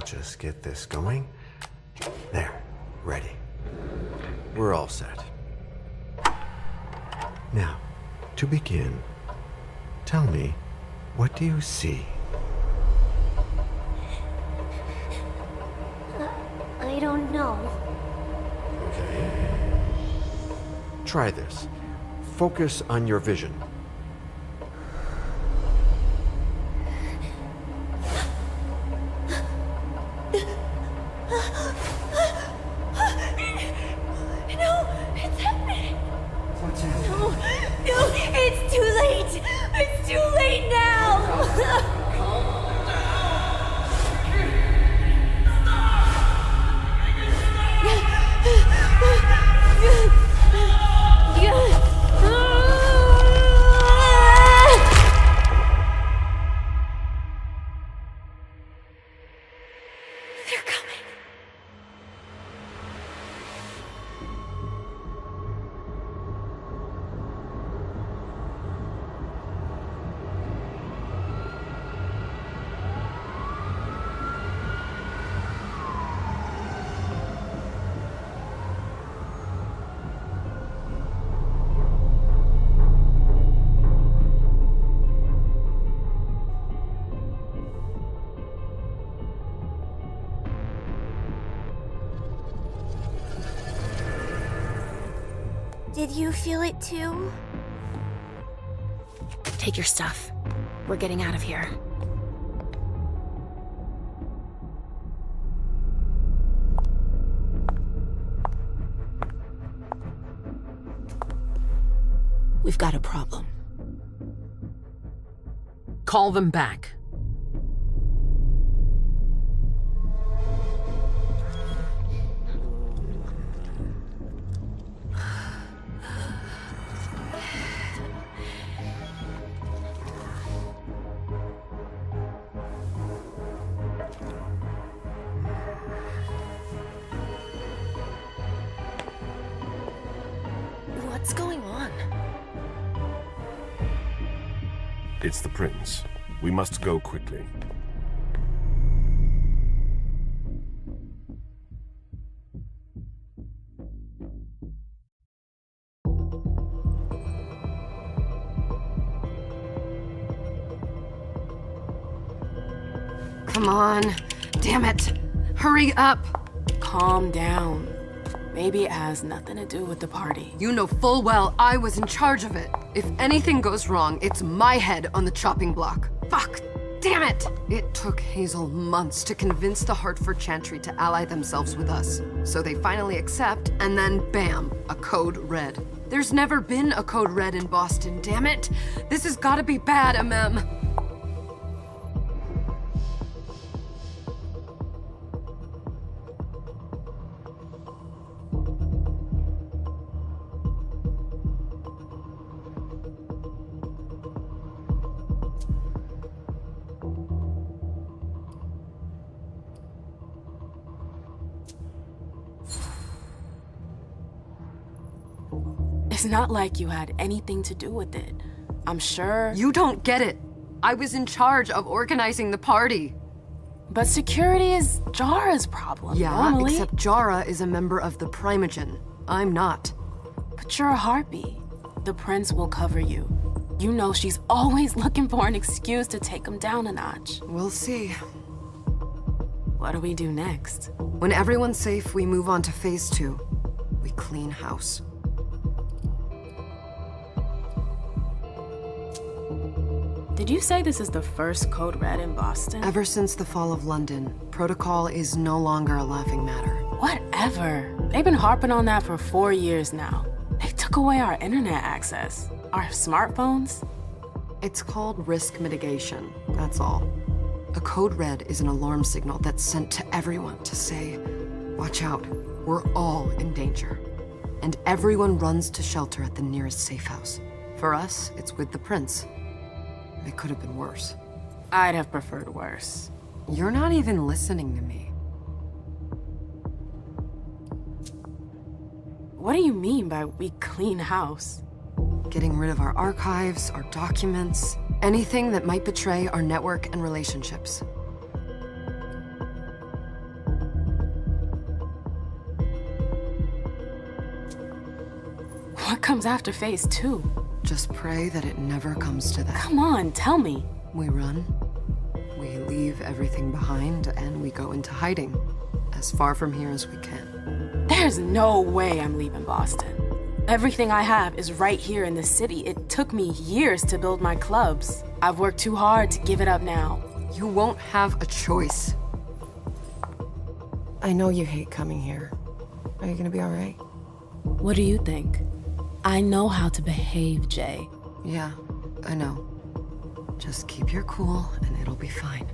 just get this going. There, ready. We're all set. Now, to begin, tell me, what do you see? I don't know. Okay. Try this. Focus on your vision. No, it's happening. What's happening? No, it's too late. It's too late now. They're coming. Did you feel it too? Take your stuff. We're getting out of here. We've got a problem. Call them back. What's going on? It's the prince. We must go quickly. Come on. Damn it. Hurry up. Calm down. Maybe it has nothing to do with the party. You know full well I was in charge of it. If anything goes wrong, it's my head on the chopping block. Fuck! Damn it! It took Hazel months to convince the Hartford Chantry to ally themselves with us. So they finally accept, and then bam, a code red. There's never been a code red in Boston, damn it! This has gotta be bad, Amem. It's not like you had anything to do with it. I'm sure. You don't get it. I was in charge of organizing the party. But security is Jara's problem. Yeah, normally. except Jara is a member of the Primogen. I'm not. But you're a harpy. The prince will cover you. You know she's always looking for an excuse to take him down a notch. We'll see. What do we do next? When everyone's safe, we move on to phase 2. We clean house. Did you say this is the first code red in Boston? Ever since the fall of London, protocol is no longer a laughing matter. Whatever. They've been harping on that for 4 years now. They took away our internet access. Our smartphones. It's called risk mitigation, that's all. A code red is an alarm signal that's sent to everyone to say, watch out, we're all in danger. And everyone runs to shelter at the nearest safe house. For us, it's with the prince. It could have been worse. I'd have preferred worse. You're not even listening to me. What do you mean by we clean house? Getting rid of our archives, our documents, anything that might betray our network and relationships. What comes after phase 2? Just pray that it never comes to that. Come on, tell me. We run, we leave everything behind, and we go into hiding. As far from here as we can. There's no way I'm leaving Boston. Everything I have is right here in the city. It took me years to build my clubs. I've worked too hard to give it up now. You won't have a choice. I know you hate coming here. Are you gonna be all right? What do you think? I know how to behave, Jay. Yeah, I know. Just keep your cool and it'll be fine.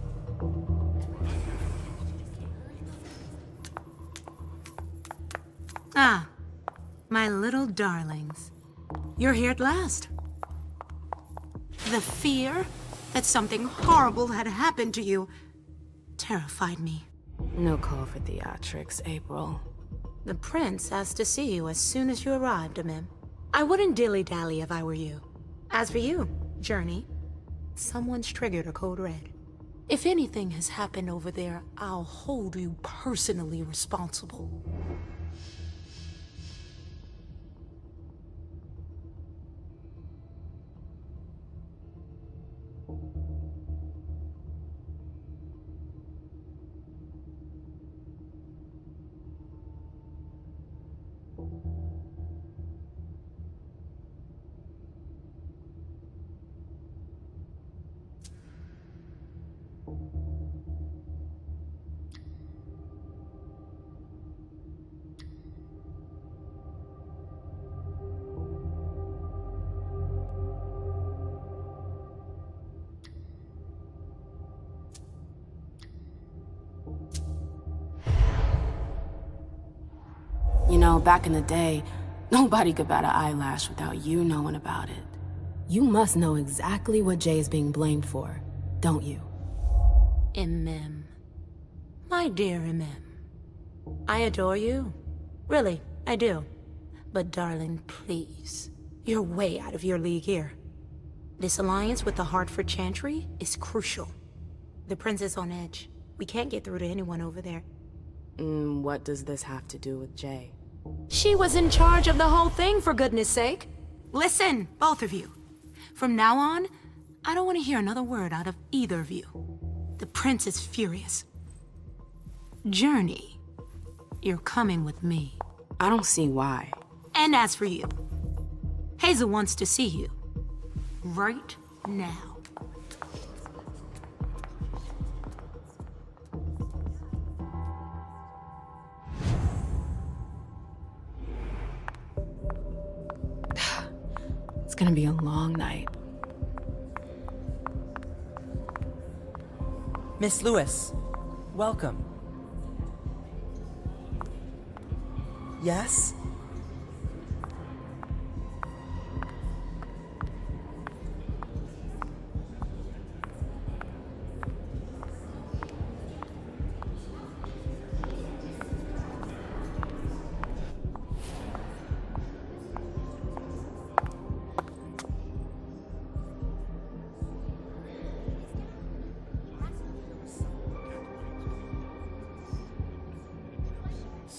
Ah, my little darlings. You're here at last. The fear that something horrible had happened to you terrified me. No call for theatrics, April. The prince asked to see you as soon as you arrived, Amim. I wouldn't dilly-dally if I were you. As for you, Journey, someone's triggered a code red. If anything has happened over there, I'll hold you personally responsible. You know, back in the day, nobody could bat an eyelash without you knowing about it. You must know exactly what Jay is being blamed for, don't you? Imem. My dear Imem. I adore you. Really, I do. But darling, please. You're way out of your league here. This alliance with the Hartford Chantry is crucial. The prince is on edge. We can't get through to anyone over there. What does this have to do with Jay? She was in charge of the whole thing, for goodness sake. Listen, both of you. From now on, I don't want to hear another word out of either of you. The prince is furious. Journey, you're coming with me. I don't see why. And as for you, Hazel wants to see you. Right now. It's gonna be a long night. Miss Lewis, welcome. Yes?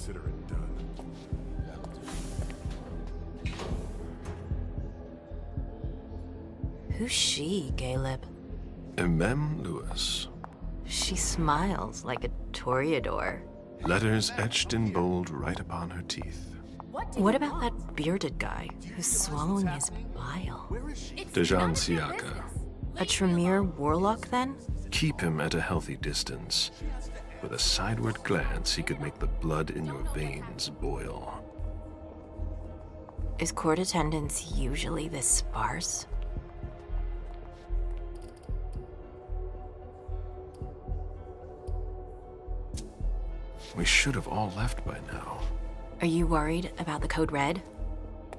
Consider it done. Who's she, Caleb? Mem Lewis. She smiles like a toreador. Letters etched in bold right upon her teeth. What about that bearded guy who's swallowing his bile? Dejan Siaka. A Tremere warlock, then? Keep him at a healthy distance. With a sideward glance, he could make the blood in your veins boil. Is court attendance usually this sparse? We should have all left by now. Are you worried about the Code Red?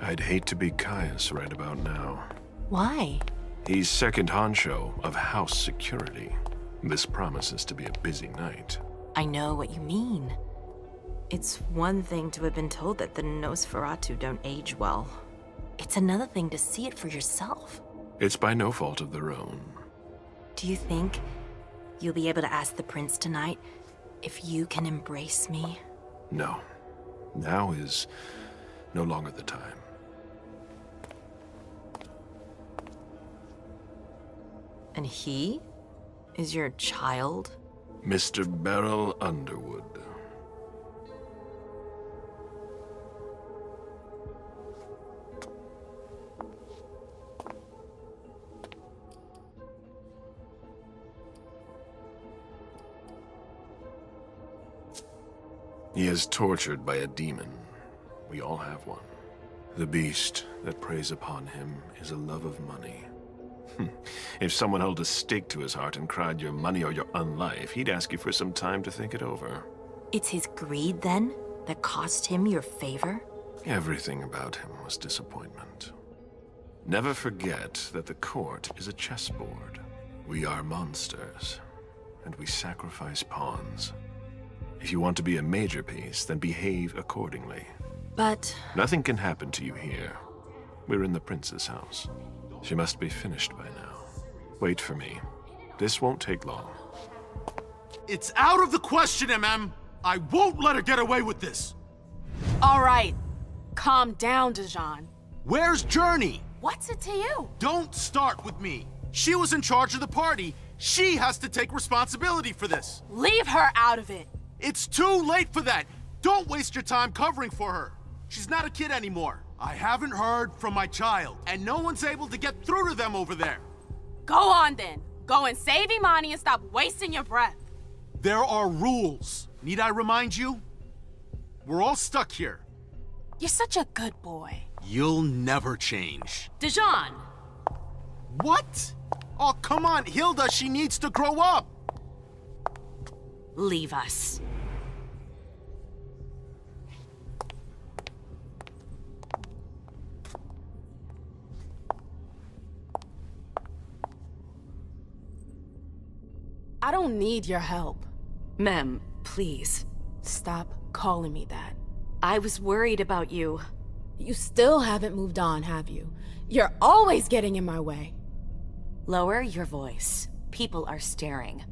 I'd hate to be Caius right about now. Why? He's second honcho of house security. This promises to be a busy night. I know what you mean. It's one thing to have been told that the Nosferatu don't age well. It's another thing to see it for yourself. It's by no fault of their own. Do you think you'll be able to ask the prince tonight if you can embrace me? No. Now is no longer the time. And he is your child? Mr. Beryl Underwood. He is tortured by a demon. We all have one. The beast that preys upon him is a love of money. If someone held a stake to his heart and cried your money or your unlife, he'd ask you for some time to think it over. It's his greed, then, that cost him your favor? Everything about him was disappointment. Never forget that the court is a chessboard. We are monsters, and we sacrifice pawns. If you want to be a major piece, then behave accordingly. But... Nothing can happen to you here. We're in the prince's house. She must be finished by now. Wait for me. This won't take long. It's out of the question, MM! I won't let her get away with this! All right. Calm down, Dijon. Where's Journey? What's it to you? Don't start with me. She was in charge of the party. She has to take responsibility for this. Leave her out of it. It's too late for that. Don't waste your time covering for her. She's not a kid anymore. I haven't heard from my child, and no one's able to get through to them over there. Go on then. Go and save Imani and stop wasting your breath. There are rules. Need I remind you? We're all stuck here. You're such a good boy. You'll never change. Dijon! What? Oh, come on, Hilda, she needs to grow up. Leave us. I don't need your help. Mem, please. Stop calling me that. I was worried about you. You still haven't moved on, have you? You're always getting in my way. Lower your voice. People are staring.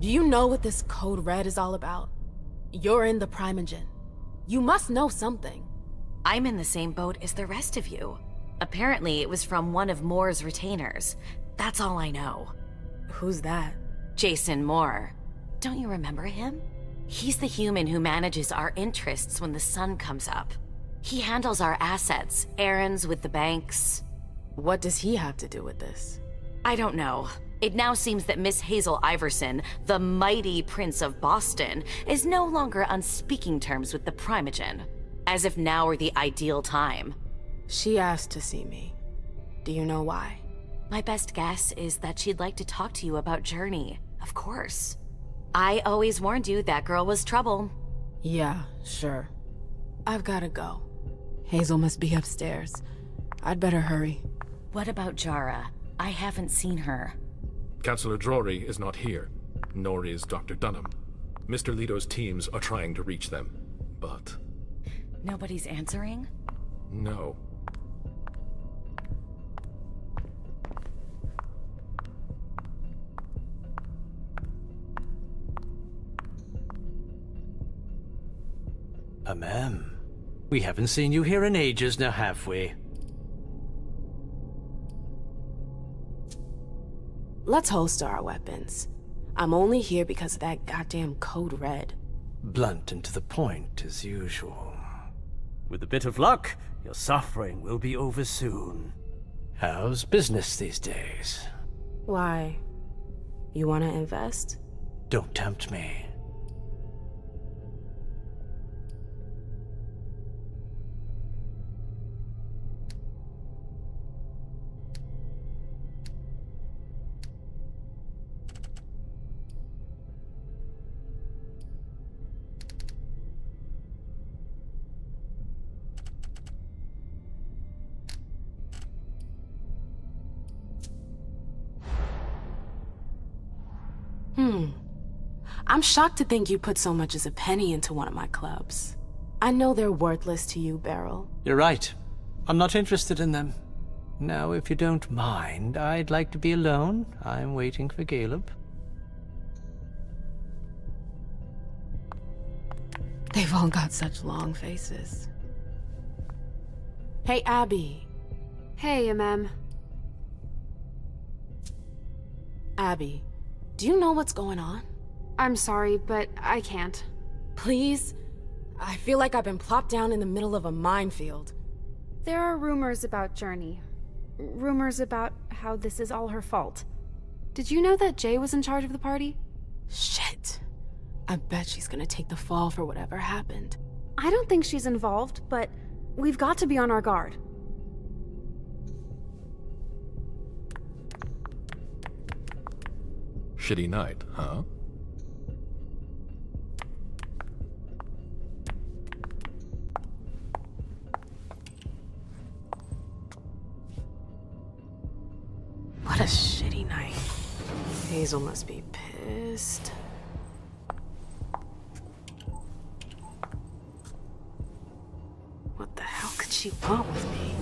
Do you know what this Code Red is all about? You're in the Primogen. You must know something. I'm in the same boat as the rest of you. Apparently, it was from one of Moore's retainers. That's all I know. Who's that? Jason Moore. Don't you remember him? He's the human who manages our interests when the sun comes up. He handles our assets, errands with the banks. What does he have to do with this? I don't know. It now seems that Miss Hazel Iverson, the mighty Prince of Boston, is no longer on speaking terms with the Primogen. As if now were the ideal time. She asked to see me. Do you know why? My best guess is that she'd like to talk to you about Journey, of course. I always warned you that girl was trouble. Yeah, sure. I've gotta go. Hazel must be upstairs. I'd better hurry. What about Jara? I haven't seen her. Councillor Drury is not here, nor is Dr. Dunham. Mr. Leto's teams are trying to reach them, but... Nobody's answering? No. Ma'am, we haven't seen you here in ages now, have we? Let's holster our weapons. I'm only here because of that goddamn Code Red. Blunt and to the point, as usual. With a bit of luck, your suffering will be over soon. How's business these days? Why? You want to invest? Don't tempt me. I'm shocked to think you put so much as a penny into one of my clubs. I know they're worthless to you, Beryl. You're right. I'm not interested in them. Now, if you don't mind, I'd like to be alone. I'm waiting for Caleb. They've all got such long faces. Hey, Abby. Hey, MM. Abby, do you know what's going on? I'm sorry, but I can't. Please? I feel like I've been plopped down in the middle of a minefield. There are rumors about Journey. Rumors about how this is all her fault. Did you know that Jay was in charge of the party? Shit. I bet she's gonna take the fall for whatever happened. I don't think she's involved, but we've got to be on our guard. Shitty night, huh? What a shitty night. Hazel must be pissed. What the hell could she want with me?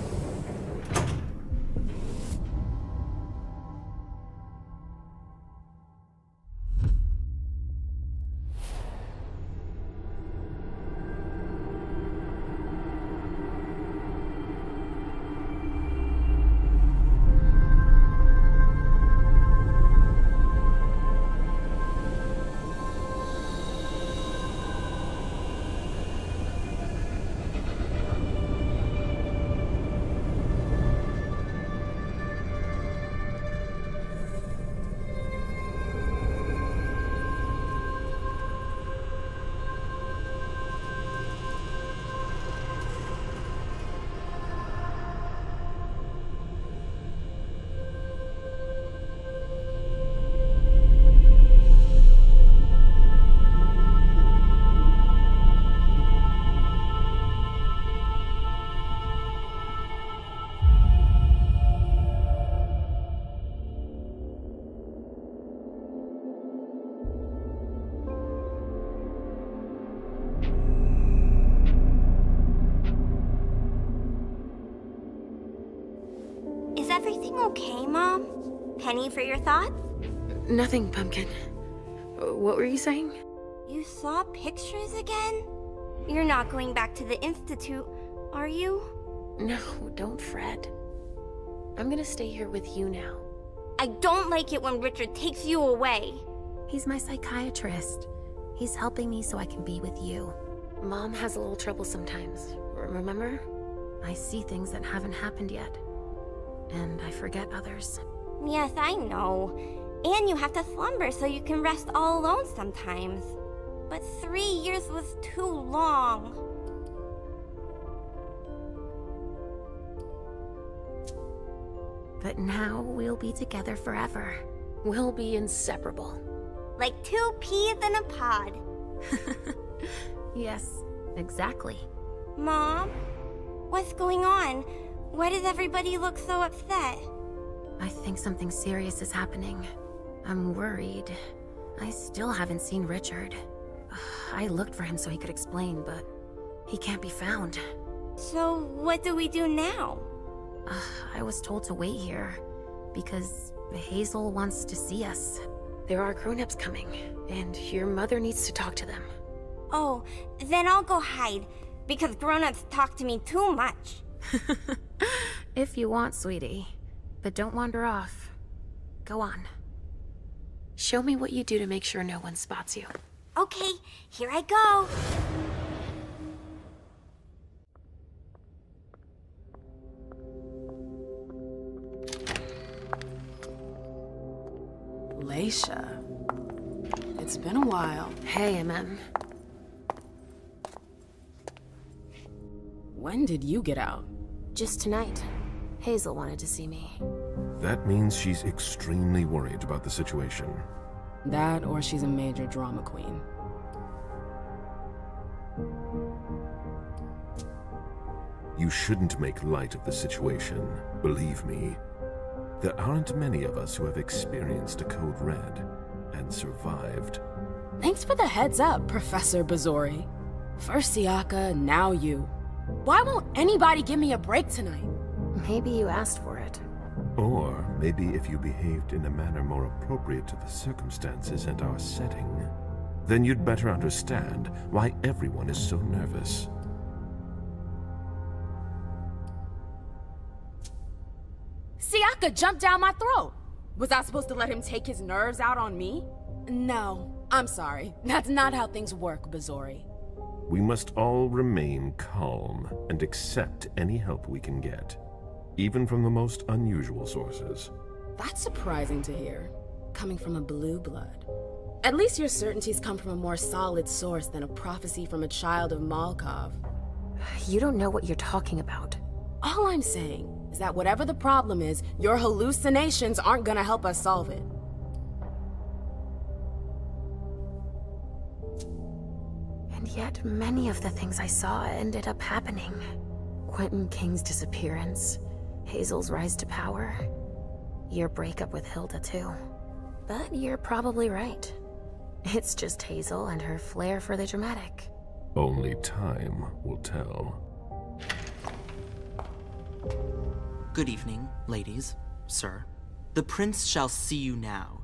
Is everything okay, Mom? Penny for your thoughts? Nothing, Pumpkin. What were you saying? You saw pictures again? You're not going back to the Institute, are you? No, don't fret. I'm gonna stay here with you now. I don't like it when Richard takes you away. He's my psychiatrist. He's helping me so I can be with you. Mom has a little trouble sometimes, remember? I see things that haven't happened yet. And I forget others. Yes, I know. And you have to slumber so you can rest all alone sometimes. But 3 years was too long. But now we'll be together forever. We'll be inseparable. Like 2 peas in a pod. Yes, exactly. Mom? What's going on? Why does everybody look so upset? I think something serious is happening. I'm worried. I still haven't seen Richard. I looked for him so he could explain, but he can't be found. So what do we do now? I was told to wait here because Hazel wants to see us. There are grown-ups coming, and your mother needs to talk to them. Oh, then I'll go hide, because grown-ups talk to me too much. If you want, sweetie. But don't wander off. Go on. Show me what you do to make sure no one spots you. Okay, here I go. Leisha. It's been a while. Hey, MM. When did you get out? Just tonight. Hazel wanted to see me. That means she's extremely worried about the situation. That, or she's a major drama queen. You shouldn't make light of the situation, believe me. There aren't many of us who have experienced a code red and survived. Thanks for the heads up, Professor Bazori. First Siaka, now you. Why won't anybody give me a break tonight? Maybe you asked for it. Or maybe if you behaved in a manner more appropriate to the circumstances and our setting, then you'd better understand why everyone is so nervous. Siaka jumped down my throat. Was I supposed to let him take his nerves out on me? No, I'm sorry. That's not how things work, Bazori. We must all remain calm and accept any help we can get, even from the most unusual sources. That's surprising to hear, coming from a blue blood. At least your certainties come from a more solid source than a prophecy from a child of Malkov. You don't know what you're talking about. All I'm saying is that whatever the problem is, your hallucinations aren't gonna help us solve it. And yet, many of the things I saw ended up happening. Quentin King's disappearance, Hazel's rise to power, your breakup with Hilda too. But you're probably right. It's just Hazel and her flair for the dramatic. Only time will tell. Good evening, ladies, sir. The prince shall see you now.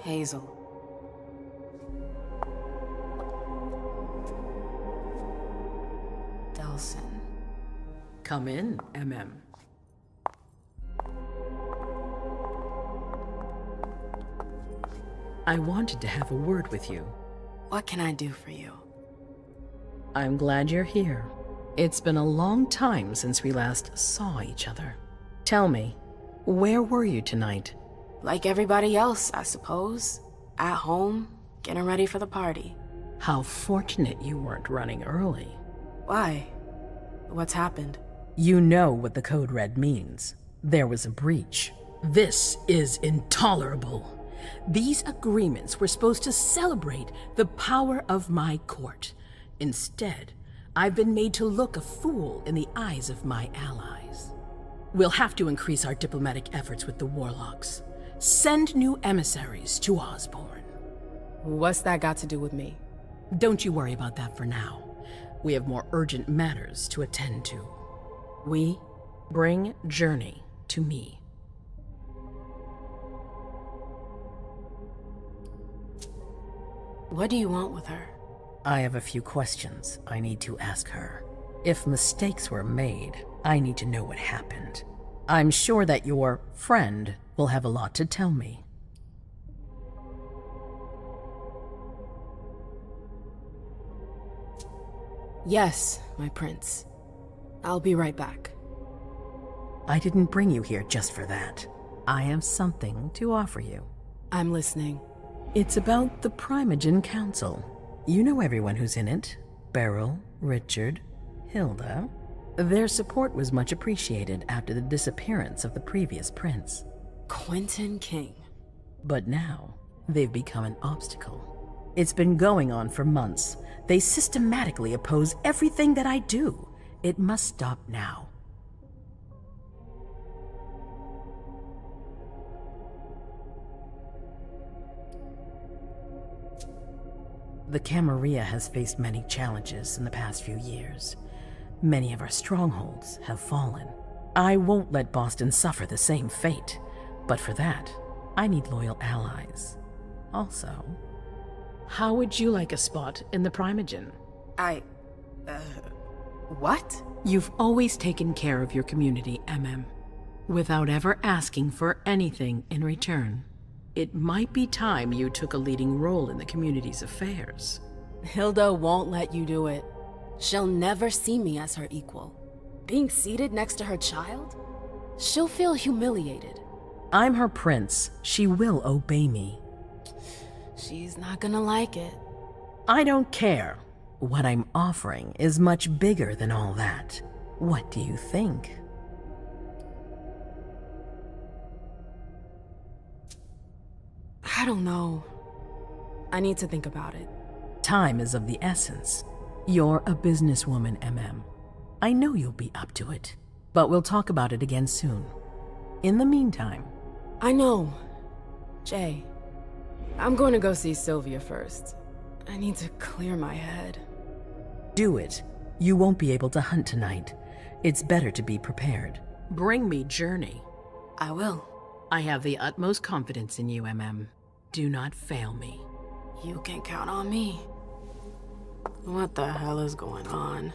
Hazel. Delsin. Come in, MM. I wanted to have a word with you. What can I do for you? I'm glad you're here. It's been a long time since we last saw each other. Tell me, where were you tonight? Like everybody else, I suppose. At home, getting ready for the party. How fortunate you weren't running early. Why? What's happened? You know what the code red means. There was a breach. This is intolerable. These agreements were supposed to celebrate the power of my court. Instead, I've been made to look a fool in the eyes of my allies. We'll have to increase our diplomatic efforts with the warlocks. Send new emissaries to Osborne. What's that got to do with me? Don't you worry about that for now. We have more urgent matters to attend to. We bring Journey to me. What do you want with her? I have a few questions I need to ask her. If mistakes were made, I need to know what happened. I'm sure that your friend will have a lot to tell me. Yes, my prince. I'll be right back. I didn't bring you here just for that. I have something to offer you. I'm listening. It's about the Primogen Council. You know everyone who's in it. Beryl, Richard, Hilda. Their support was much appreciated after the disappearance of the previous prince. Quentin King. But now, they've become an obstacle. It's been going on for months. They systematically oppose everything that I do. It must stop now. The Camarilla has faced many challenges in the past few years. Many of our strongholds have fallen. I won't let Boston suffer the same fate, but for that, I need loyal allies. Also, how would you like a spot in the Primogen? What? You've always taken care of your community, MM, without ever asking for anything in return. It might be time you took a leading role in the community's affairs. Hilda won't let you do it. She'll never see me as her equal. Being seated next to her child? She'll feel humiliated. I'm her prince. She will obey me. She's not gonna like it. I don't care. What I'm offering is much bigger than all that. What do you think? I don't know. I need to think about it. Time is of the essence. You're a businesswoman, MM. I know you'll be up to it, but we'll talk about it again soon. In the meantime... I know. Jay, I'm going to go see Sylvia first. I need to clear my head. Do it. You won't be able to hunt tonight. It's better to be prepared. Bring me Journey. I will. I have the utmost confidence in you, MM. Do not fail me. You can count on me. What the hell is going on?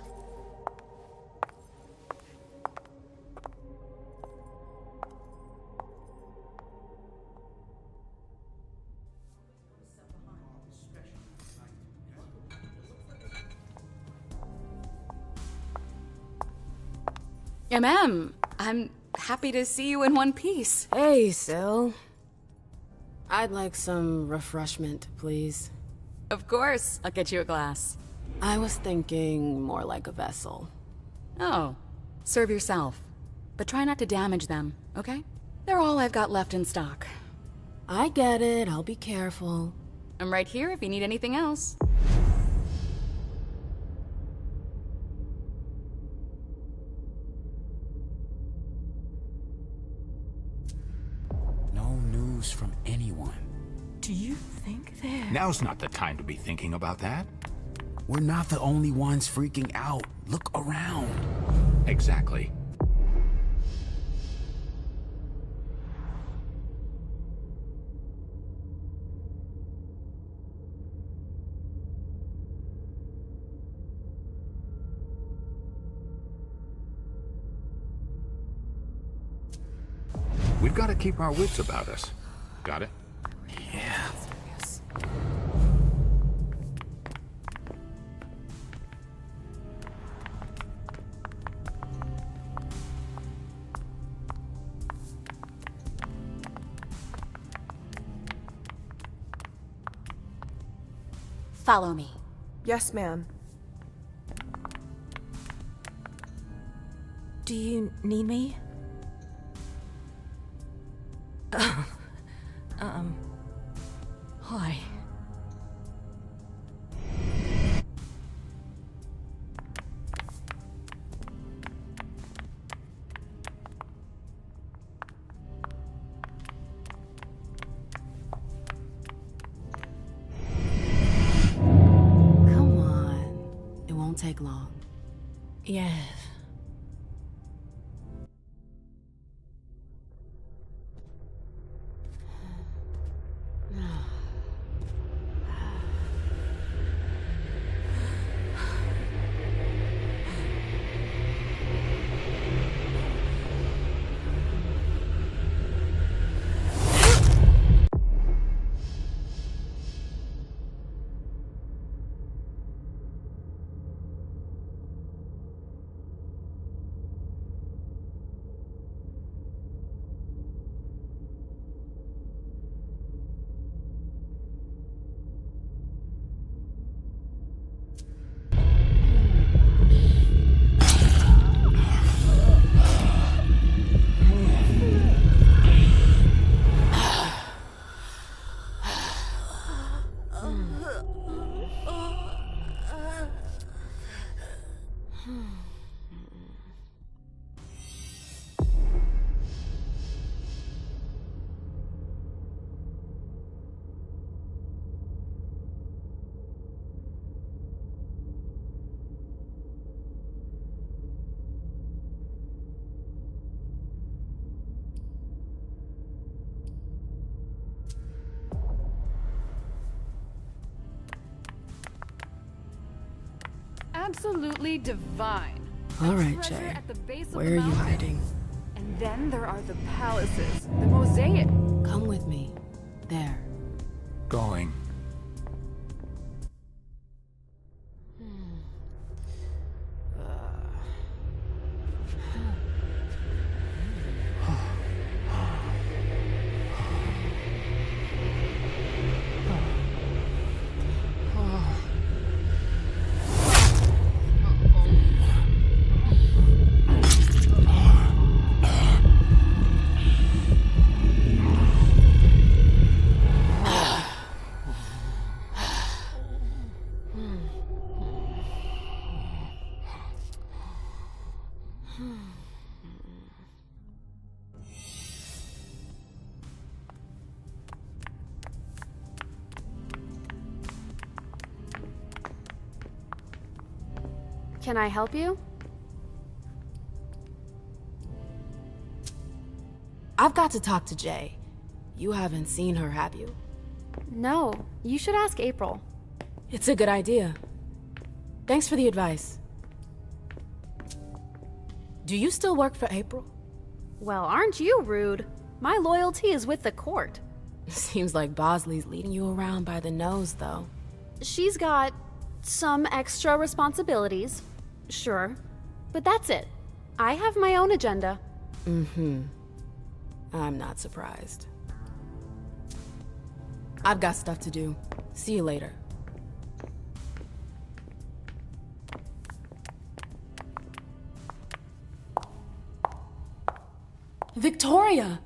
I'm happy to see you in one piece. Hey, Syl. I'd like some refreshment, please. Of course, I'll get you a glass. I was thinking more like a vessel. Oh, serve yourself. But try not to damage them, okay? They're all I've got left in stock. I get it, I'll be careful. I'm right here if you need anything else. No news from anyone. Do you think they're... Now's not the time to be thinking about that. We're not the only ones freaking out. Look around. Exactly. We've got to keep our wits about us. Got it? Yeah. Follow me. Yes, ma'am. Do you need me? Why? Come on. It won't take long. Yes. Absolutely divine. All A right, treasure Jay. at the base of Where the are you mountain. hiding? And then there are the palaces, the mosaic. Come with me. There. Going. Can I help you? I've got to talk to Jay. You haven't seen her, have you? No, you should ask April. It's a good idea. Thanks for the advice. Do you still work for April? Well, aren't you rude? My loyalty is with the court. Seems like Bosley's leading you around by the nose, though. She's got some extra responsibilities, sure, but that's it. I have my own agenda. Mm-hmm. I'm not surprised. I've got stuff to do. See you later. Victoria!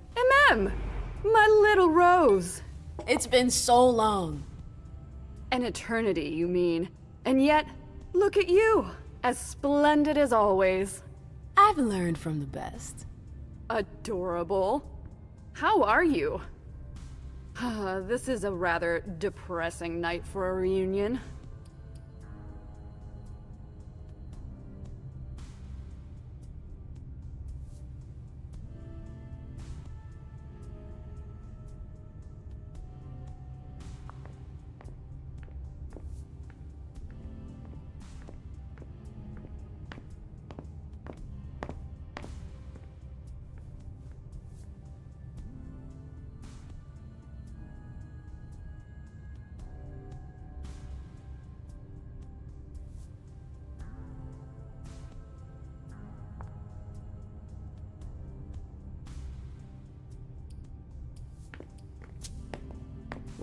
My little rose. It's been so long. An eternity, you mean. And yet, look at you, as splendid as always. I've learned from the best. Adorable. How are you? This is a rather depressing night for a reunion.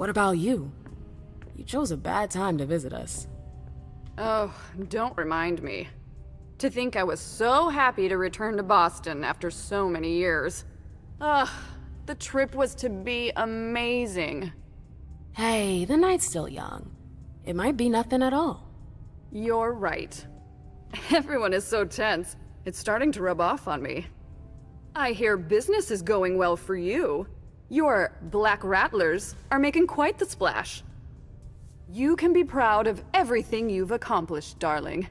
What about you? You chose a bad time to visit us. Oh, don't remind me. To think I was so happy to return to Boston after so many years. Ugh, the trip was to be amazing. Hey, the night's still young. It might be nothing at all. You're right. Everyone is so tense. It's starting to rub off on me. I hear business is going well for you. Your Black Rattlers are making quite the splash. You can be proud of everything you've accomplished, darling.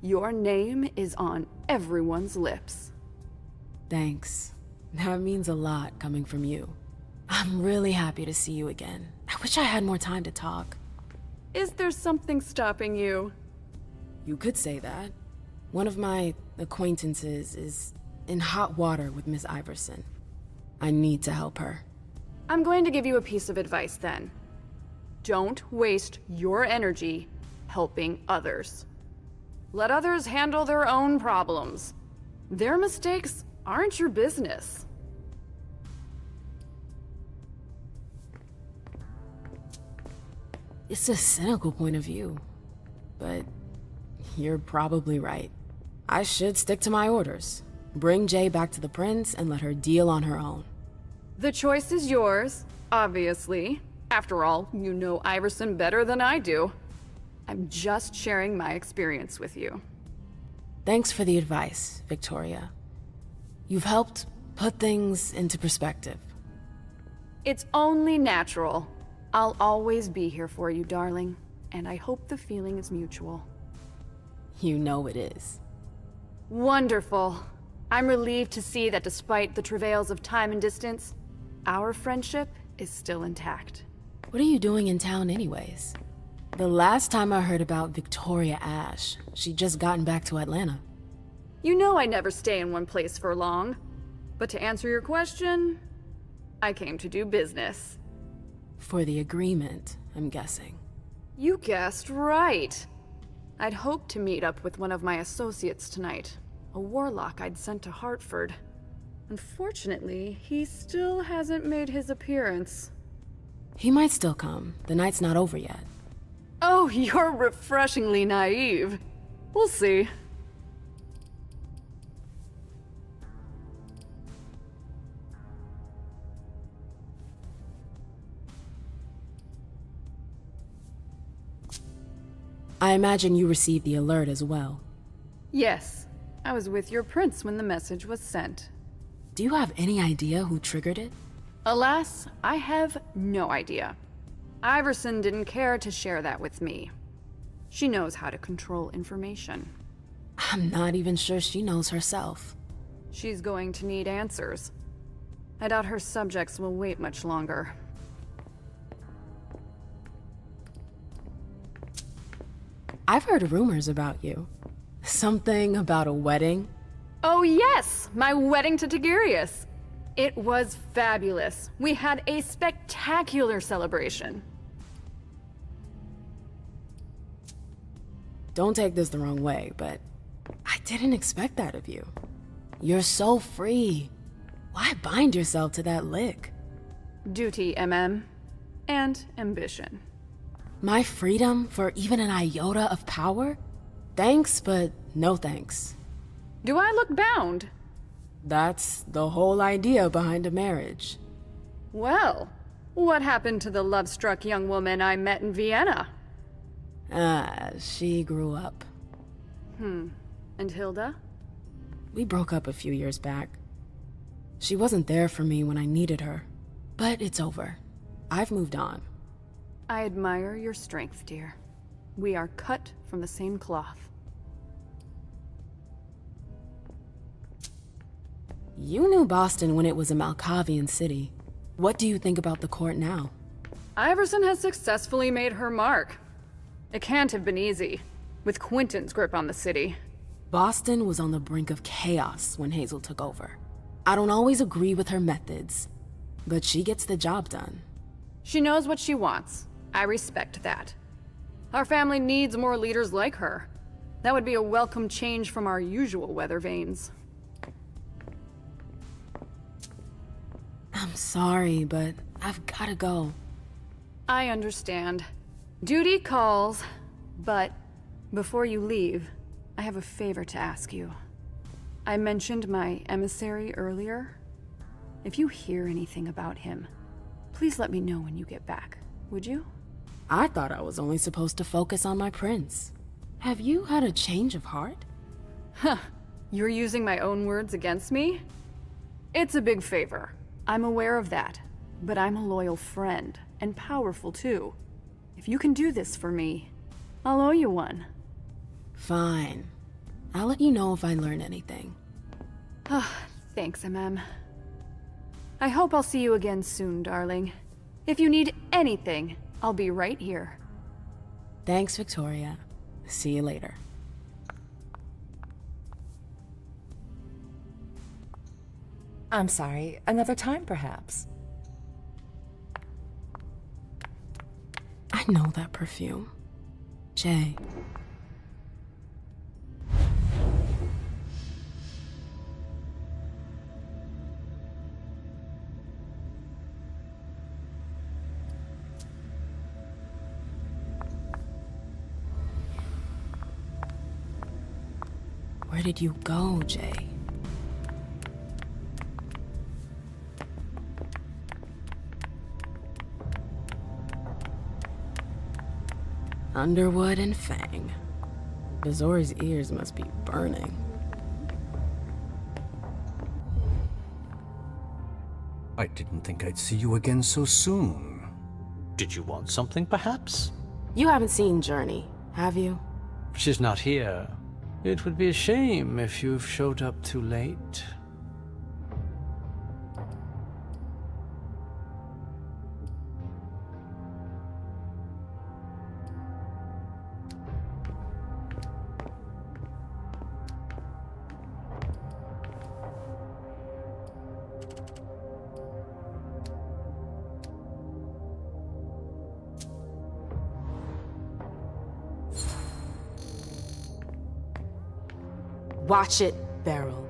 Your name is on everyone's lips. Thanks. That means a lot coming from you. I'm really happy to see you again. I wish I had more time to talk. Is there something stopping you? You could say that. One of my acquaintances is in hot water with Miss Iverson. I need to help her. I'm going to give you a piece of advice then. Don't waste your energy helping others. Let others handle their own problems. Their mistakes aren't your business. It's a cynical point of view, but you're probably right. I should stick to my orders. Bring Jay back to the prince and let her deal on her own. The choice is yours, obviously. After all, you know Iverson better than I do. I'm just sharing my experience with you. Thanks for the advice, Victoria. You've helped put things into perspective. It's only natural. I'll always be here for you, darling, and I hope the feeling is mutual. You know it is. Wonderful. I'm relieved to see that despite the travails of time and distance, our friendship is still intact. What are you doing in town anyways? The last time I heard about Victoria Ash, she'd just gotten back to Atlanta. You know I never stay in one place for long. But to answer your question, I came to do business. For the agreement, I'm guessing. You guessed right. I'd hoped to meet up with one of my associates tonight, a warlock I'd sent to Hartford. Unfortunately, he still hasn't made his appearance. He might still come. The night's not over yet. Oh, you're refreshingly naive. We'll see. I imagine you received the alert as well. Yes, I was with your prince when the message was sent. Do you have any idea who triggered it? Alas, I have no idea. Iverson didn't care to share that with me. She knows how to control information. I'm not even sure she knows herself. She's going to need answers. I doubt her subjects will wait much longer. I've heard rumors about you. Something about a wedding? Oh yes, my wedding to Tigurius. It was fabulous. We had a spectacular celebration. Don't take this the wrong way, but I didn't expect that of you. You're so free. Why bind yourself to that lick? Duty, and ambition. My freedom for even an iota of power? Thanks, but no thanks. Do I look bound? That's the whole idea behind a marriage. Well, what happened to the love-struck young woman I met in Vienna? She grew up. And Hilda? We broke up a few years back. She wasn't there for me when I needed her. But it's over. I've moved on. I admire your strength, dear. We are cut from the same cloth. You knew Boston when it was a Malkavian city. What do you think about the court now? Iverson has successfully made her mark. It can't have been easy, with Quentin's grip on the city. Boston was on the brink of chaos when Hazel took over. I don't always agree with her methods, but she gets the job done. She knows what she wants. I respect that. Our family needs more leaders like her. That would be a welcome change from our usual weather vanes. I'm sorry, but I've gotta go. I understand. Duty calls, but before you leave, I have a favor to ask you. I mentioned my emissary earlier. If you hear anything about him, please let me know when you get back, would you? I thought I was only supposed to focus on my prince. Have you had a change of heart? Huh. You're using my own words against me? It's a big favor. I'm aware of that. But I'm a loyal friend, and powerful too. If you can do this for me, I'll owe you one. Fine. I'll let you know if I learn anything. Thanks, MM. I hope I'll see you again soon, darling. If you need anything, I'll be right here. Thanks, Victoria. See you later. I'm sorry, another time perhaps? I know that perfume. Jay. Where did you go, Jay? Underwood and Fang. Bazori's ears must be burning. I didn't think I'd see you again so soon. Did you want something, perhaps? You haven't seen Journey, have you? She's not here. It would be a shame if you've showed up too late. Watch it, Beryl.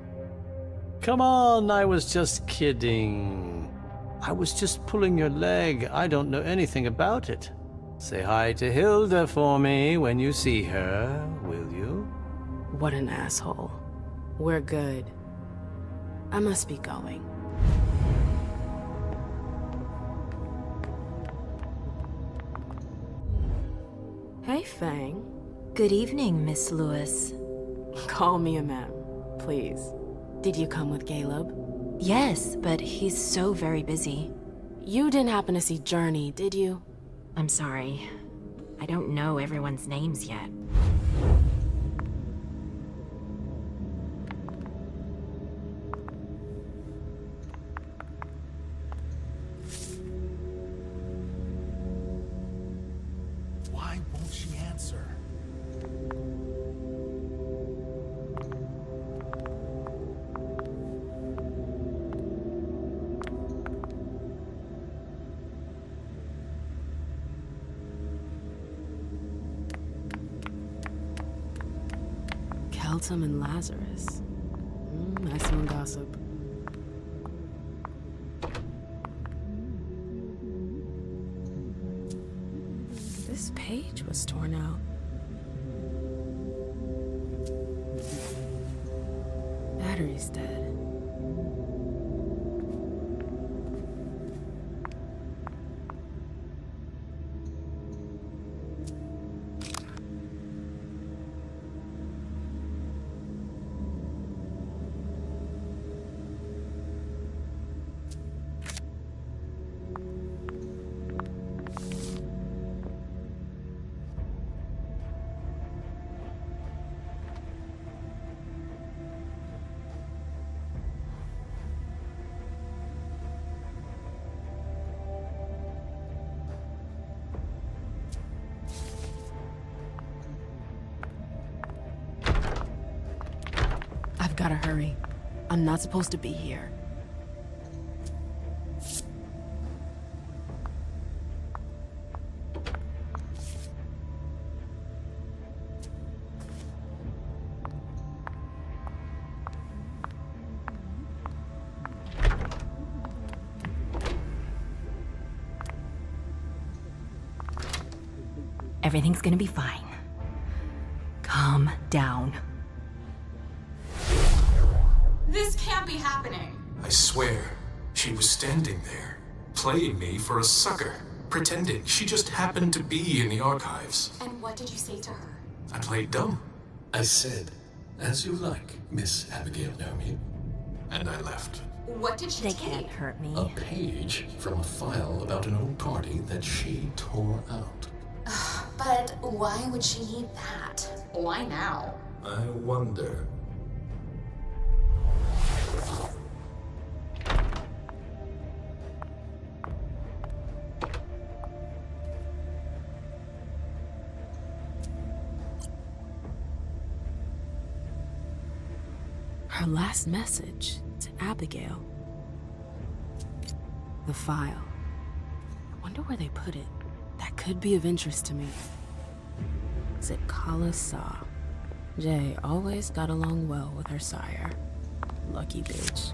Come on, I was just kidding. I was just pulling your leg. I don't know anything about it. Say hi to Hilda for me when you see her, will you? What an asshole. We're good. I must be going. Hey, Fang. Good evening, Miss Lewis. Call me a ma'am, please. Did you come with Caleb? Yes, but he's so very busy. You didn't happen to see Journey, did you? I'm sorry. I don't know everyone's names yet. Why won't she answer? Keltum and Lazarus. I smell gossip. This page was torn out. Battery's dead. I've gotta hurry. I'm not supposed to be here. Everything's gonna be fine. Calm down. This can't be happening. I swear, she was standing there, playing me for a sucker, pretending she just happened to be in the archives. And what did you say to her? I played dumb. I said, "As you like, Miss Abigail Naomi." And I left. What did she They take? can't hurt me. A page from a file about an old party that she tore out. But why would she need that? Why now? I wonder. Her last message to Abigail. The file. I wonder where they put it. That could be of interest to me. Is it Kala Sa? Jay always got along well with her sire. Lucky bitch.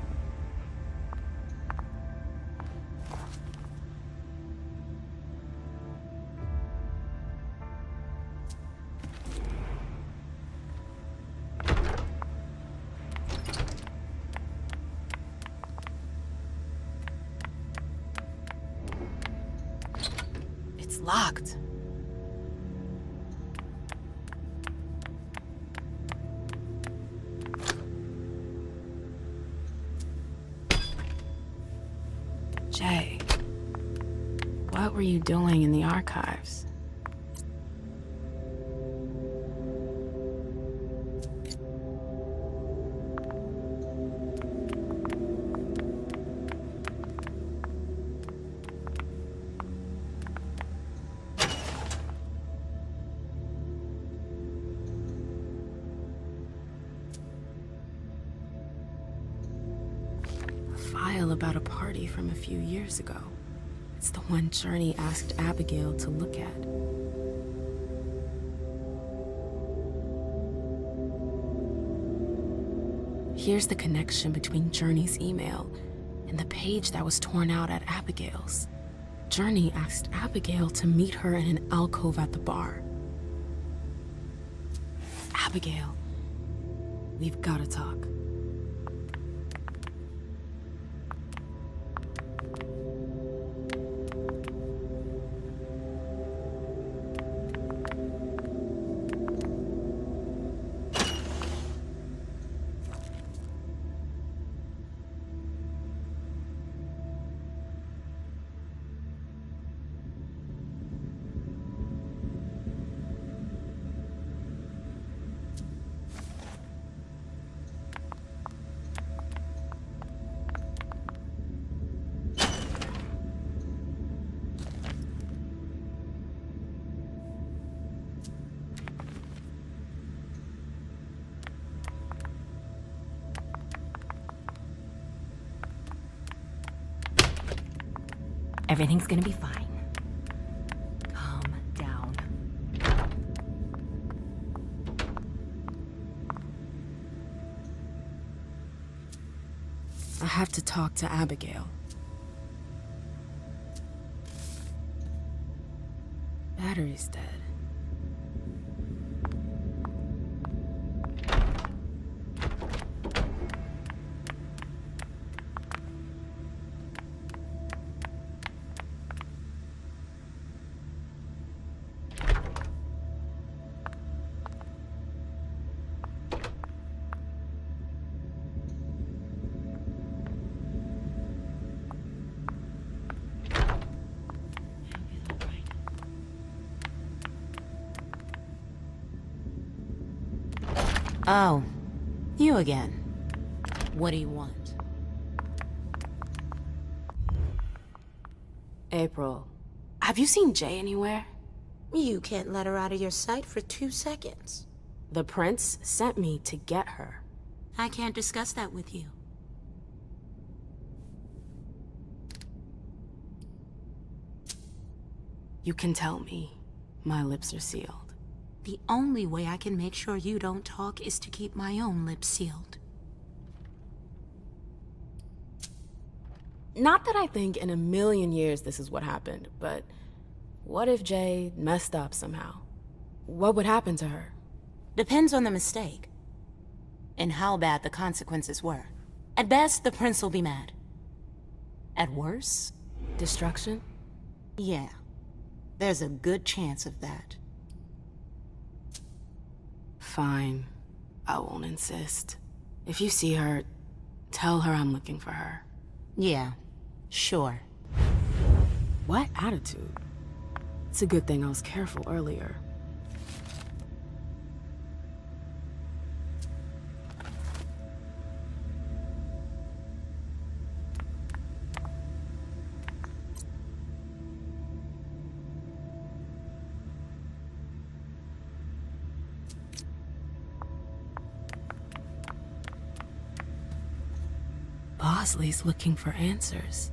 It's locked. Jay, what were you doing in the archives? File about a party from a few years ago. It's the one Journey asked Abigail to look at. Here's the connection between Journey's email and the page that was torn out at Abigail's. Journey asked Abigail to meet her in an alcove at the bar. Abigail, we've got to talk. Everything's gonna be fine. Calm down. I have to talk to Abigail. Battery's dead. Oh, you again. What do you want? April, have you seen Jay anywhere? You can't let her out of your sight for 2 seconds. The prince sent me to get her. I can't discuss that with you. You can tell me. My lips are sealed. The only way I can make sure you don't talk is to keep my own lips sealed. Not that I think in a million years this is what happened, but what if Jay messed up somehow? What would happen to her? Depends on the mistake. And how bad the consequences were. At best, the prince will be mad. At worst... Destruction? Yeah. There's a good chance of that. Fine. I won't insist. If you see her, tell her I'm looking for her. Yeah, sure. What attitude? It's a good thing I was careful earlier. Bosley's looking for answers.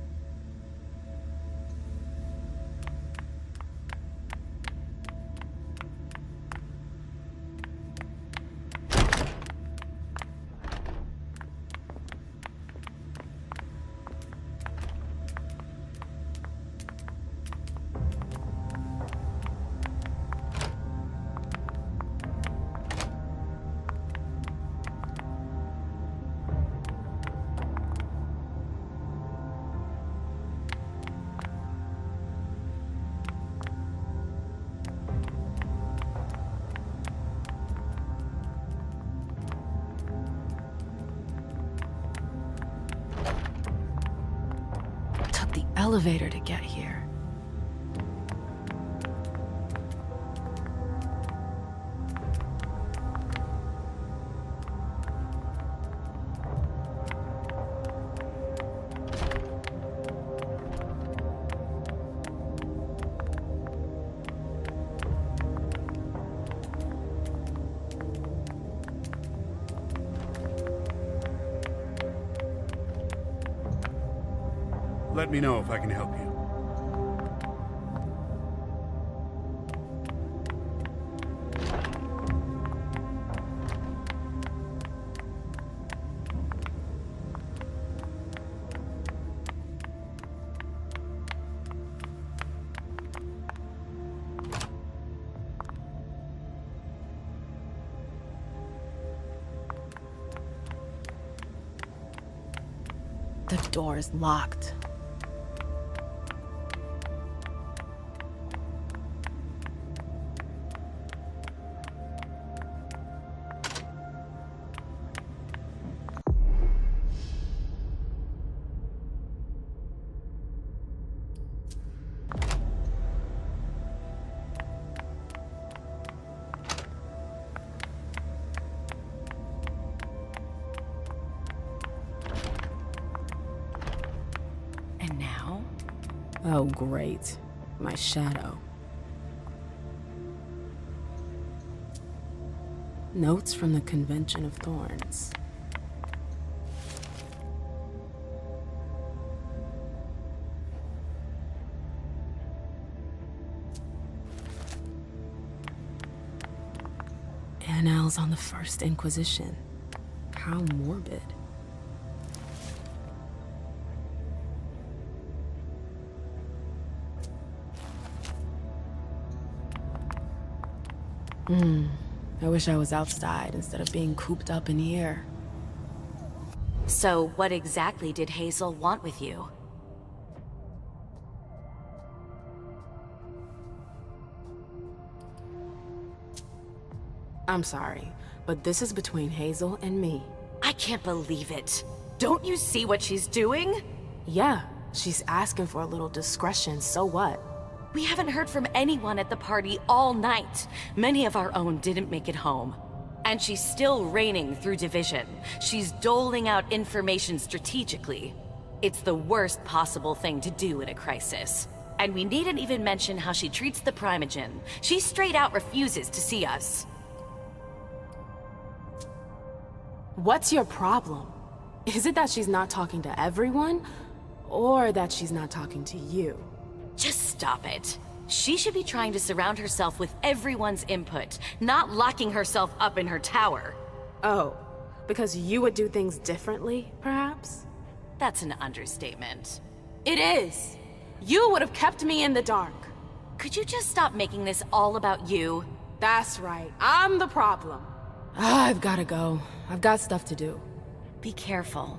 Elevator to get here. Let me know if I can help you. The door is locked. Oh, great. My shadow. Notes from the Convention of Thorns. Annals on the First Inquisition. How morbid. I wish I was outside instead of being cooped up in here. So, what exactly did Hazel want with you? I'm sorry, but this is between Hazel and me. I can't believe it. Don't you see what she's doing? Yeah, she's asking for a little discretion, so what? We haven't heard from anyone at the party all night. Many of our own didn't make it home. And she's still reigning through division. She's doling out information strategically. It's the worst possible thing to do in a crisis. And we needn't even mention how she treats the Primogen. She straight out refuses to see us. What's your problem? Is it that she's not talking to everyone? Or that she's not talking to you? Just stop it. She should be trying to surround herself with everyone's input, not locking herself up in her tower. Oh, because you would do things differently, perhaps? That's an understatement. It is. You would have kept me in the dark. Could you just stop making this all about you? That's right. I'm the problem. I've gotta go. I've got stuff to do. Be careful.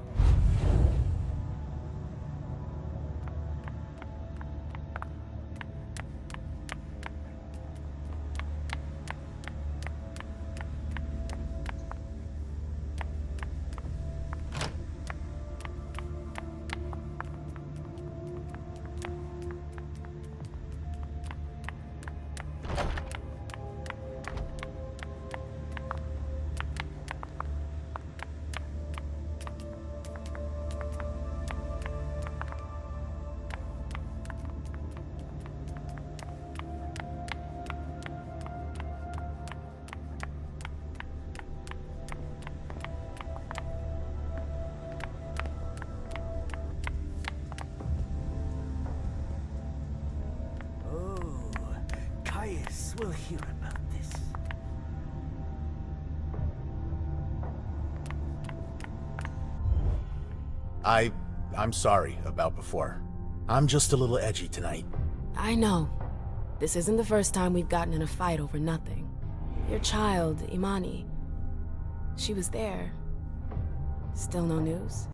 We'll hear about this. I'm sorry about before. I'm just a little edgy tonight. I know. This isn't the first time we've gotten in a fight over nothing. Your child, Imani. She was there. Still no news?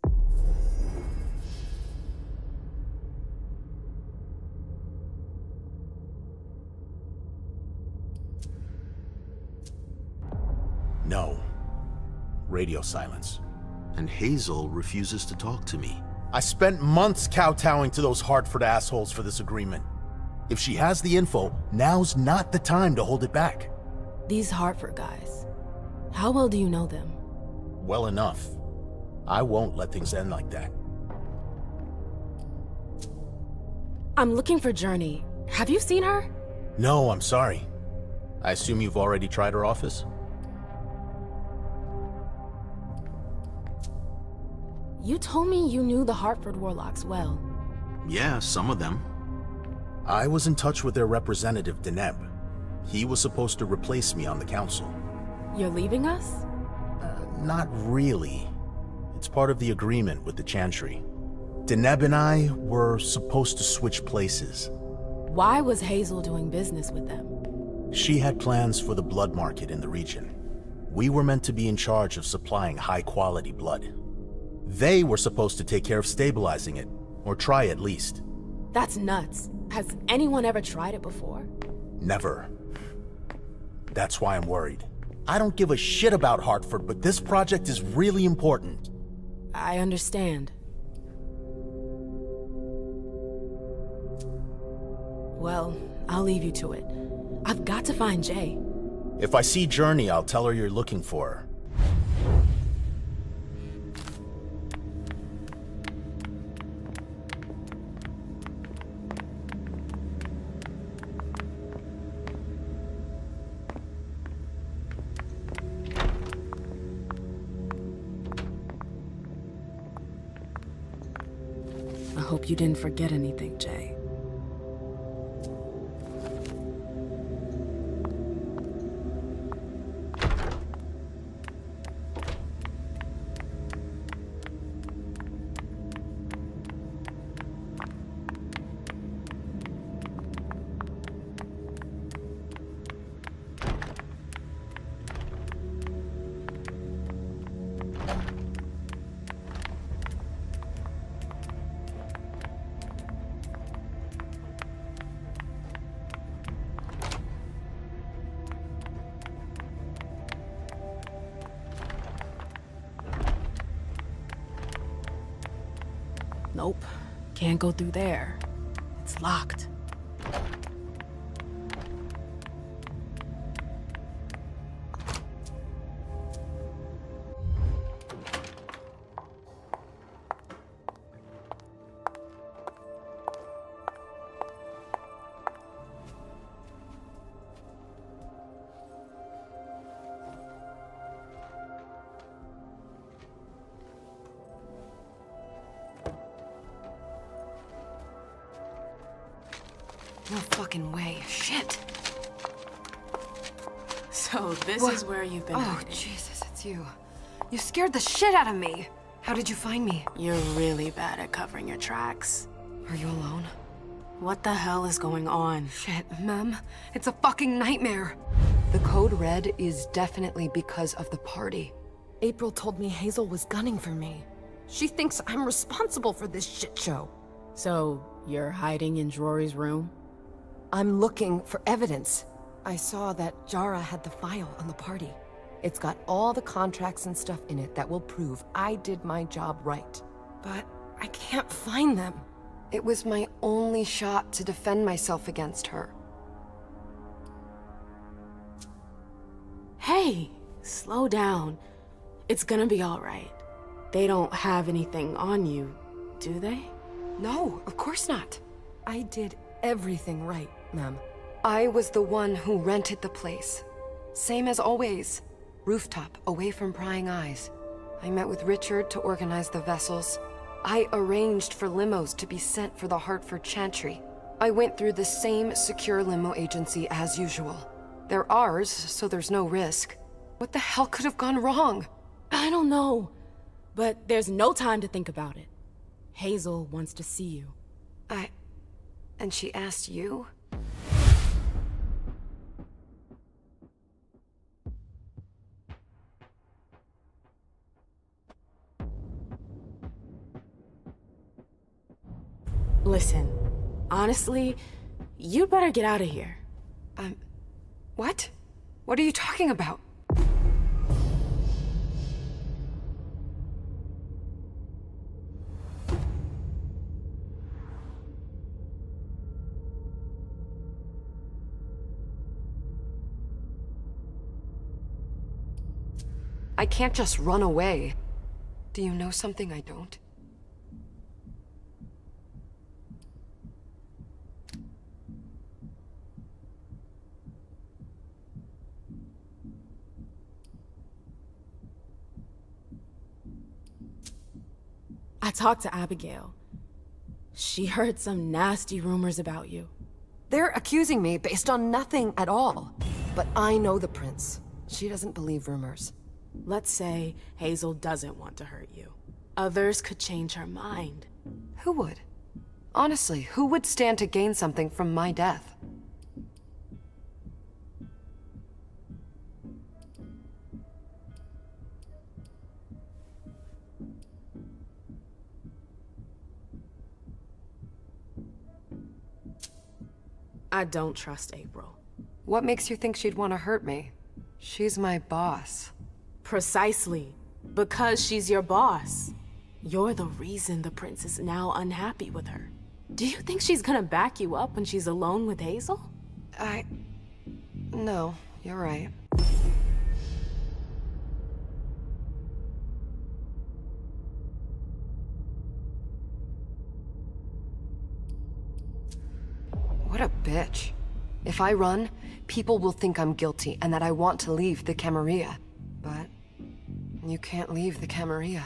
No. Radio silence. And Hazel refuses to talk to me. I spent months kowtowing to those Hartford assholes for this agreement. If she has the info, now's not the time to hold it back. These Hartford guys. How well do you know them? Well enough. I won't let things end like that. I'm looking for Journey. Have you seen her? No, I'm sorry. I assume you've already tried her office? You told me you knew the Hartford Warlocks well. Yeah, some of them. I was in touch with their representative, Deneb. He was supposed to replace me on the council. You're leaving us? Not really. It's part of the agreement with the Chantry. Deneb and I were supposed to switch places. Why was Hazel doing business with them? She had plans for the blood market in the region. We were meant to be in charge of supplying high-quality blood. They were supposed to take care of stabilizing it, or try at least. That's nuts. Has anyone ever tried it before? Never. That's why I'm worried. I don't give a shit about Hartford, but this project is really important. I understand. Well, I'll leave you to it. I've got to find Jay. If I see Journey, I'll tell her you're looking for her. I hope you didn't forget anything, Jay. Nope. Can't go through there. It's locked. No fucking way. Shit. So this What? is where you've been Oh, hiding. Jesus, it's you. You scared the shit out of me. How did you find me? You're really bad at covering your tracks. Are you alone? What the hell is going on? Shit, Mem. It's a fucking nightmare. The code red is definitely because of the party. April told me Hazel was gunning for me. She thinks I'm responsible for this shit show. So, you're hiding in Drury's room? I'm looking for evidence. I saw that Jara had the file on the party. It's got all the contracts and stuff in it that will prove I did my job right. But I can't find them. It was my only shot to defend myself against her. Hey, slow down. It's gonna be alright. They don't have anything on you, do they? No, of course not. I did everything right, ma'am. I was the one who rented the place. Same as always. Rooftop, away from prying eyes. I met with Richard to organize the vessels. I arranged for limos to be sent for the Hartford Chantry. I went through the same secure limo agency as usual. They're ours, so there's no risk. What the hell could have gone wrong? I don't know. But there's no time to think about it. Hazel wants to see you. And she asked you? Listen, honestly, you'd better get out of here. What? What are you talking about? I can't just run away. Do you know something I don't? I talked to Abigail. She heard some nasty rumors about you. They're accusing me based on nothing at all. But I know the prince. She doesn't believe rumors. Let's say Hazel doesn't want to hurt you. Others could change her mind. Who would? Honestly, who would stand to gain something from my death? I don't trust April. What makes you think she'd want to hurt me? She's my boss. Precisely. Because she's your boss. You're the reason the prince is now unhappy with her. Do you think she's gonna back you up when she's alone with Hazel? No, you're right. What a bitch. If I run, people will think I'm guilty and that I want to leave the Camarilla. But you can't leave the Camarilla.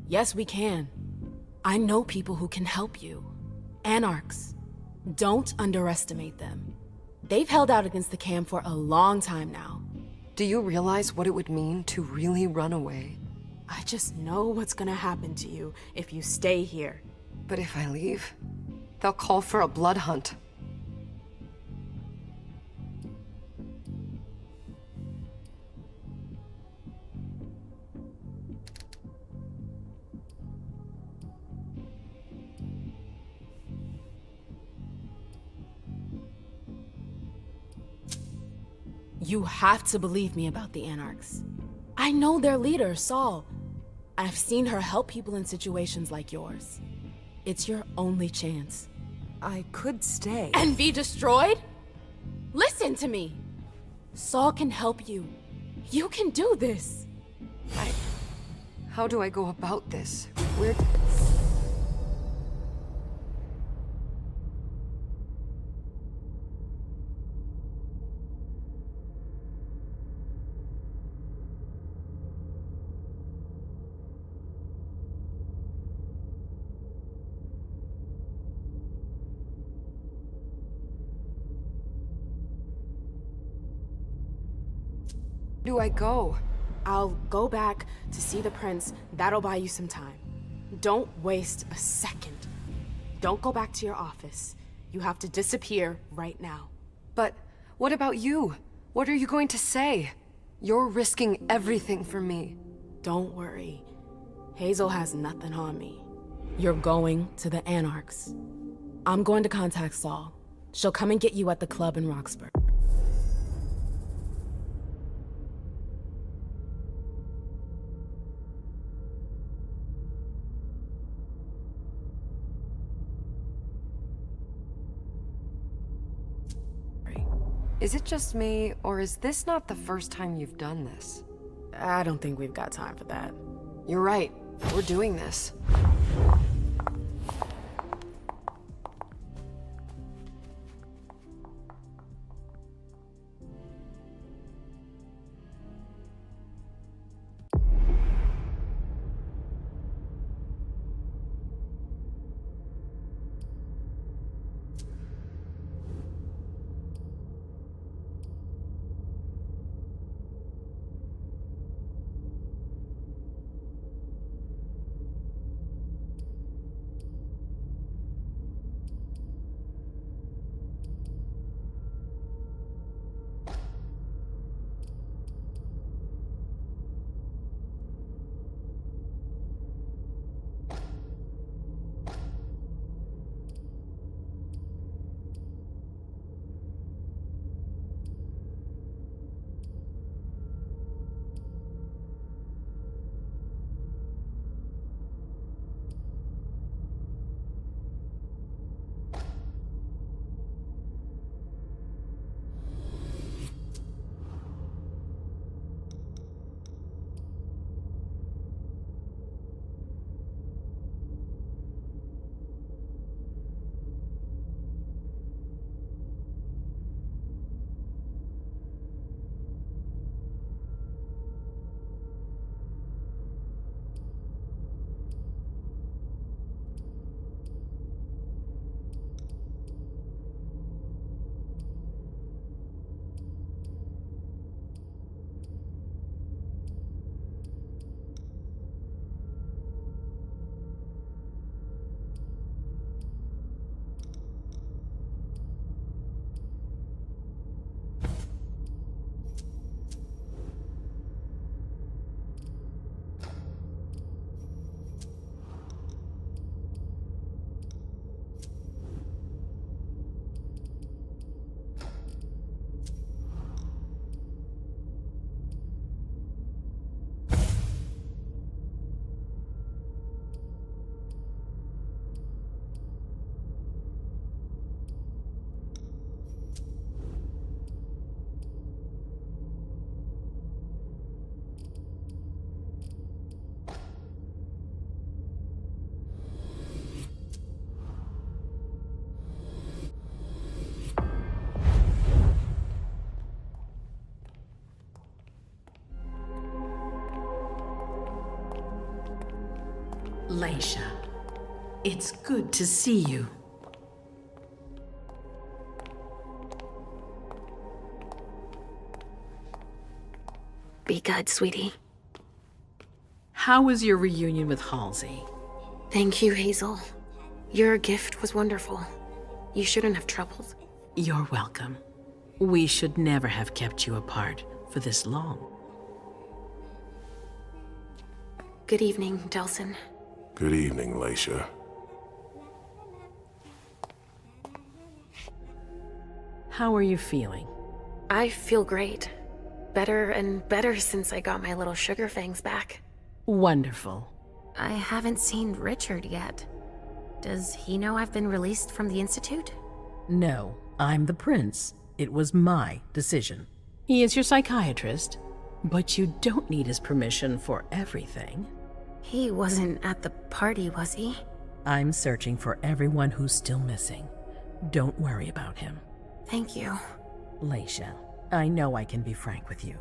Yes, we can. I know people who can help you. Anarchs. Don't underestimate them. They've held out against the Cam for a long time now. Do you realize what it would mean to really run away? I just know what's gonna happen to you if you stay here. But if I leave, they'll call for a blood hunt. You have to believe me about the Anarchs. I know their leader, Saul. I've seen her help people in situations like yours. It's your only chance. I could stay. And be destroyed? Listen to me. Saul can help you. You can do this. How do I go about this? Where... do I go? I'll go back to see the prince. That'll buy you some time. Don't waste a second. Don't go back to your office. You have to disappear right now. But what about you? What are you going to say? You're risking everything for me. Don't worry. Hazel has nothing on me. You're going to the Anarchs. I'm going to contact Saul. She'll come and get you at the club in Roxburgh. Is it just me, or is this not the first time you've done this? I don't think we've got time for that. You're right. We're doing this. Laisha, it's good to see you. Be good, sweetie. How was your reunion with Halsey? Thank you, Hazel. Your gift was wonderful. You shouldn't have troubled. You're welcome. We should never have kept you apart for this long. Good evening, Delsin. Good evening, Laisha. How are you feeling? I feel great. Better and better since I got my little sugar fangs back. Wonderful. I haven't seen Richard yet. Does he know I've been released from the Institute? No, I'm the prince. It was my decision. He is your psychiatrist, but you don't need his permission for everything. He wasn't at the party, was he? I'm searching for everyone who's still missing. Don't worry about him. Thank you. Laisha, I know I can be frank with you.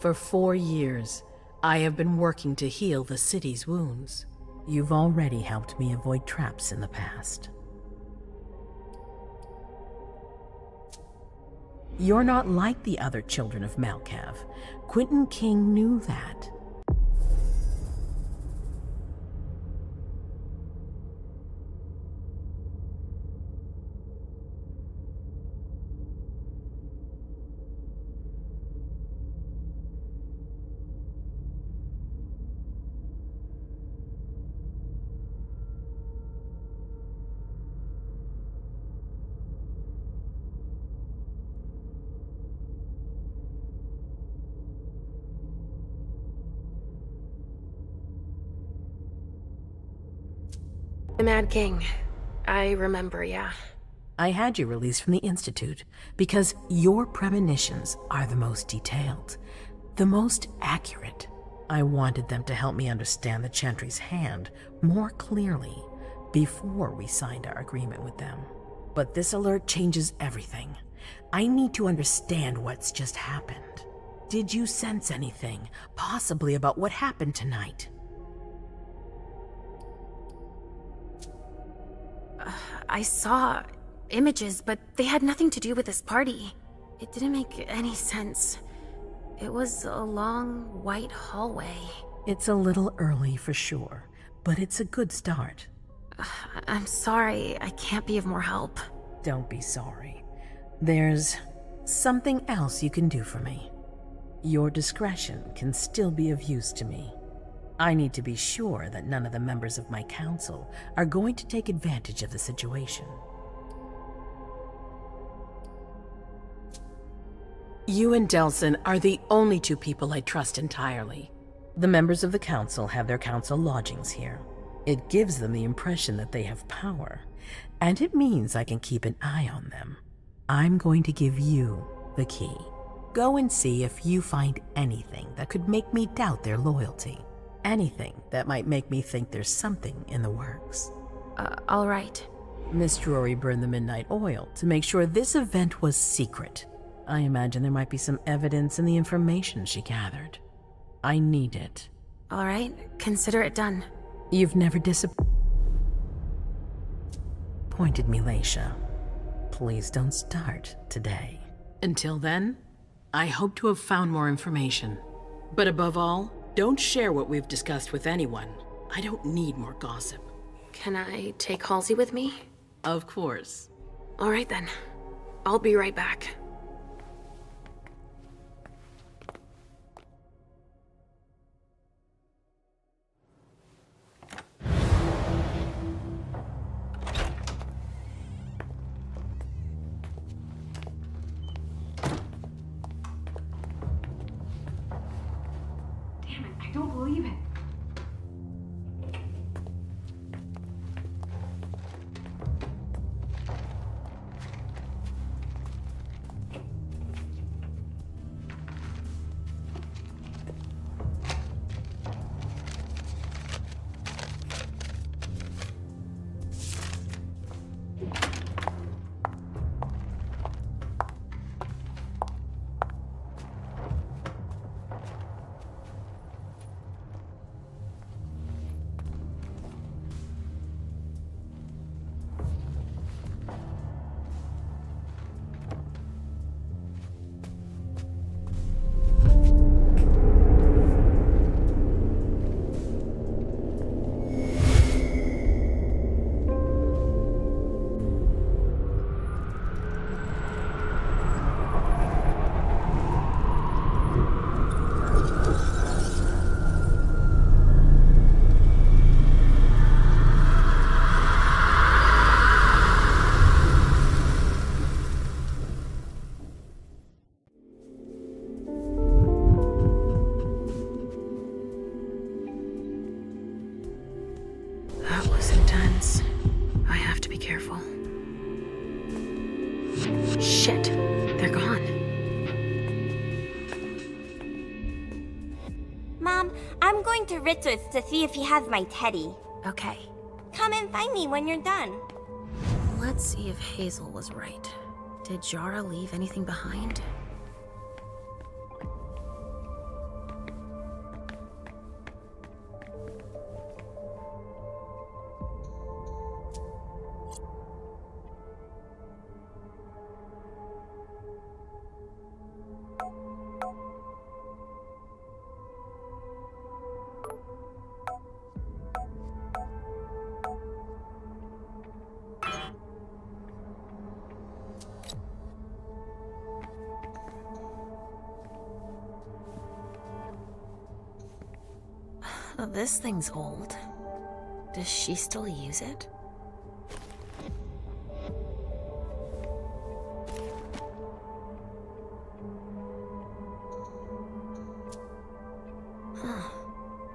For 4 years, I have been working to heal the city's wounds. You've already helped me avoid traps in the past. You're not like the other children of Malkav. Quentin King knew that. The Mad King. I remember, yeah. I had you released from the Institute because your premonitions are the most detailed, the most accurate. I wanted them to help me understand the Chantry's hand more clearly before we signed our agreement with them. But this alert changes everything. I need to understand what's just happened. Did you sense anything, possibly about what happened tonight? I saw images, but they had nothing to do with this party. It didn't make any sense. It was a long, white hallway. It's a little early for sure, but it's a good start. I'm sorry, I can't be of more help. Don't be sorry. There's something else you can do for me. Your discretion can still be of use to me. I need to be sure that none of the members of my council are going to take advantage of the situation. You and Delson are the only two people I trust entirely. The members of the council have their council lodgings here. It gives them the impression that they have power, and it means I can keep an eye on them. I'm going to give you the key. Go and see if you find anything that could make me doubt their loyalty. Anything that might make me think there's something in the works. All right. Miss Drury burned the midnight oil to make sure this event was secret. I imagine there might be some evidence in the information she gathered. I need it. All right, consider it done. You've never disappointed me, Laisha. Please don't start today. Until then, I hope to have found more information. But above all, don't share what we've discussed with anyone. I don't need more gossip. Can I take Halsey with me? Of course. All right then. I'll be right back. Damn it, I don't believe it. That was intense. I have to be careful. Shit, they're gone. Mom, I'm going to Richard's to see if he has my teddy. Okay. Come and find me when you're done. Let's see if Hazel was right. Did Jara leave anything behind? This thing's old. Does she still use it? Huh.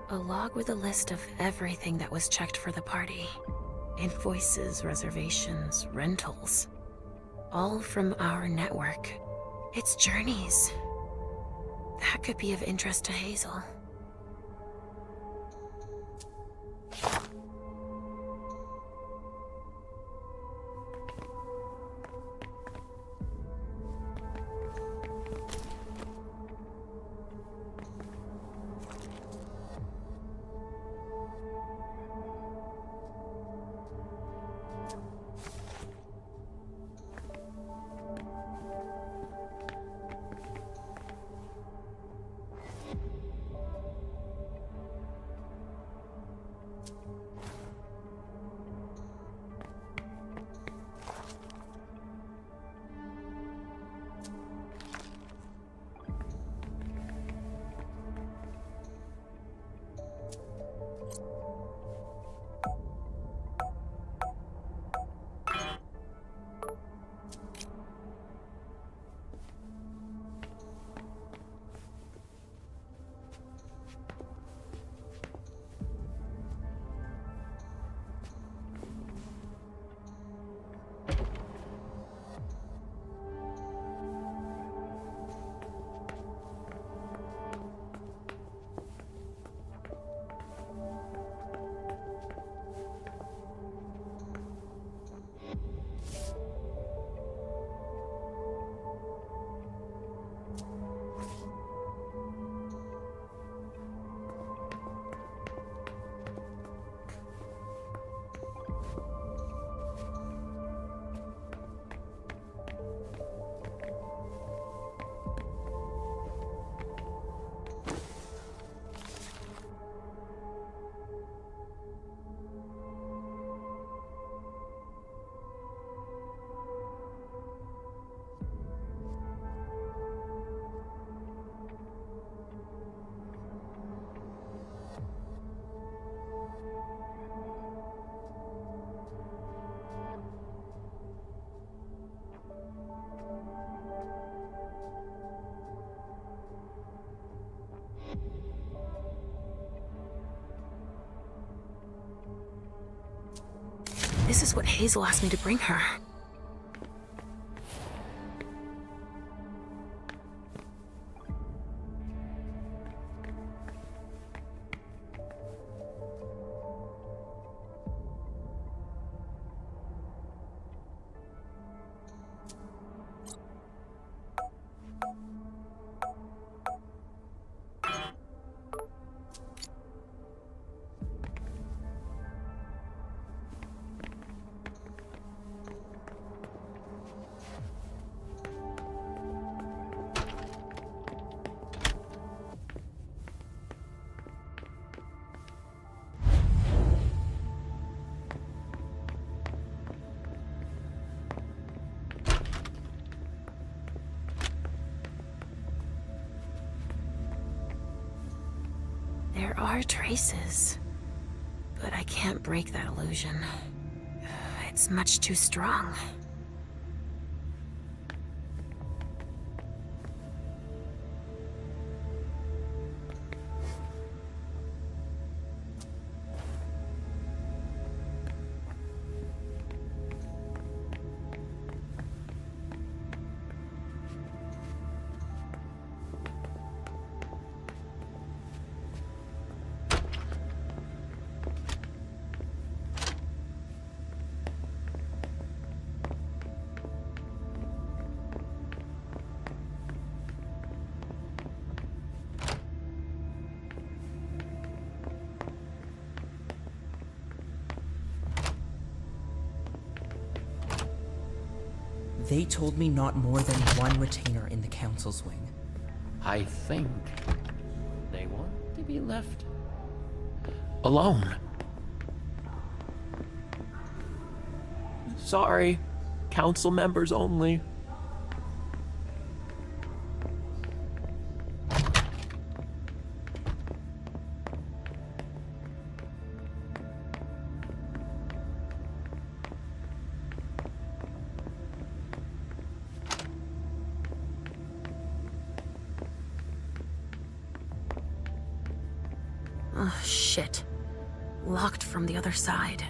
A log with a list of everything that was checked for the party. Invoices, reservations, rentals. All from our network. It's journeys. That could be of interest to Hazel. This is what Hazel asked me to bring her. There are traces, but I can't break that illusion. It's much too strong. They told me not more than one retainer in the council's wing. I think they want to be left alone. Sorry, council members only. Oh, shit. Locked from the other side.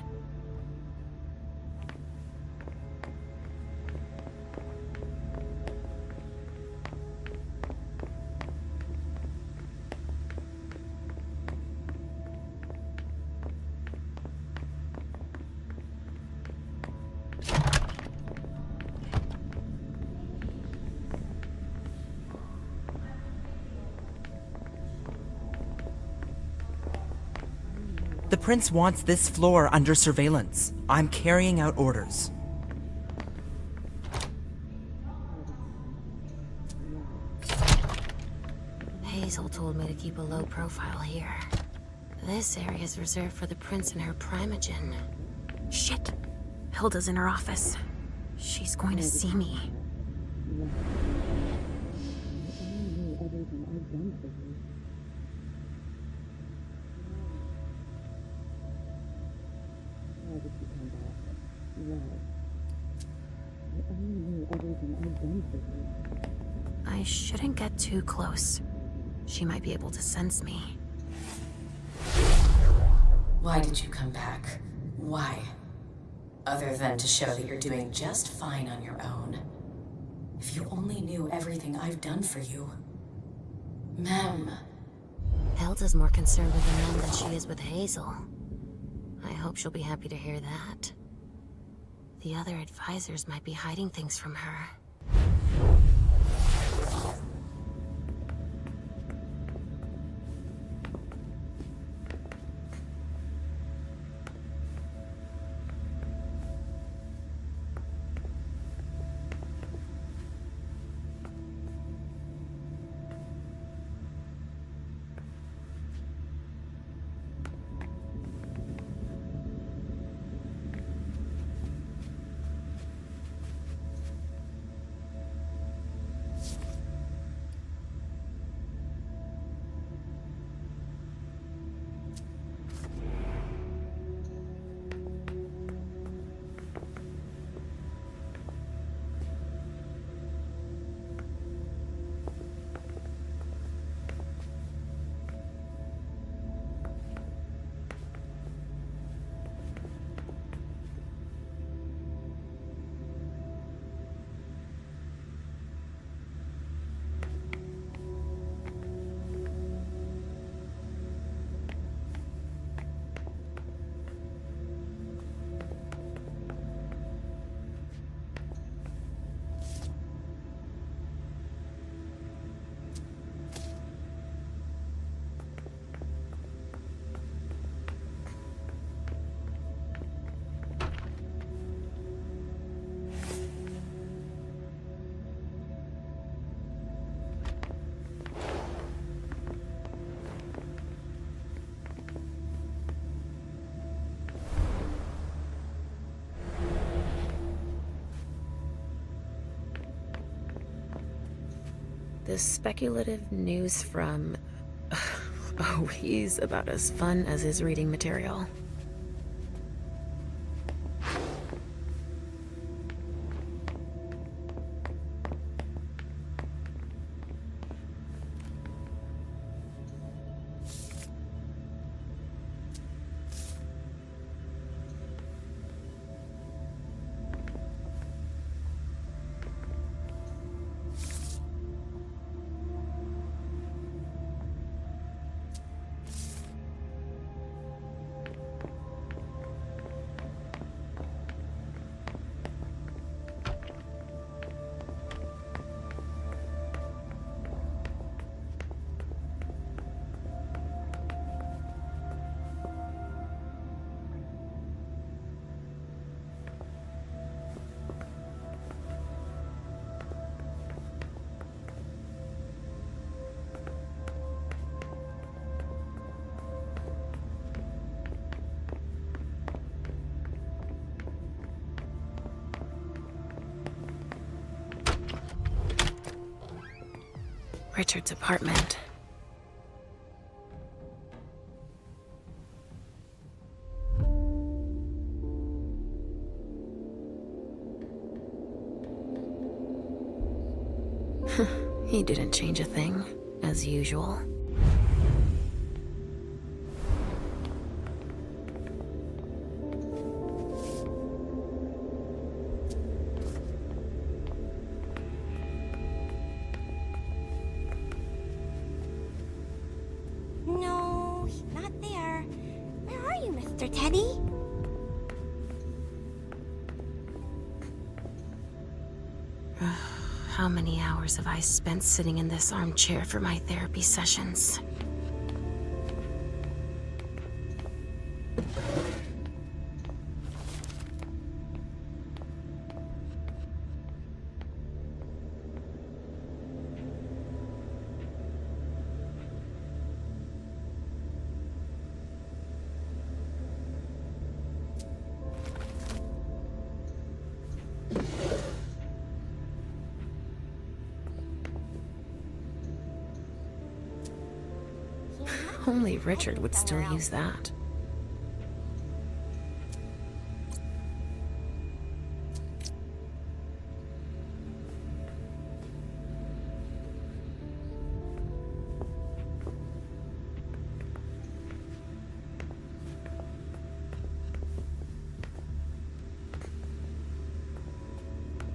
The prince wants this floor under surveillance. I'm carrying out orders. Hazel told me to keep a low profile here. This area is reserved for the prince and her primogen. Shit! Hilda's in her office. She's going to see me. I shouldn't get too close. She might be able to sense me. Why did you come back? Why? Other than to show that you're doing just fine on your own. If you only knew everything I've done for you. Ma'am. Hilda's more concerned with the men than she is with Hazel. I hope she'll be happy to hear that. The other advisors might be hiding things from her. The speculative news from... Oh, he's about as fun as his reading material. Richard's apartment. He didn't change a thing, as usual. No, he's not there. Where are you, Mr. Teddy? How many hours have I spent sitting in this armchair for my therapy sessions? Only Richard would still use that.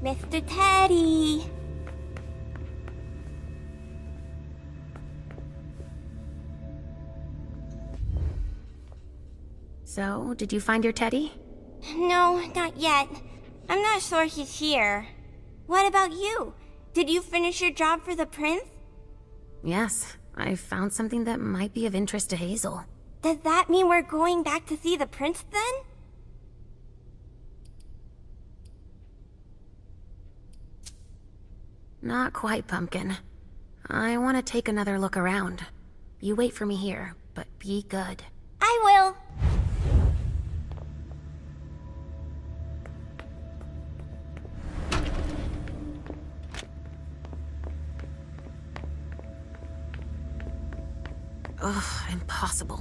Mr. Teddy! So, did you find your teddy? No, not yet. I'm not sure he's here. What about you? Did you finish your job for the prince? Yes, I found something that might be of interest to Hazel. Does that mean we're going back to see the prince then? Not quite, Pumpkin. I want to take another look around. You wait for me here, but be good. I will. Ugh, impossible.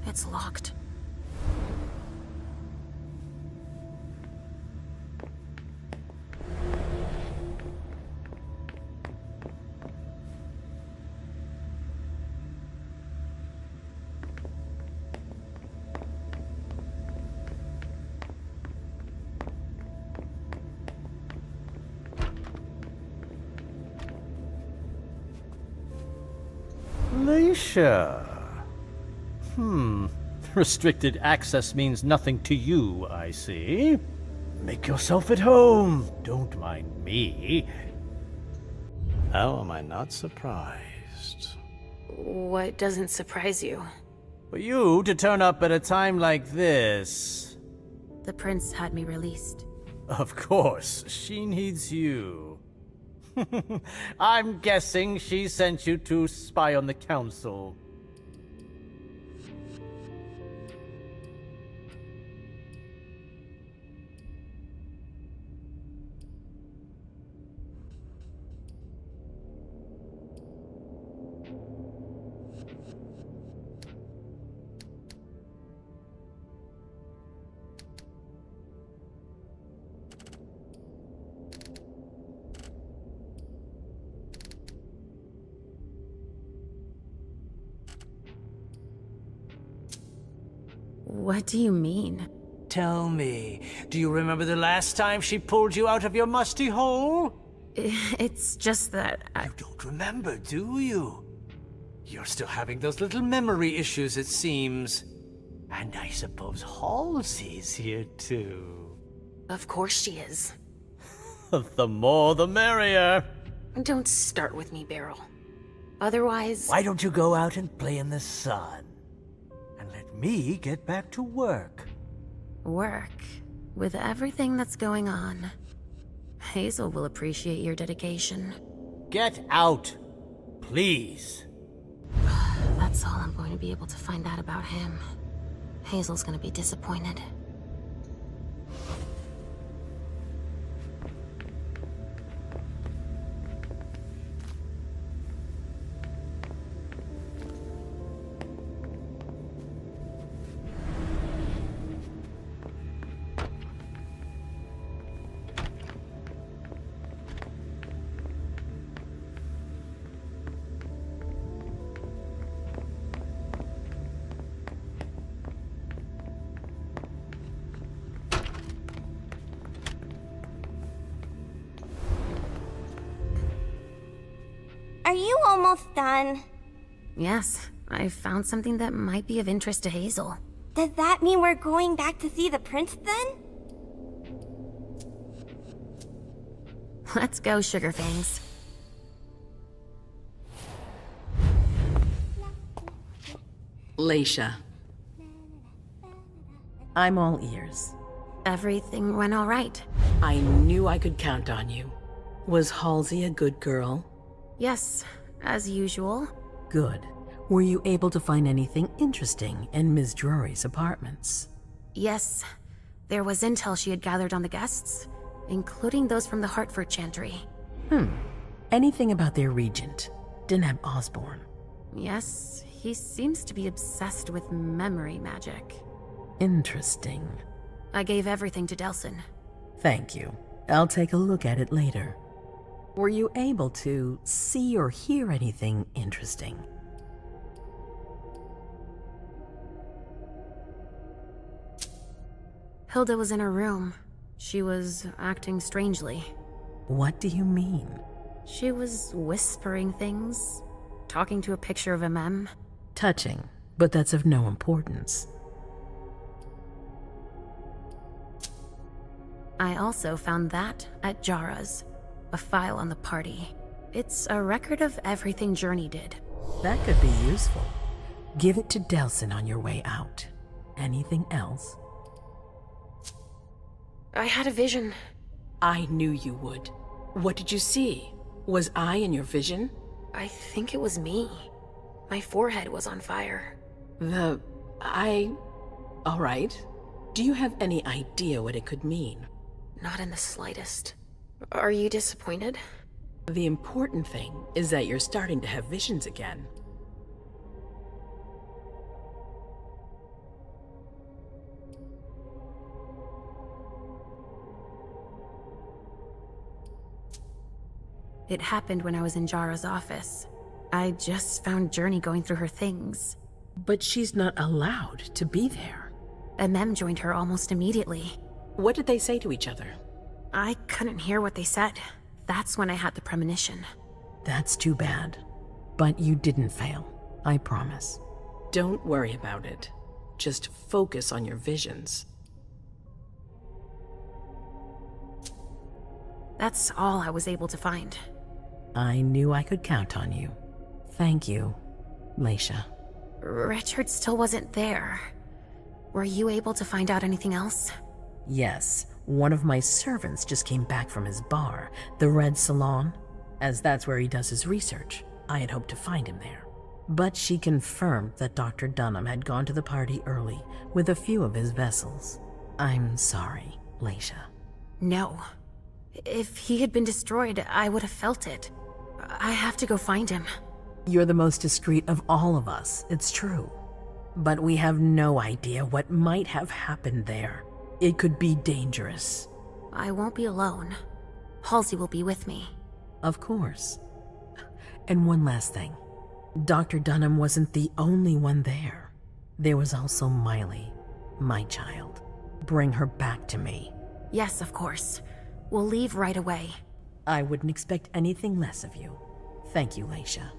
It's locked. Leisha. Restricted access means nothing to you, I see. Make yourself at home. Don't mind me. How am I not surprised? What doesn't surprise you? For you to turn up at a time like this. The prince had me released. Of course, she needs you. I'm guessing she sent you to spy on the council. What do you mean? Tell me, do you remember the last time she pulled you out of your musty hole? It's just that You don't remember, do you? You're still having those little memory issues, it seems. And I suppose Halsey's here too. Of course she is. The more the merrier. Don't start with me, Beryl. Otherwise... Why don't you go out and play in the sun? And let me get back to work. Work? With everything that's going on. Hazel will appreciate your dedication. Get out, please. That's all I'm going to be able to find out about him. Hazel's gonna be disappointed. Are you almost done? Yes, I found something that might be of interest to Hazel. Does that mean we're going back to see the prince then? Let's go, Sugarfangs. Leisha. I'm all ears. Everything went all right. I knew I could count on you. Was Halsey a good girl? Yes, as usual. Good. Were you able to find anything interesting in Ms. Drury's apartments? Yes, there was intel she had gathered on the guests, including those from the Hartford Chantry. Anything about their regent, Deneb Osborne? Yes, He seems to be obsessed with memory magic. Interesting. I gave everything to Delsin. Thank you. I'll take a look at it later. Were you able to see or hear anything interesting? Hilda was in her room. She was acting strangely. What do you mean? She was whispering things, talking to a picture of a mem. Touching, but that's of no importance. I also found that at Jara's, a file on the party. It's a record of everything Journey did. That could be useful. Give it to Delsin on your way out. Anything else? I had a vision. I knew you would. What did you see? Was I in your vision? I think it was me. My forehead was on fire. All right. Do you have any idea what it could mean? Not in the slightest. Are you disappointed? The important thing is that you're starting to have visions again. It happened when I was in Jara's office. I just found Journey going through her things. But she's not allowed to be there. A mem joined her almost immediately. What did they say to each other? I couldn't hear what they said. That's when I had the premonition. That's too bad. But you didn't fail, I promise. Don't worry about it. Just focus on your visions. That's all I was able to find. I knew I could count on you. Thank you, Leisha. Richard still wasn't there. Were you able to find out anything else? Yes, one of my servants just came back from his bar, the Red Salon, as that's where he does his research. I had hoped to find him there. But she confirmed that Dr. Dunham had gone to the party early with a few of his vessels. I'm sorry, Leisha. No. If he had been destroyed, I would have felt it. I have to go find him. You're the most discreet of all of us, it's true. But we have no idea what might have happened there. It could be dangerous. I won't be alone. Halsey will be with me. Of course. And one last thing. Dr. Dunham wasn't the only one there. There was also Miley, my child. Bring her back to me. Yes, of course. We'll leave right away. I wouldn't expect anything less of you. Thank you, Leisha.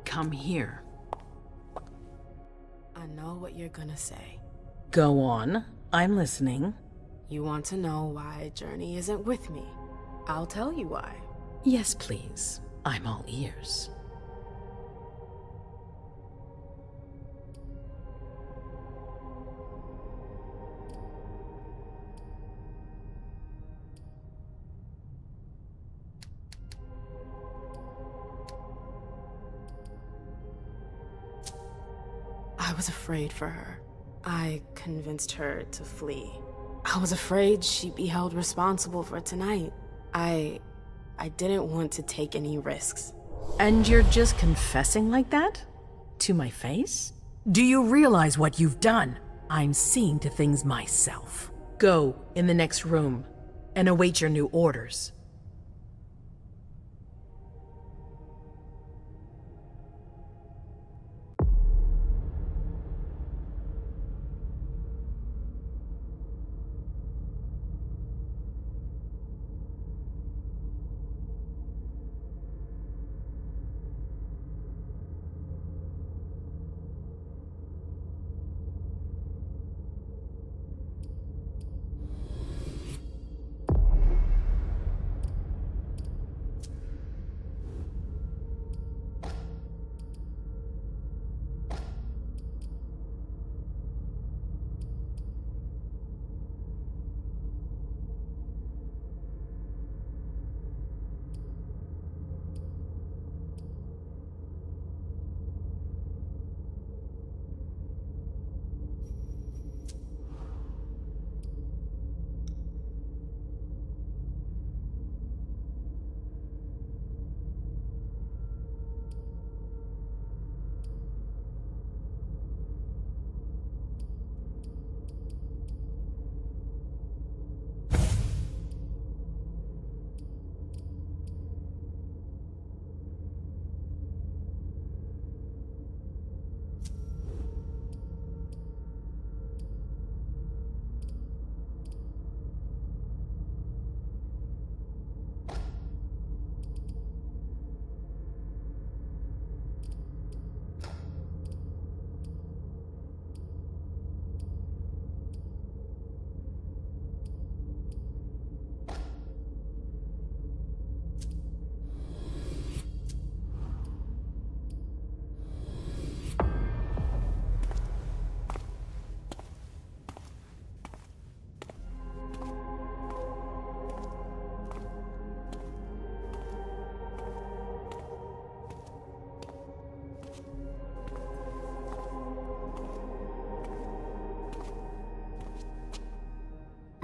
Come here. I know what you're gonna say. Go on. I'm listening. You want to know why Journey isn't with me. I'll tell you why. Yes, please. I'm all ears. I was afraid for her. I convinced her to flee. I was afraid she'd be held responsible for tonight. I didn't want to take any risks. And you're just confessing like that? To my face? Do you realize what you've done? I'm seeing to things myself. Go in the next room and await your new orders.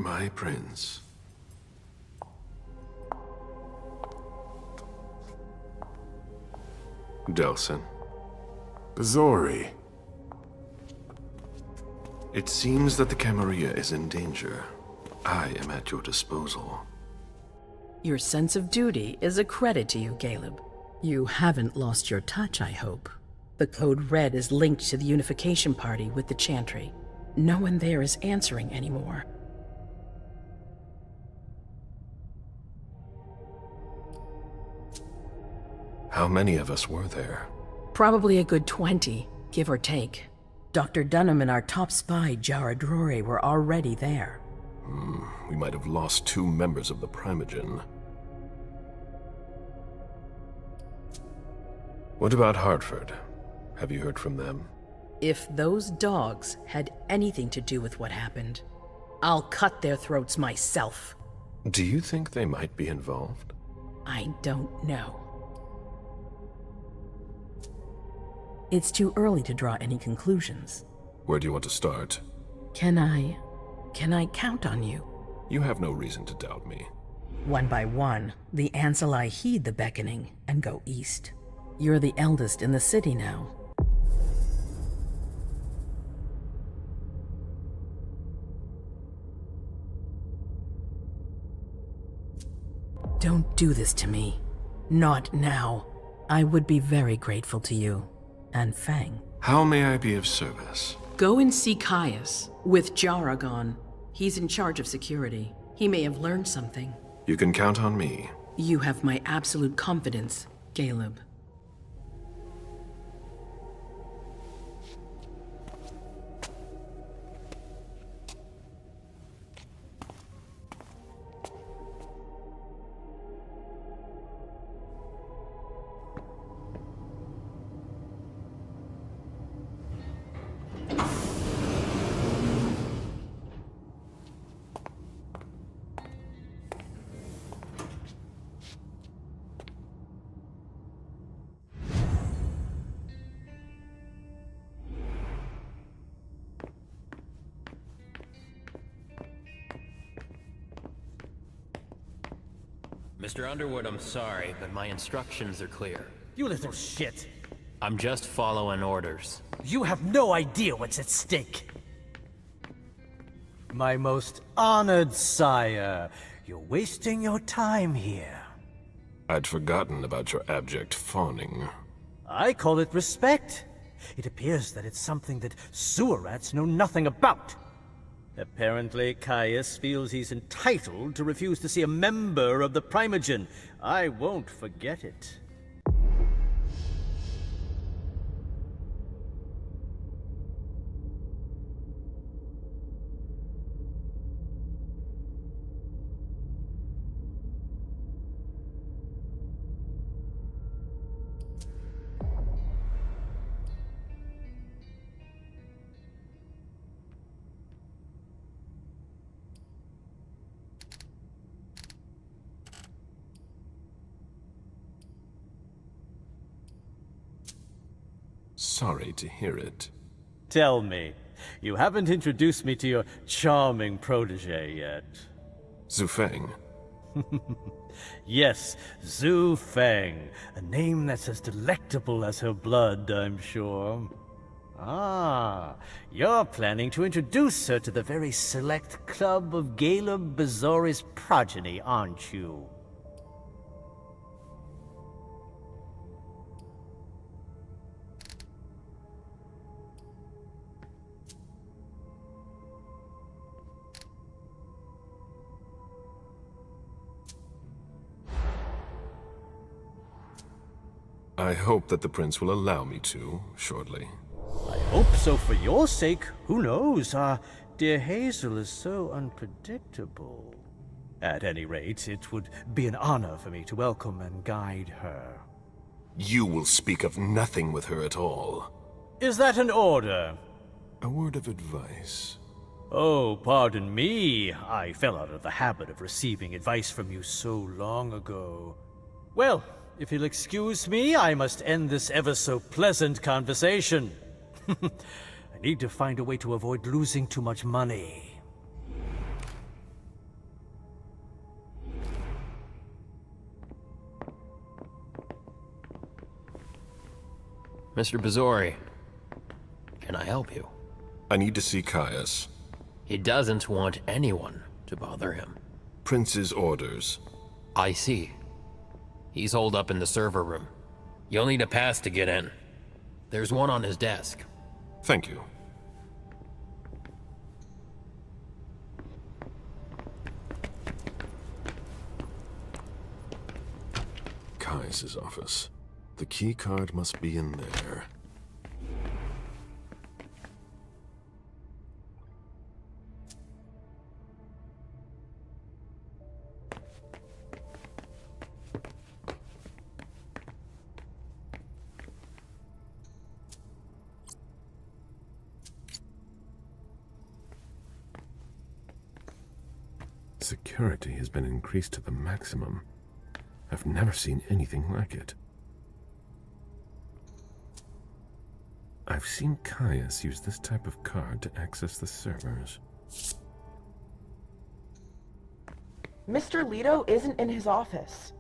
My prince. Delson. Bazori. It seems that the Camarilla is in danger. I am at your disposal. Your sense of duty is a credit to you, Caleb. You haven't lost your touch, I hope. The Code Red is linked to the Unification Party with the Chantry. No one there is answering anymore. How many of us were there? Probably a good 20, give or take. Dr. Dunham and our top spy, Jara Drore, were already there. We might have lost 2 members of the Primogen. What about Hartford? Have you heard from them? If those dogs had anything to do with what happened, I'll cut their throats myself. Do you think they might be involved? I don't know. It's too early to draw any conclusions. Where do you want to start? Can I count on you? You have no reason to doubt me. One by one, the Ancili heed the beckoning and go east. You're the eldest in the city now. Don't do this to me. Not now. I would be very grateful to you. And Fang. How may I be of service? Go and see Caius. With Jara gone, he's in charge of security. He may have learned something. You can count on me. You have my absolute confidence, Caleb. Mr. Underwood, I'm sorry, but my instructions are clear. You little shit. I'm just following orders. You have no idea what's at stake. My most honored sire, you're wasting your time here. I'd forgotten about your abject fawning. I call it respect. It appears that it's something that sewer rats know nothing about. Apparently, Caius feels he's entitled to refuse to see a member of the Primogen. I won't forget it. Sorry to hear it. Tell me, you haven't introduced me to your charming protege yet. Zhu Feng. Yes, Zhu Feng. A name that's as delectable as her blood, I'm sure. Ah, you're planning to introduce her to the very select club of Caleb Bazori's progeny, aren't you? I hope that the prince will allow me to, shortly. I hope so for your sake. Who knows? Dear Hazel is so unpredictable. At any rate, it would be an honor for me to welcome and guide her. You will speak of nothing with her at all. Is that an order? A word of advice. Oh, pardon me. I fell out of the habit of receiving advice from you so long ago. Well, if you'll excuse me, I must end this ever-so-pleasant conversation. I need to find a way to avoid losing too much money. Mr. Bazori, can I help you? I need to see Caius. He doesn't want anyone to bother him. Prince's orders. I see. He's holed up in the server room. You'll need a pass to get in. There's one on his desk. Thank you. Caius's office. The key card must be in there. Security has been increased to the maximum. I've never seen anything like it. I've seen Caius use this type of card to access the servers. Mr. Leto isn't in his office.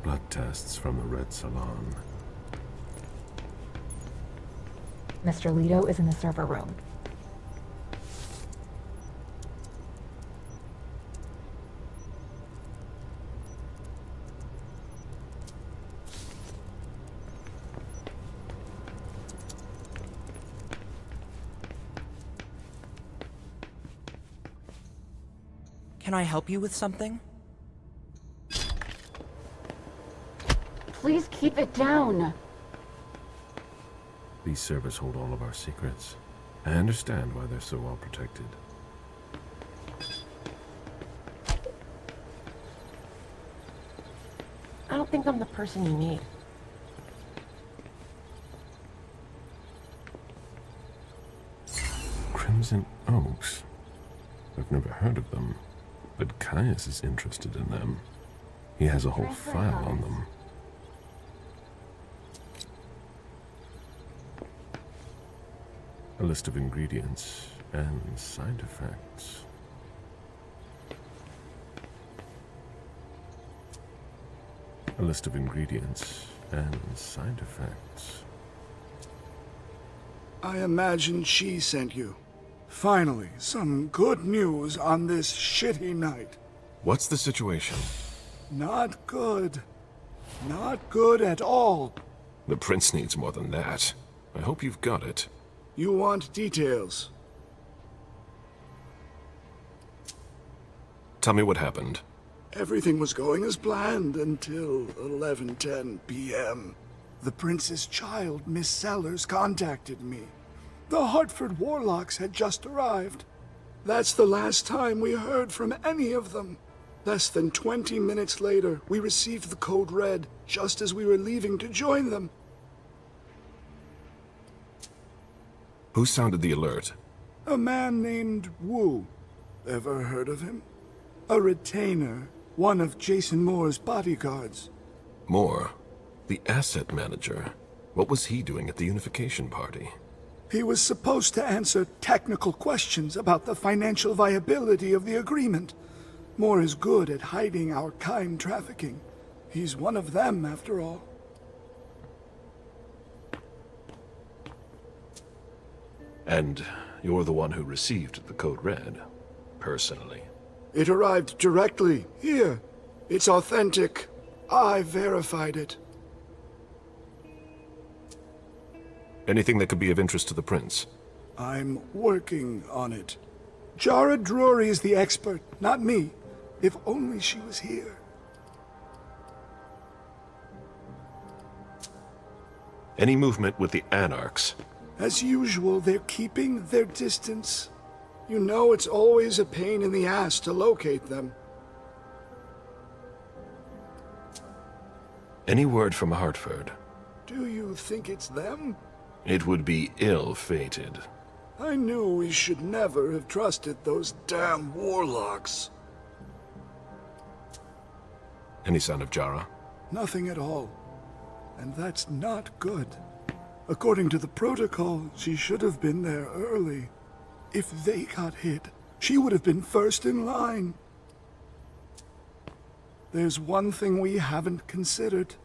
Blood tests from the Red Salon. Mr. Leto is in the server room. Can I help you with something? Please keep it down. These servers hold all of our secrets. I understand why they're so well protected. I don't think I'm the person you need. Crimson Oaks. I've never heard of them, but Caius is interested in them. He has a whole file on them. A list of ingredients and side effects. A list of ingredients and side effects. I imagine she sent you. Finally, some good news on this shitty night. What's the situation? Not good. Not good at all. The prince needs more than that. I hope you've got it. You want details? Tell me what happened. Everything was going as planned until 11:10 p.m. The prince's child, Miss Sellers, contacted me. The Hartford Warlocks had just arrived. That's the last time we heard from any of them. Less than 20 minutes later, we received the code red, just as we were leaving to join them. Who sounded the alert? A man named Wu. Ever heard of him? A retainer, one of Jason Moore's bodyguards. Moore, the asset manager. What was he doing at the unification party? He was supposed to answer technical questions about the financial viability of the agreement. Moore is good at hiding our kind trafficking. He's one of them, after all. And you're the one who received the code red, personally. It arrived directly, here. It's authentic. I verified it. Anything that could be of interest to the prince? I'm working on it. Jara Drury is the expert, not me. If only she was here. Any movement with the Anarchs? As usual, they're keeping their distance. You know it's always a pain in the ass to locate them. Any word from Hartford? Do you think it's them? It would be ill-fated. I knew we should never have trusted those damn warlocks. Any sign of Jara? Nothing at all. And that's not good. According to the protocol, she should have been there early. If they got hit, she would have been first in line. There's one thing we haven't considered.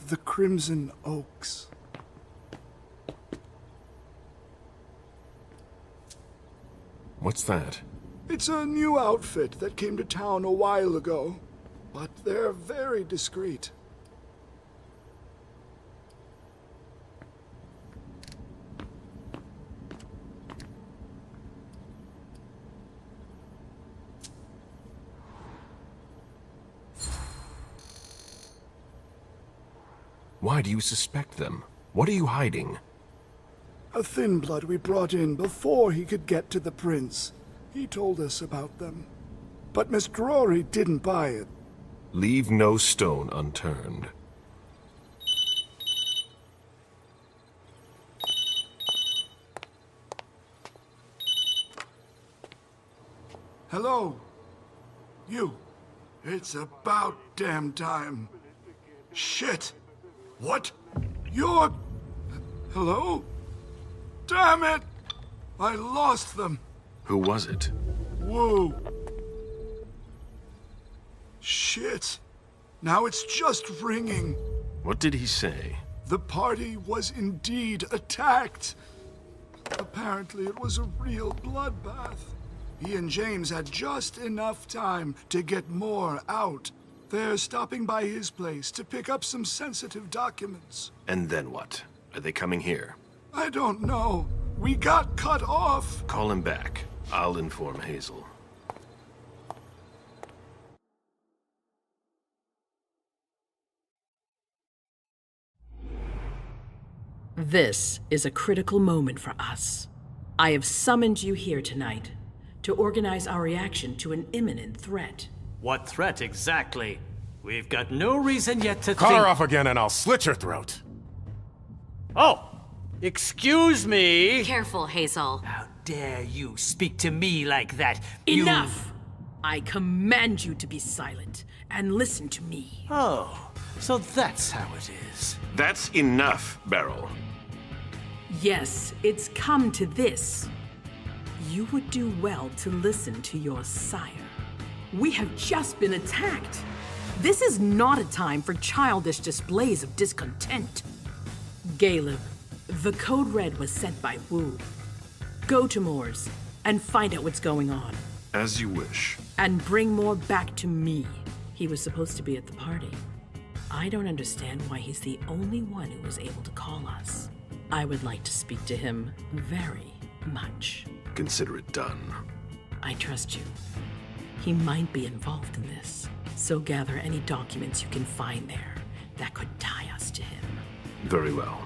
The Crimson Oaks. What's that? It's a new outfit that came to town a while ago, but they're very discreet. Why do you suspect them? What are you hiding? A thin blood we brought in before he could get to the prince. He told us about them. But Miss Rory didn't buy it. Leave no stone unturned. Hello? You. It's about damn time. Shit! What? You're... Hello? Damn it! I lost them. Who was it? Whoa. Shit. Now it's just ringing. What did he say? The party was indeed attacked. Apparently it was a real bloodbath. He and James had just enough time to get more out. They're stopping by his place to pick up some sensitive documents. And then what? Are they coming here? I don't know. We got cut off. Call him back. I'll inform Hazel. This is a critical moment for us. I have summoned you here tonight to organize our reaction to an imminent threat. What threat exactly? We've got no reason yet to Call think— her off again and I'll slit your throat. Oh! Excuse me! Careful, Hazel. How dare you speak to me like that? Enough! I command you to be silent and listen to me. Oh, so that's how it is. That's enough, Beryl. Yes, it's come to this. You would do well to listen to your sire. We have just been attacked. This is not a time for childish displays of discontent. Caleb, the code red was sent by Wu. Go to Moore's and find out what's going on. As you wish. And bring Moore back to me. He was supposed to be at the party. I don't understand why he's the only one who was able to call us. I would like to speak to him very much. Consider it done. I trust you. He might be involved in this, so gather any documents you can find there that could tie us to him. Very well.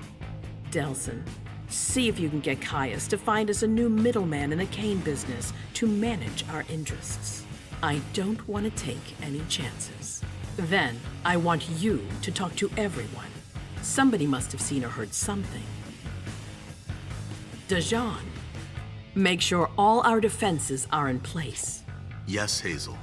Delson, see if you can get Caius to find us a new middleman in the cane business to manage our interests. I don't want to take any chances. Then, I want you to talk to everyone. Somebody must have seen or heard something. Dajan, make sure all our defenses are in place. Yes, Hazel.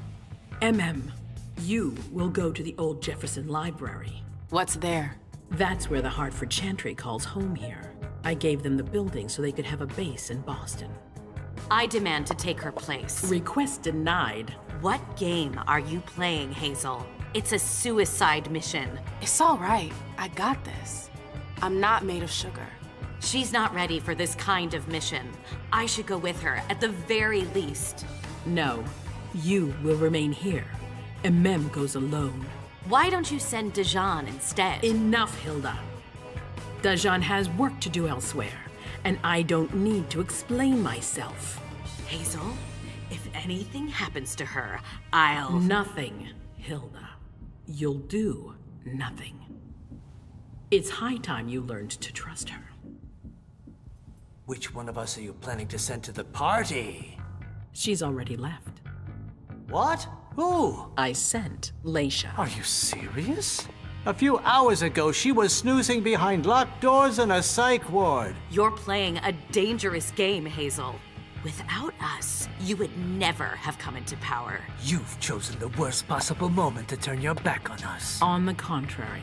You will go to the old Jefferson Library. What's there? That's where the Hartford Chantry calls home here. I gave them the building so they could have a base in Boston. I demand to take her place. Request denied. What game are you playing, Hazel? It's a suicide mission. It's all right. I got this. I'm not made of sugar. She's not ready for this kind of mission. I should go with her, at the very least. No, you will remain here. Mem goes alone. Why don't you send Dajan instead? Enough, Hilda. Dajan has work to do elsewhere, and I don't need to explain myself. Hazel, if anything happens to her, I'll— Nothing, Hilda. You'll do nothing. It's high time you learned to trust her. Which one of us are you planning to send to the party? She's already left. What? Who? I sent Leisha. Are you serious? A few hours ago, she was snoozing behind locked doors in a psych ward. You're playing a dangerous game, Hazel. Without us, you would never have come into power. You've chosen the worst possible moment to turn your back on us. On the contrary,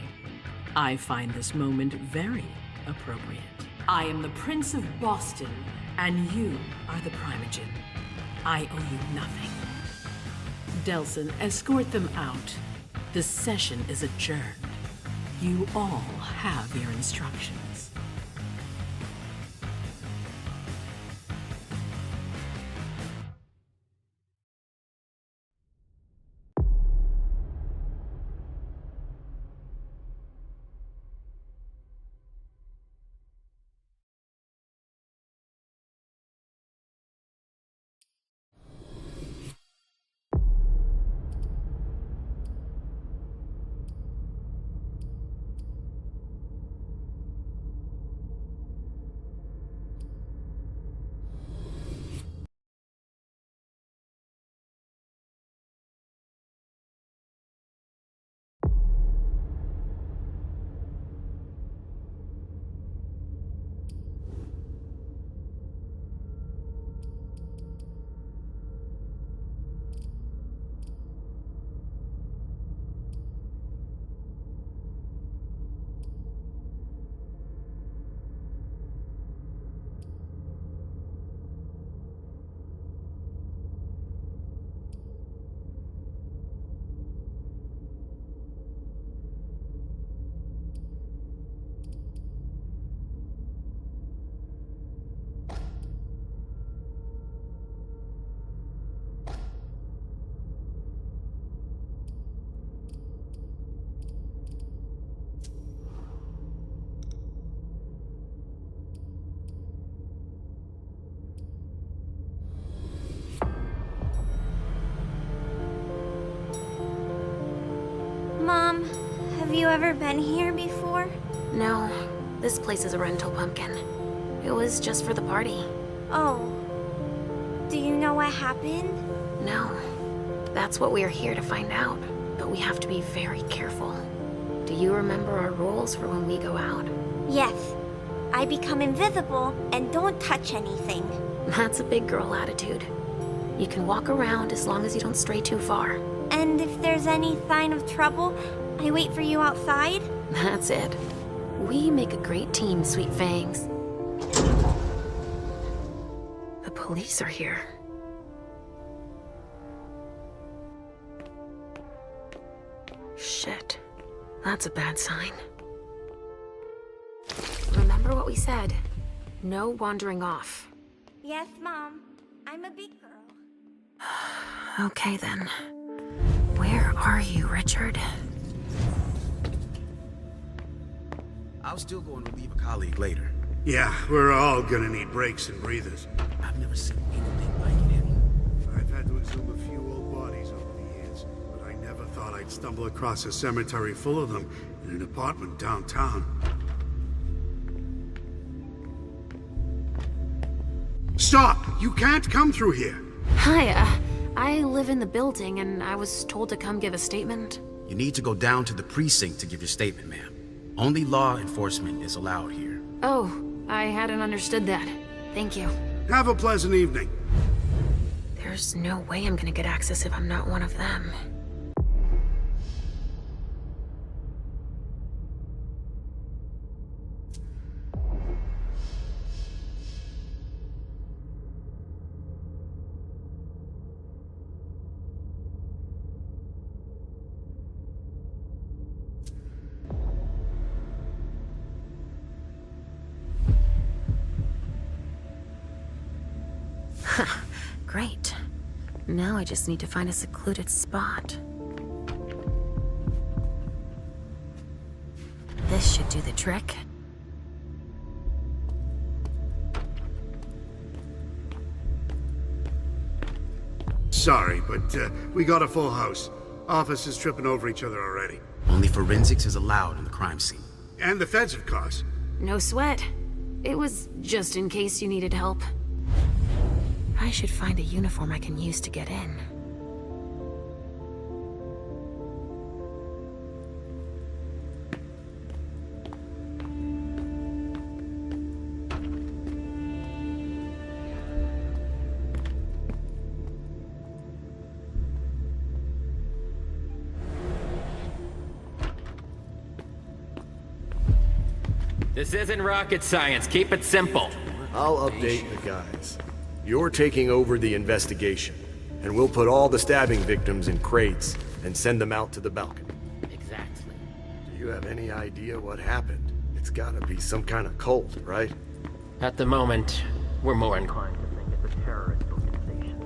I find this moment very appropriate. I am the Prince of Boston, and you are the Primogen. I owe you nothing. Delson, escort them out. The session is adjourned. You all have your instructions. Mom, have you ever been here before? No, this place is a rental pumpkin. It was just for the party. Oh. Do you know what happened? No. That's what we are here to find out. But we have to be very careful. Do you remember our rules for when we go out? Yes. I become invisible and don't touch anything. That's a big girl attitude. You can walk around as long as you don't stray too far. And if there's any sign of trouble, I wait for you outside? That's it. We make a great team, Sweet Fangs. The police are here. Shit. That's a bad sign. Remember what we said. No wandering off. Yes, Mom. I'm a big girl. Okay, then. Where are you, Richard? I was still going to leave a colleague later. Yeah, we're all gonna need breaks and breathers. I've never seen anything like it. I've had to exhume a few old bodies over the years, but I never thought I'd stumble across a cemetery full of them in an apartment downtown. Stop! You can't come through here! Hi, I live in the building and I was told to come give a statement. You need to go down to the precinct to give your statement, ma'am. Only law enforcement is allowed here. Oh, I hadn't understood that. Thank you. Have a pleasant evening. There's no way I'm gonna get access if I'm not one of them. Great. Now I just need to find a secluded spot. This should do the trick. Sorry, but we got a full house. Officers tripping over each other already. Only forensics is allowed in the crime scene. And the feds, of course. No sweat. It was just in case you needed help. I should find a uniform I can use to get in. This isn't rocket science. Keep it simple. I'll update the guys. You're taking over the investigation, and we'll put all the stabbing victims in crates and send them out to the balcony. Exactly. Do you have any idea what happened? It's gotta be some kind of cult, right? At the moment, we're more inclined to think it's a terrorist organization.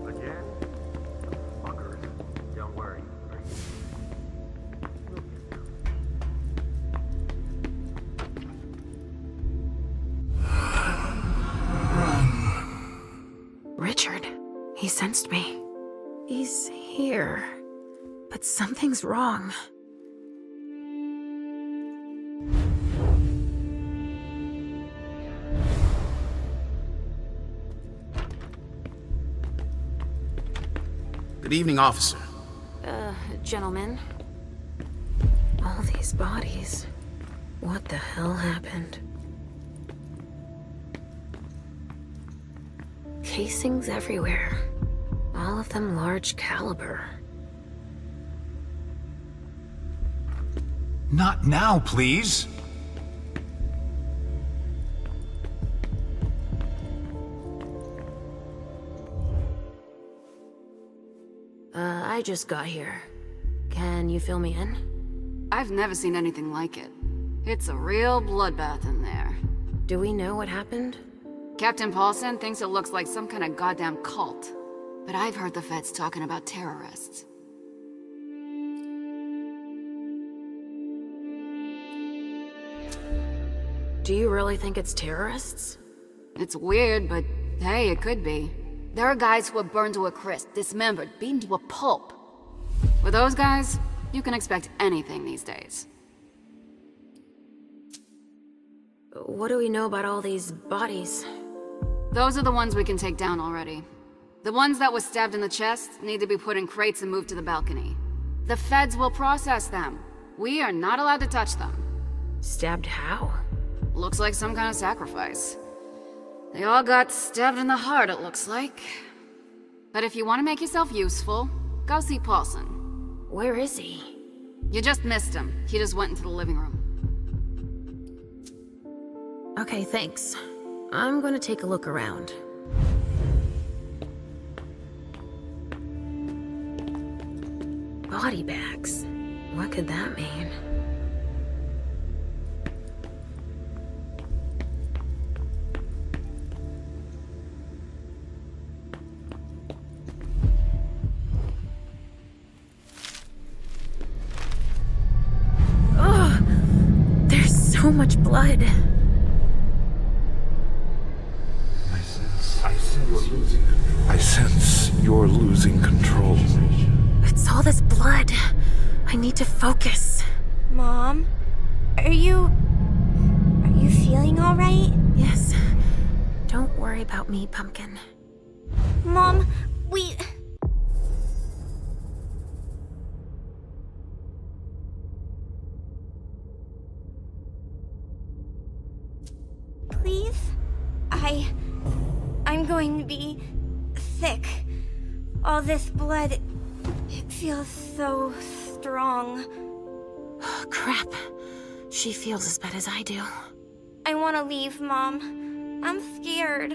Again? Fuckers. Don't worry. Richard, he sensed me. He's here, but something's wrong. Good evening, officer. Gentlemen. All these bodies. What the hell happened? Casings everywhere. All of them large caliber. Not now, please. I just got here. Can you fill me in? I've never seen anything like it. It's a real bloodbath in there. Do we know what happened? Captain Paulson thinks it looks like some kind of goddamn cult. But I've heard the feds talking about terrorists. Do you really think it's terrorists? It's weird, but hey, it could be. There are guys who are burned to a crisp, dismembered, beaten to a pulp. With those guys, you can expect anything these days. What do we know about all these bodies? Those are the ones we can take down already. The ones that were stabbed in the chest need to be put in crates and moved to the balcony. The feds will process them. We are not allowed to touch them. Stabbed how? Looks like some kind of sacrifice. They all got stabbed in the heart, it looks like. But if you want to make yourself useful, go see Paulson. Where is he? You just missed him. He just went into the living room. Okay, thanks. I'm gonna take a look around. Body bags. What could that mean? Ugh! There's so much blood. I sense you're losing control. It's all this blood. I need to focus. Mom? Are you feeling alright? Yes. Don't worry about me, Pumpkin. Mom, Please? I'm going to be sick. All this blood, it feels so strong. Crap. She feels as bad as I do. I want to leave, Mom. I'm scared.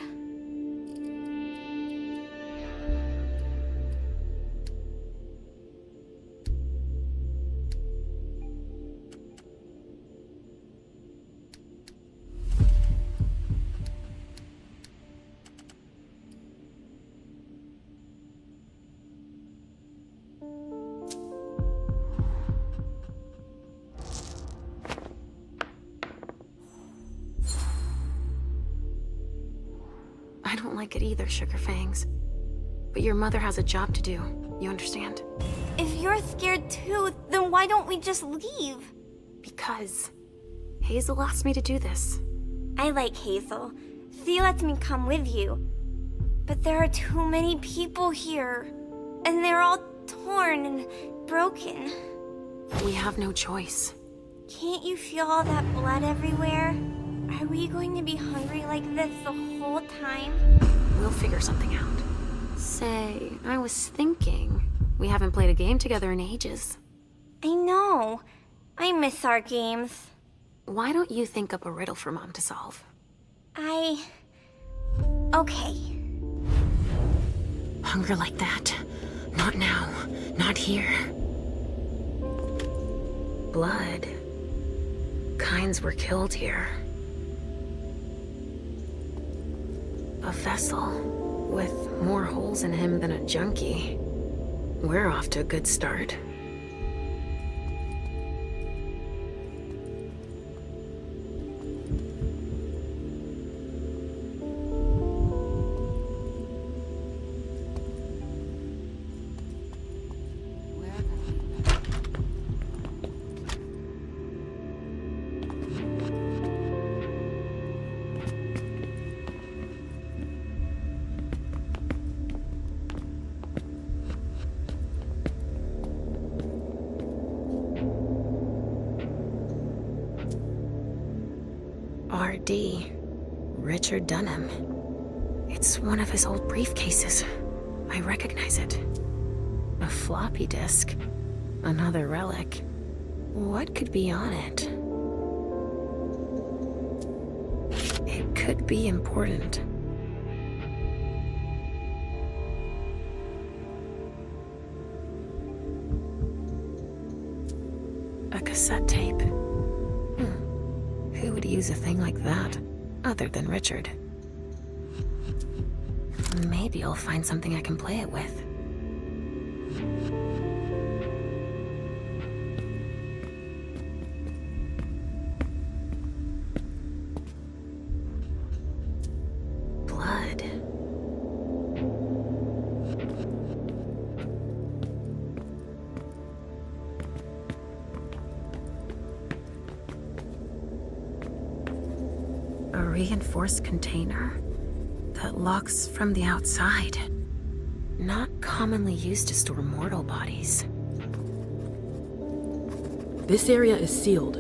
I don't like it either, Sugar Fangs. But your mother has a job to do. You understand? If you're scared too, then why don't we just leave? Because Hazel asked me to do this. I like Hazel. She lets me come with you. But there are too many people here. And they're all torn and broken. We have no choice. Can't you feel all that blood everywhere? Are we going to be hungry like this the whole time? We'll figure something out. Say, I was thinking, we haven't played a game together in ages. I know. I miss our games. Why don't you think up a riddle for Mom to solve? Okay. Hunger like that. Not now. Not here. Blood. Kinds were killed here. A vessel with more holes in him than a junkie. We're off to a good start. RD. Richard Dunham. It's one of his old briefcases. I recognize it. A floppy disk. Another relic. What could be on it? It could be important. A cassette tape. Who would use a thing like that, other than Richard? Maybe I'll find something I can play it with. Blood. A reinforced container that locks from the outside. Not commonly used to store mortal bodies. This area is sealed.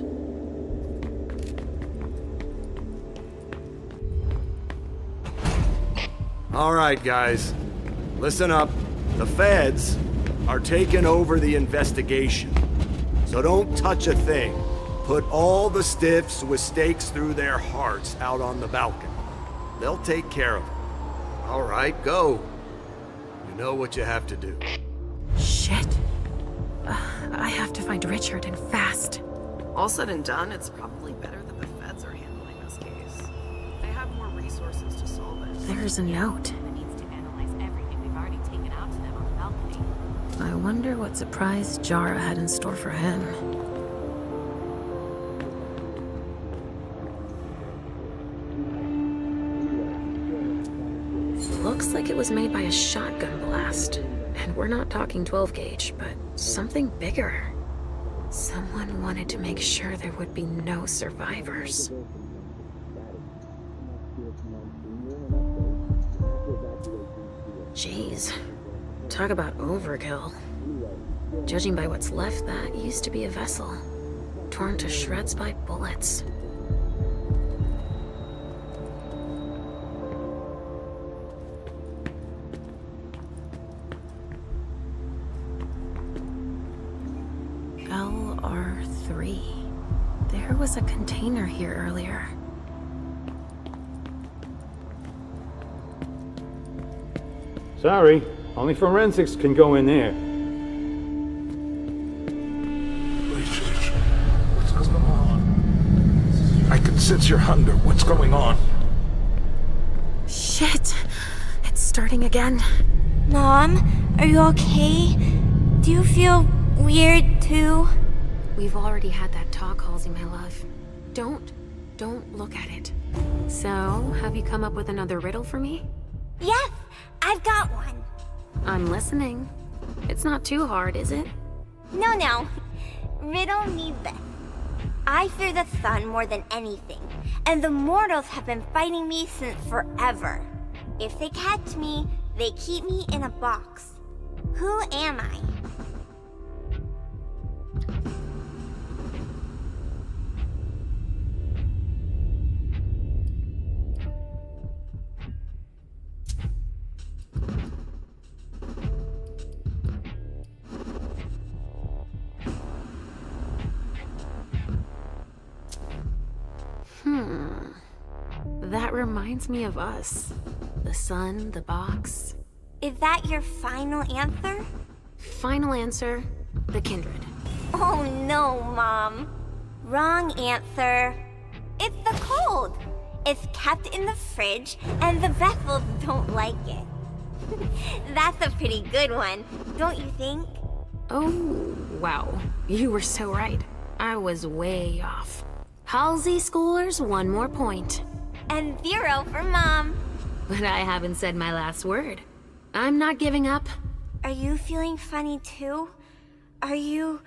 All right, guys. Listen up. The feds are taking over the investigation. So don't touch a thing. Put all the stiffs with stakes through their hearts out on the balcony. They'll take care of it. All right, go. You know what you have to do. Shit. I have to find Richard, and fast. All said and done, it's probably better that the feds are handling this case. They have more resources to solve it. There's a note. I wonder what surprise Jara had in store for him. Looks like it was made by a shotgun blast. And we're not talking 12 gauge, but something bigger. Someone wanted to make sure there would be no survivors. Jeez. Talk about overkill. Judging by what's left, that used to be a vessel. Torn to shreds by bullets. LR3. There was a container here earlier. Sorry, only forensics can go in there. What's going on? I can sense your hunger. What's going on? Shit! It's starting again. Mom, are you okay? Do you feel weird too? We've already had that talk, Halsey, my love. Don't look at it. So, have you come up with another riddle for me? Yes, I've got one. I'm listening. It's not too hard, is it? No. Riddle me this. I fear the sun more than anything, and the mortals have been fighting me since forever. If they catch me, they keep me in a box. Who am I? That reminds me of us. The sun, the box. Is that your final answer? Final answer, the kindred. Oh no, Mom. Wrong answer. It's the cold. It's kept in the fridge, and the vessels don't like it. That's a pretty good one, don't you think? Oh, wow. You were so right. I was way off. Halsey schoolers, 1 more point. And 0 for Mom. But I haven't said my last word. I'm not giving up. Are you feeling funny too? Are you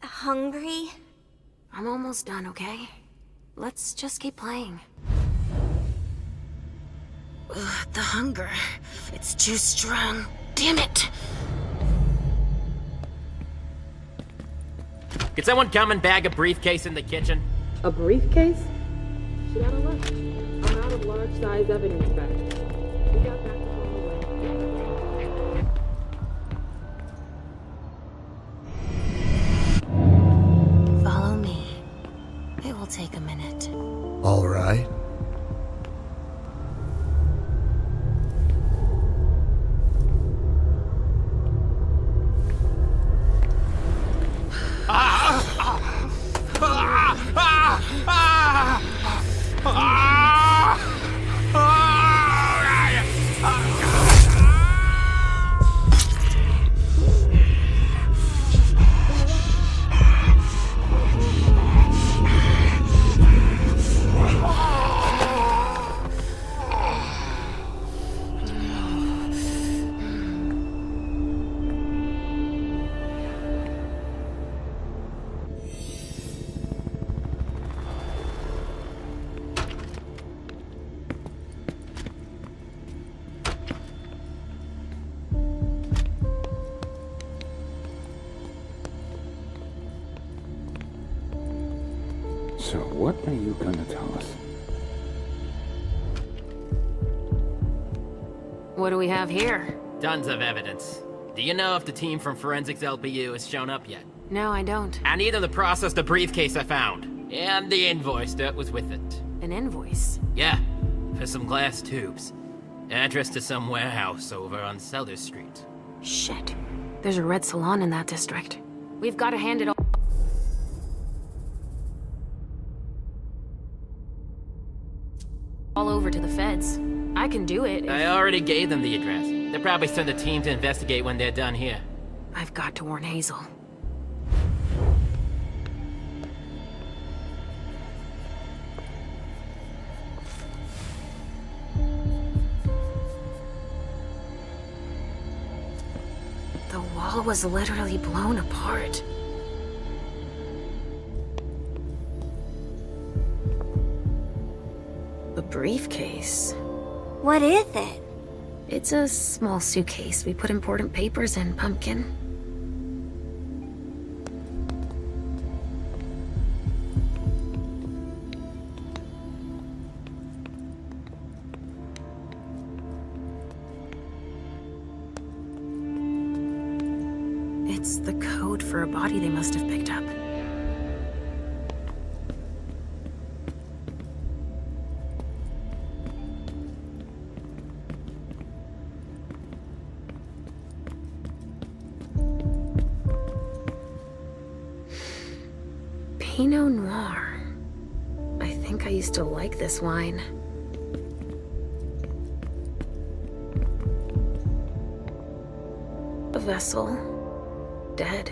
hungry? I'm almost done, okay? Let's just keep playing. Ugh, the hunger. It's too strong. Damn it! Could someone come and bag a briefcase in the kitchen? A briefcase? She out of luck. I'm out of large size evidence bags. We got back to Follow me. It will take a minute. All right. So what are you gonna tell us? What do we have here? Tons of evidence. Do you know if the team from Forensics LPU has shown up yet? No, I don't. I need them to process the briefcase I found. And the invoice that was with it. An invoice? Yeah, for some glass tubes. Address to some warehouse over on Sellers Street. Shit. There's a red salon in that district. We've got to hand it all over to the feds. I can do it if... I already gave them the address. They'll probably send a team to investigate when they're done here. I've got to warn Hazel. The wall was literally blown apart. A briefcase. What is it? It's a small suitcase. We put important papers in, Pumpkin. It's the code for a body they must have picked up. Pinot Noir. I think I used to like this wine. A vessel. Dead.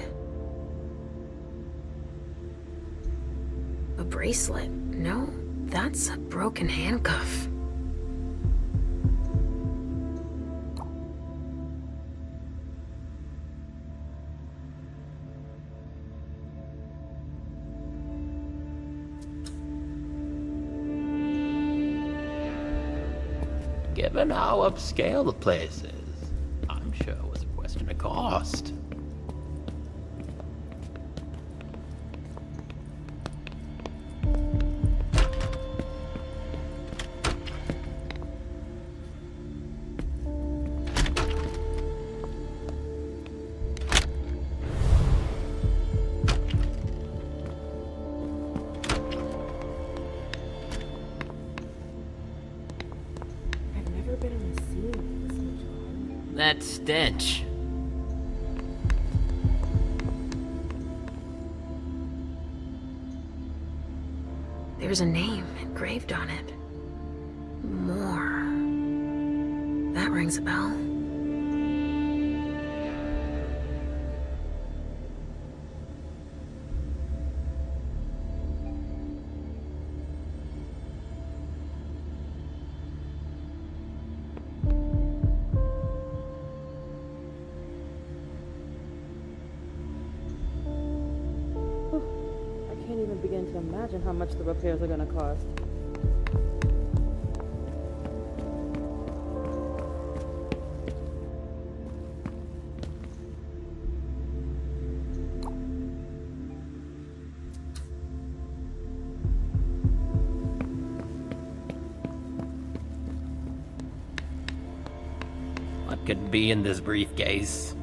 A bracelet. No, that's a broken handcuff. given how upscale the place is, I'm sure it was a question of cost. That stench. There's a name engraved on it. More. That rings a bell. I can't even begin to imagine how much the repairs are going to cost. What could be in this briefcase?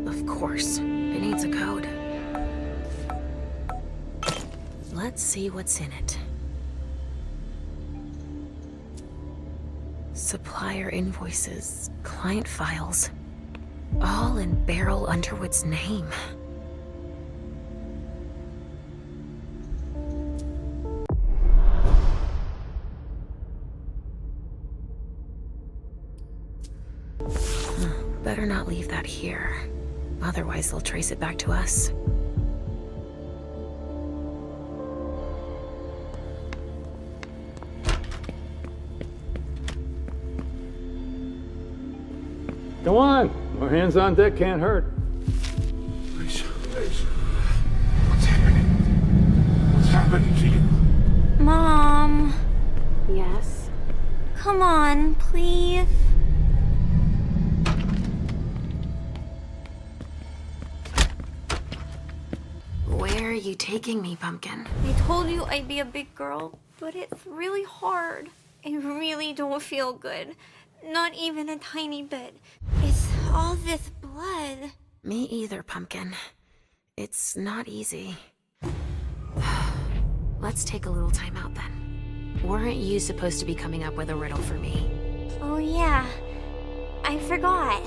Of course. It needs a code. Let's see what's in it. Supplier invoices, client files, all in Beryl Underwood's name. Better not leave that here. Otherwise, they'll trace it back to us. Come on, more hands on deck can't hurt. Please. What's happening? What's happening to you? Mom. Yes? Come on, please. Where are you taking me, Pumpkin? I told you I'd be a big girl, but it's really hard. I really don't feel good. Not even a tiny bit. It's all this blood. Me either, Pumpkin. It's not easy. Let's take a little time out then. Weren't you supposed to be coming up with a riddle for me? Oh yeah, I forgot.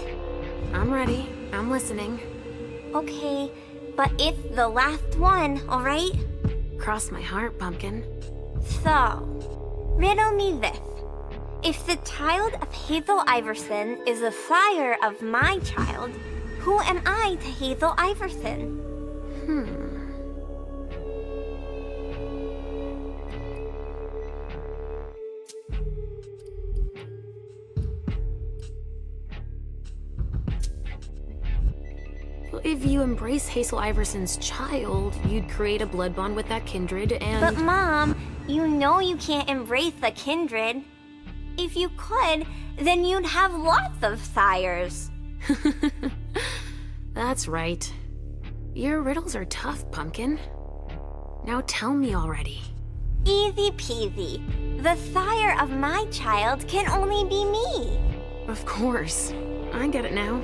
I'm ready. I'm listening. Okay, but it's the last one, alright? Cross my heart, Pumpkin. So, riddle me this. If the child of Hazel Iverson is the sire of my child, who am I to Hazel Iverson? Well, if you embrace Hazel Iverson's child, you'd create a blood bond with that kindred and... But Mom, you know you can't embrace the kindred. If you could, then you'd have lots of sires. That's right. Your riddles are tough, Pumpkin. Now tell me already. Easy peasy. The sire of my child can only be me. Of course. I get it now.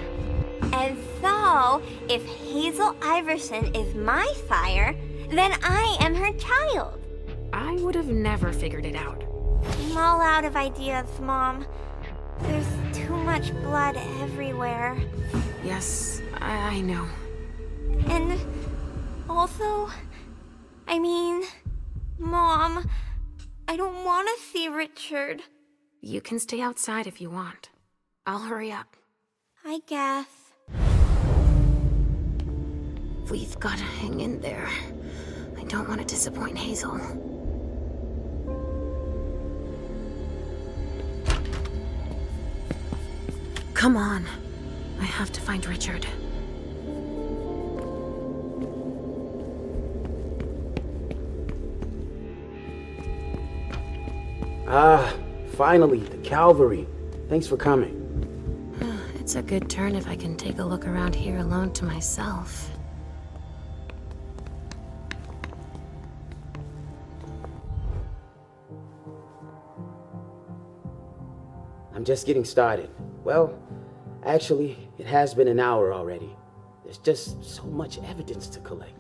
And so, if Hazel Iverson is my sire, then I am her child. I would have never figured it out. I'm all out of ideas, Mom. There's too much blood everywhere. Yes, I know. And also, I mean, Mom, I don't want to see Richard. You can stay outside if you want. I'll hurry up. I guess. We've got to hang in there. I don't want to disappoint Hazel. Come on. I have to find Richard. Ah, finally, the cavalry. Thanks for coming. It's a good turn if I can take a look around here alone to myself. I'm just getting started. Well, actually, it has been an hour already. There's just so much evidence to collect.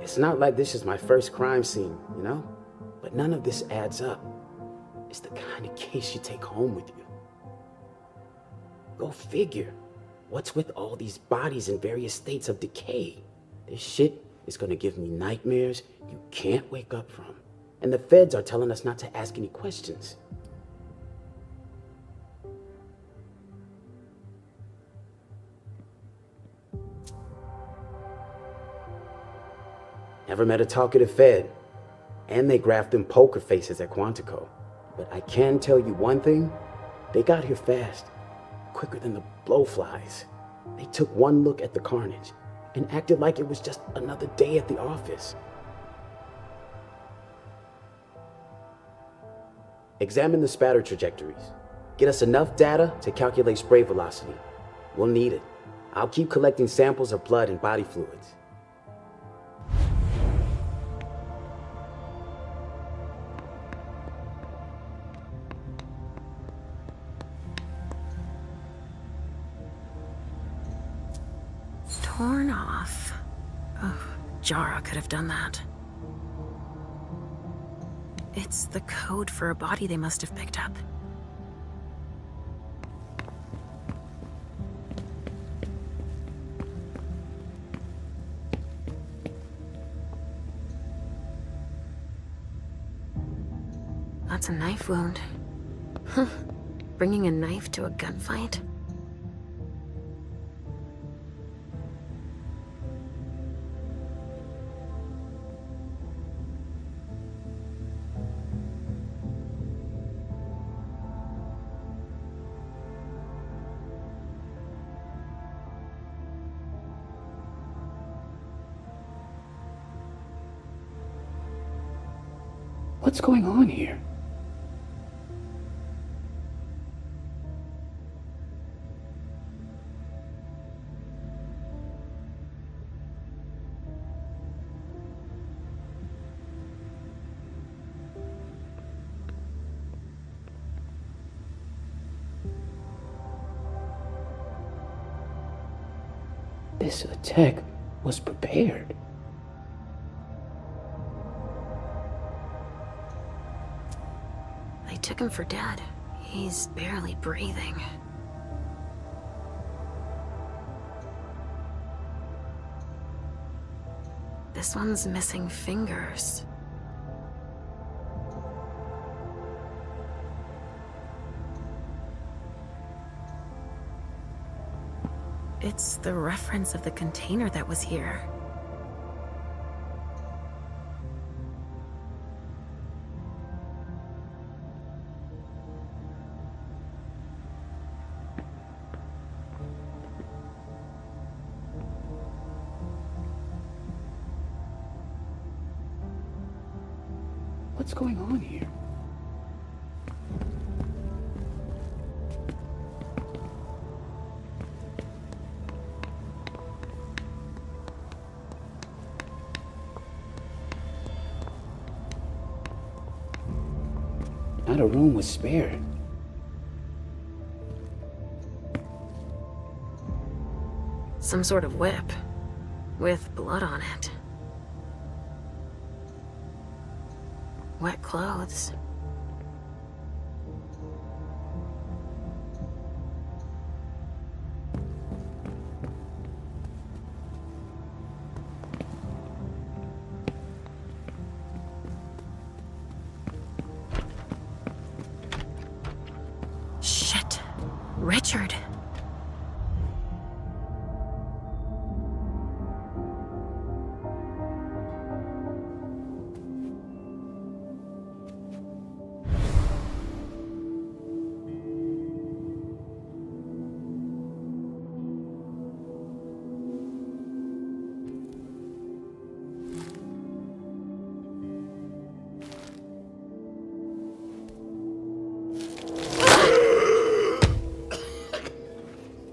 It's not like this is my first crime scene, you know? But none of this adds up. It's the kind of case you take home with you. Go figure. What's with all these bodies in various states of decay? This shit is gonna give me nightmares you can't wake up from. And the feds are telling us not to ask any questions. Never met a talkative Fed, and they graphed them poker faces at Quantico. But I can tell you one thing, they got here fast, quicker than the blowflies. They took one look at the carnage and acted like it was just another day at the office. Examine the spatter trajectories. Get us enough data to calculate spray velocity. We'll need it. I'll keep collecting samples of blood and body fluids. Torn off. Oh, Jara could have done that. It's the code for a body they must have picked up. That's a knife wound. Huh. Bringing a knife to a gunfight? What's going on here? This attack was prepared. They took him for dead. He's barely breathing. This one's missing fingers. It's the reference of the container that was here. What's going on here? Not a room was spared. Some sort of whip, with blood on it. Wet clothes. Richard.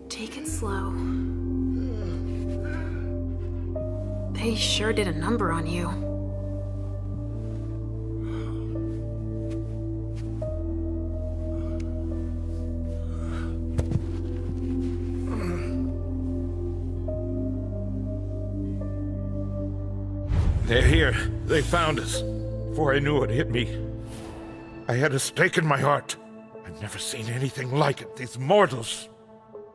Take it slow. They sure did a number on you. They're here. They found us. Before I knew it hit me, I had a stake in my heart. I've never seen anything like it. These mortals,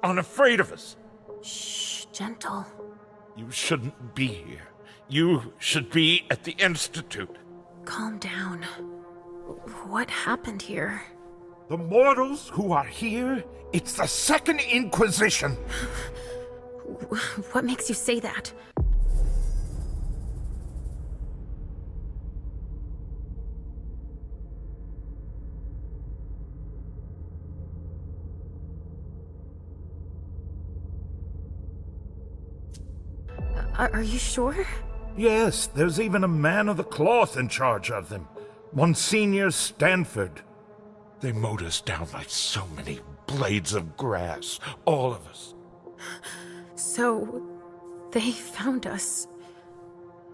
unafraid of us. Shh, gentle. You shouldn't be here. You should be at the Institute. Calm down. What happened here? The mortals who are here, it's the Second Inquisition. What makes you say that? Are you sure? Yes, there's even a man of the cloth in charge of them. Monsignor Stanford. They mowed us down like so many blades of grass, all of us. So, they found us.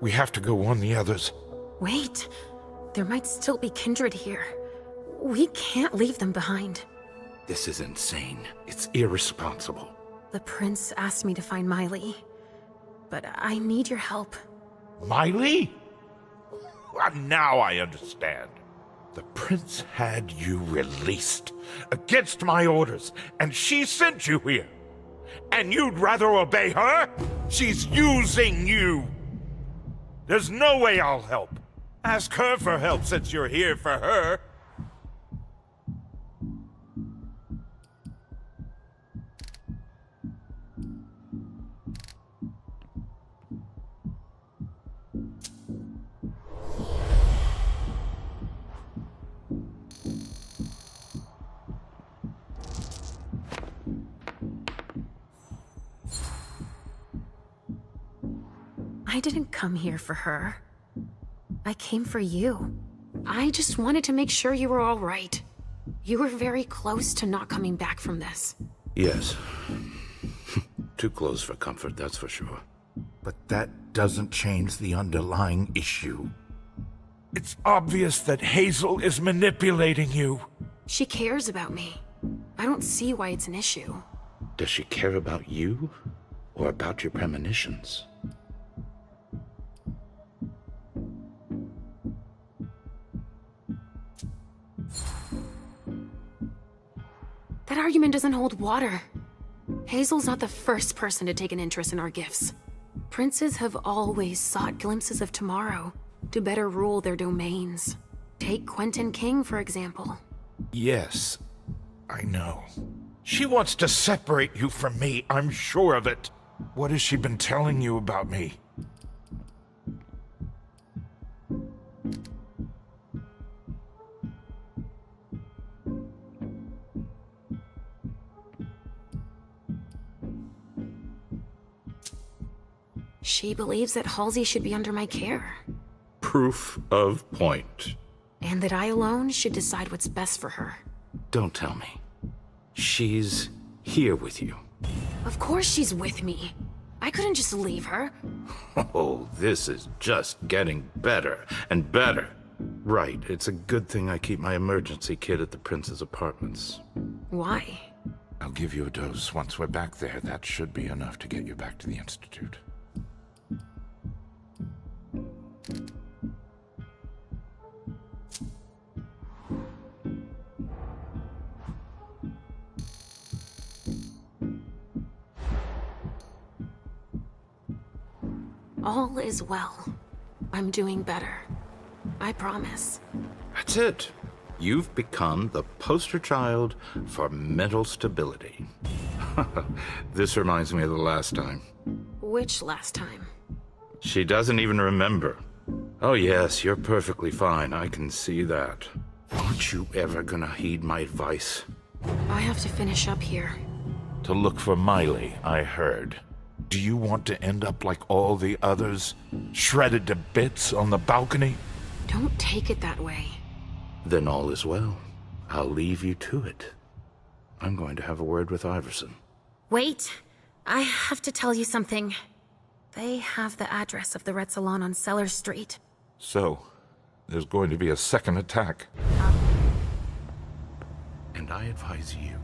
We have to go warn the others. Wait, there might still be kindred here. We can't leave them behind. This is insane. It's irresponsible. The prince asked me to find Miley, but I need your help. Miley? Well, now I understand. The prince had you released against my orders, and she sent you here. And you'd rather obey her? She's using you. There's no way I'll help. Ask her for help since you're here for her. I didn't come here for her. I came for you. I just wanted to make sure you were all right. You were very close to not coming back from this. Yes. Too close for comfort, that's for sure. But that doesn't change the underlying issue. It's obvious that Hazel is manipulating you. She cares about me. I don't see why it's an issue. Does she care about you, or about your premonitions? That argument doesn't hold water. Hazel's not the first person to take an interest in our gifts. Princes have always sought glimpses of tomorrow to better rule their domains. Take Quentin King, for example. Yes, I know. She wants to separate you from me, I'm sure of it. What has she been telling you about me? She believes that Halsey should be under my care. Proof of point. And that I alone should decide what's best for her. Don't tell me. She's here with you. Of course she's with me. I couldn't just leave her. Oh, this is just getting better and better. Right, it's a good thing I keep my emergency kit at the prince's apartments. Why? I'll give you a dose once we're back there. That should be enough to get you back to the Institute. All is well. I'm doing better. I promise. That's it. You've become the poster child for mental stability. This reminds me of the last time. Which last time? She doesn't even remember. Oh yes, you're perfectly fine. I can see that. Aren't you ever gonna heed my advice? I have to finish up here. To look for Miley, I heard. Do you want to end up like all the others? Shredded to bits on the balcony? Don't take it that way. Then all is well. I'll leave you to it. I'm going to have a word with Iverson. Wait, I have to tell you something. They have the address of the Red Salon on Cellar Street. So, there's going to be a second attack. And I advise you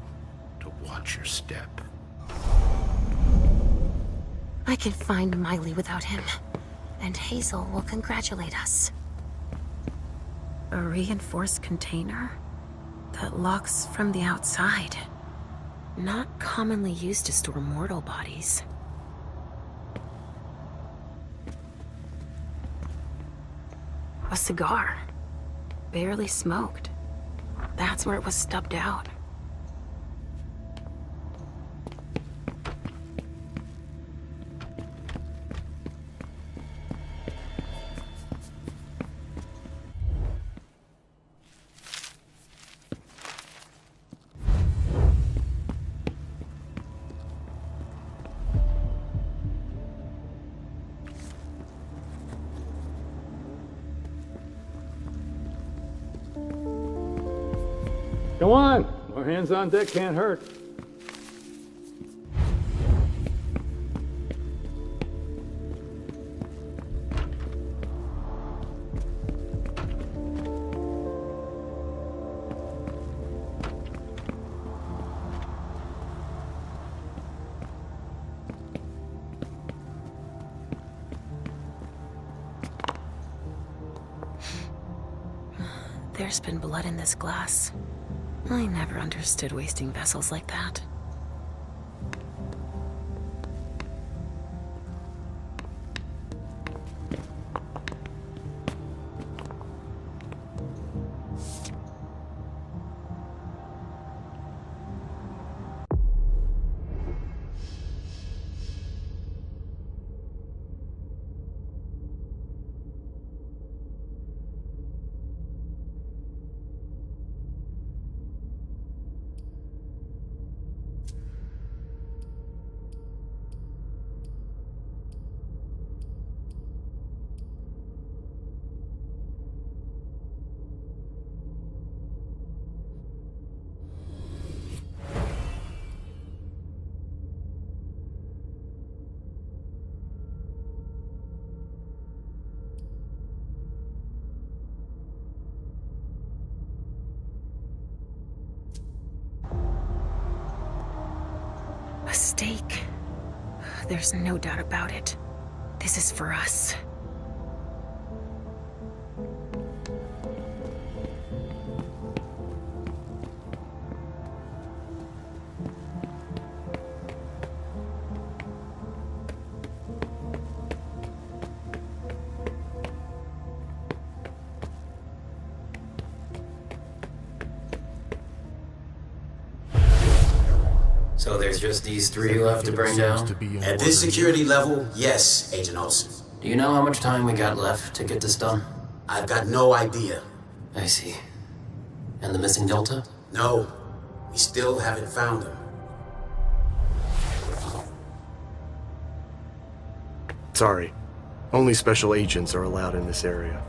to watch your step. I can find Miley without him, and Hazel will congratulate us. A reinforced container that locks from the outside. Not commonly used to store mortal bodies. A cigar. Barely smoked. That's where it was stubbed out. Come on, more hands on deck can't hurt. There's been blood in this glass. I never understood wasting vessels like that. A stake. There's no doubt about it. This is for us. So there's just these three left to bring down? At this security level, yes, Agent Olsen. Do you know how much time we got left to get this done? I've got no idea. I see. And the missing Delta? No, we still haven't found him. Sorry. Only special agents are allowed in this area.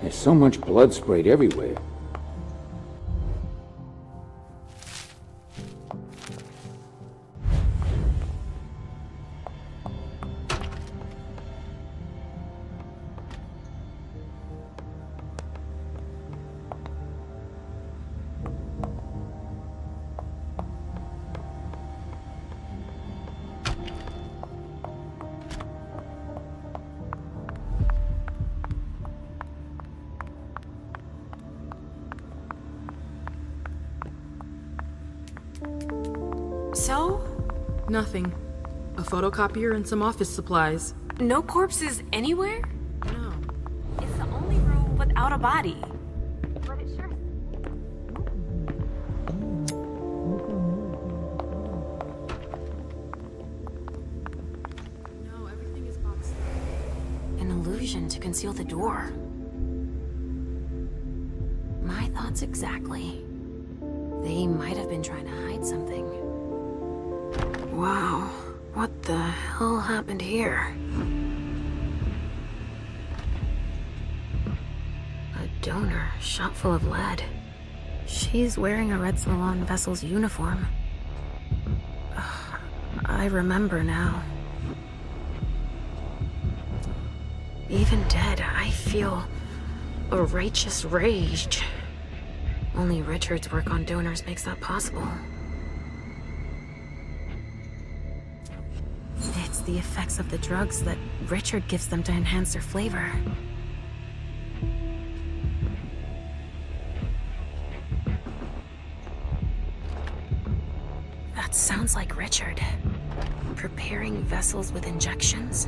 There's so much blood sprayed everywhere. Nothing. A photocopier and some office supplies. No corpses anywhere? No. It's the only room without a body. But it sure... No, everything is boxed. An illusion to conceal the door. My thoughts exactly. They might have been trying to hide something. Wow, what the hell happened here? A donor shot full of lead. She's wearing a Red Salon vessel's uniform. I remember now. Even dead, I feel a righteous rage. Only Richard's work on donors makes that possible. It's the effects of the drugs that Richard gives them to enhance their flavor. That sounds like Richard. Preparing vessels with injections.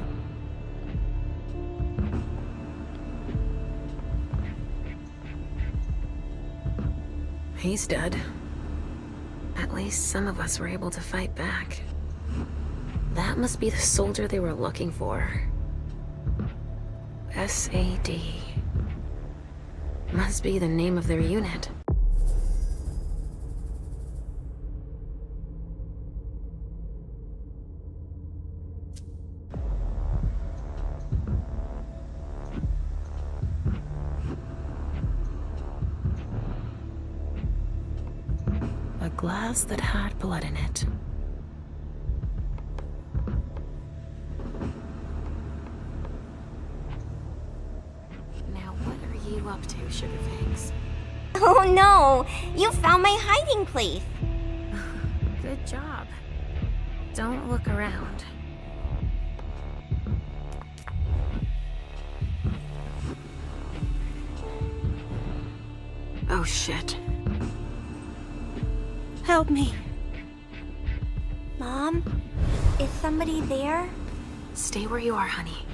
He's dead. At least some of us were able to fight back. That must be the soldier they were looking for. SAD. Must be the name of their unit. A glass that had blood in it. Now what are you up to, Sugarfangs? Oh no! You found my hiding place! Good job. Don't look around. Oh shit. Help me. Mom? Is somebody there? Stay where you are, honey.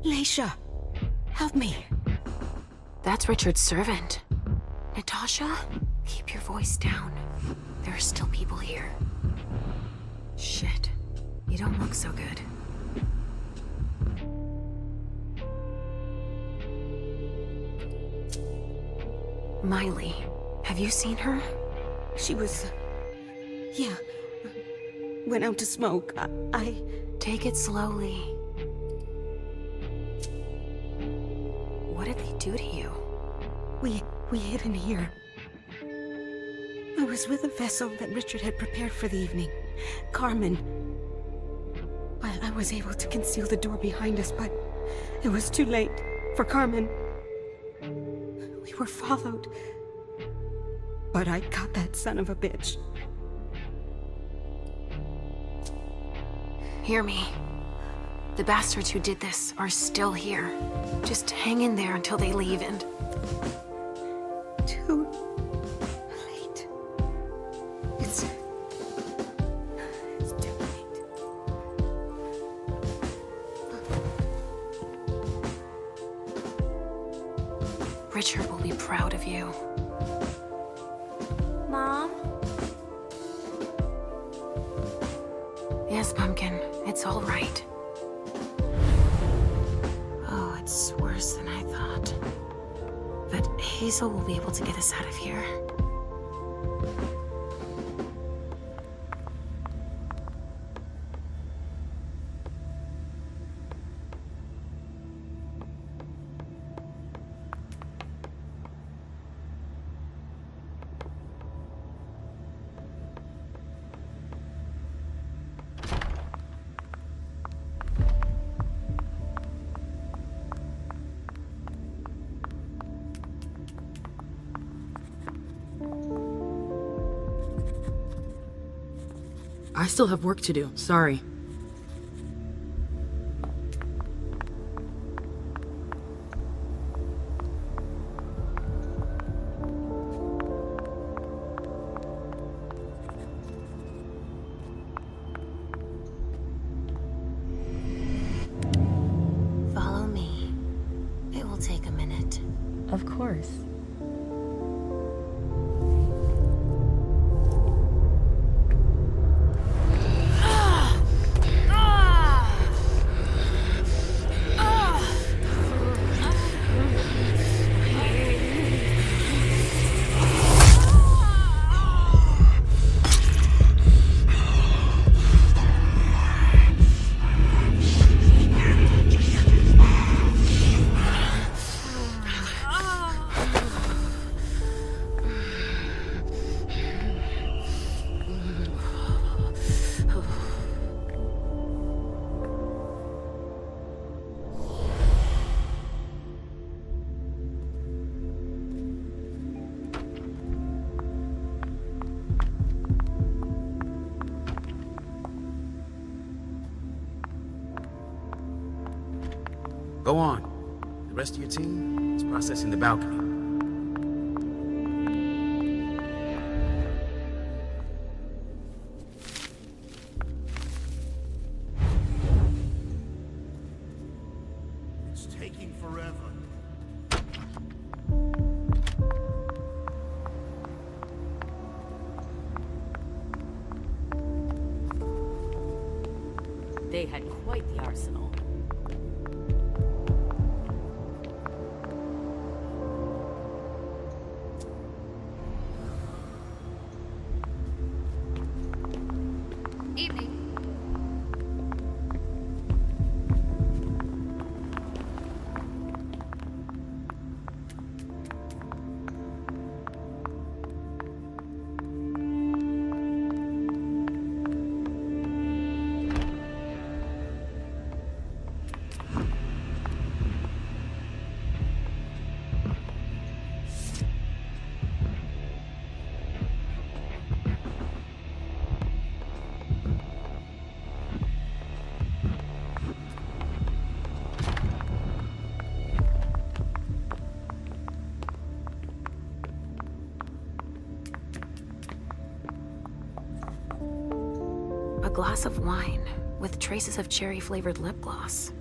Leisha, help me. That's Richard's servant. Natasha, keep your voice down. There are still people here. Shit. You don't look so good. Miley, have you seen her? She was... yeah. Went out to smoke. I... Take it slowly. What did they do to you? We hid in here. I was with a vessel that Richard had prepared for the evening. Carmen. I was able to conceal the door behind us, but it was too late for Carmen. We were followed. But I got that son of a bitch. Hear me. The bastards who did this are still here. Just hang in there until they leave and... Too late. It's too late. Richard will be proud of you. Mom? Yes, Pumpkin. It's all right. Oh, it's worse than I thought. But Hazel will be able to get us out of here. I still have work to do. Sorry. course. Go on. The rest of your team is processing the balcony. It's taking forever. They had quite the arsenal. Evening. A glass of wine with traces of cherry-flavored lip gloss.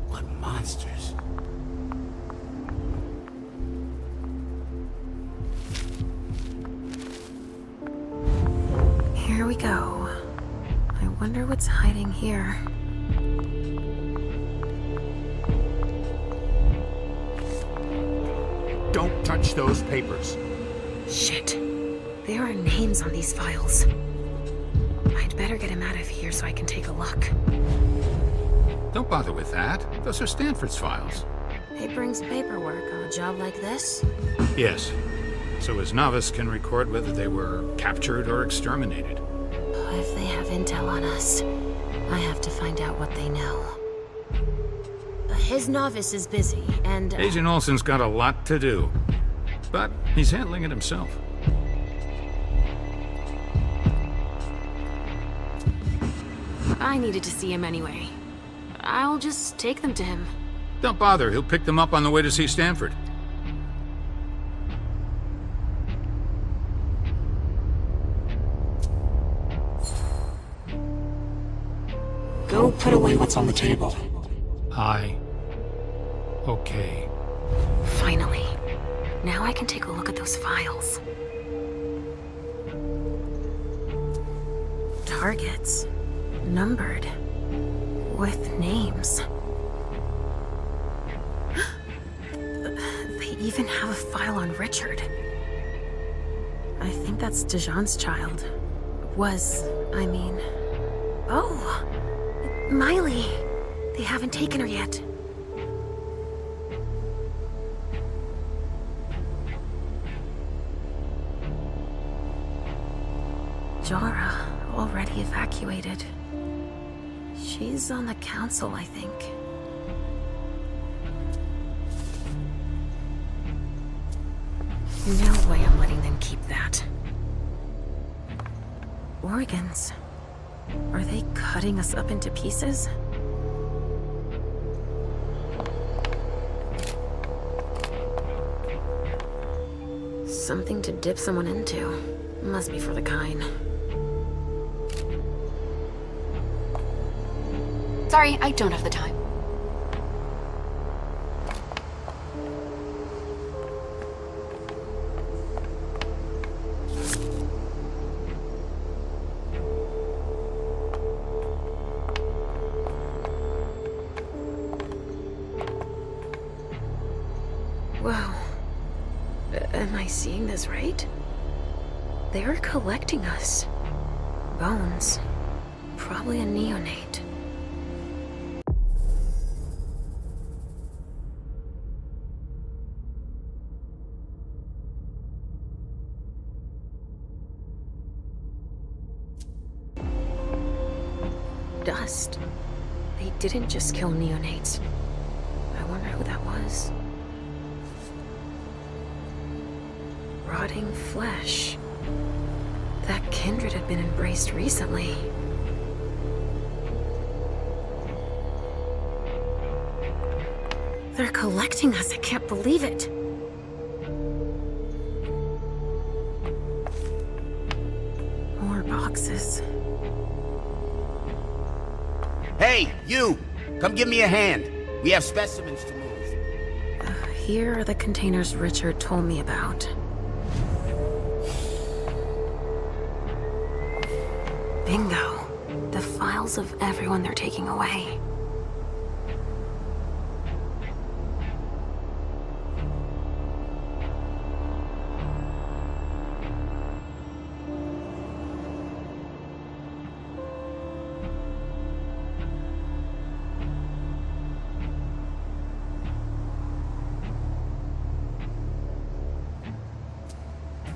What monsters? Here we go. I wonder what's hiding here. Don't touch those papers. Shit. There are names on these files. I'd better get him out of here so I can take a look. Don't bother with that. Those are Stanford's files. It brings paperwork on a job like this. Yes. So his novice can record whether they were captured or exterminated. If they have intel on us, I have to find out what they know. His novice is busy, and... Agent Olsen's got a lot to do. But he's handling it himself. I needed to see him anyway. I'll just take them to him. Don't bother, he'll pick them up on the way to see Stanford. Go put away what's on the table. Okay. Finally. Now I can take a look at those files. Targets. Numbered. With names. They even have a file on Richard. I think that's Dijon's child. I mean... Oh! Miley! They haven't taken her yet. Jara, already evacuated. She's on the council, I think. No way I'm letting them keep that. Organs. Are they cutting us up into pieces? Something to dip someone into. Must be for the kind. Sorry, I don't have the time. Whoa. Am I seeing this right? They're collecting us. Bones. Probably a neonate. Dust. They didn't just kill neonates. I wonder who that was. Rotting flesh. That kindred had been embraced recently. They're collecting us. I can't believe it. More boxes. Hey, you! Come give me a hand. We have specimens to move. Here are the containers Richard told me about. Bingo. The files of everyone they're taking away.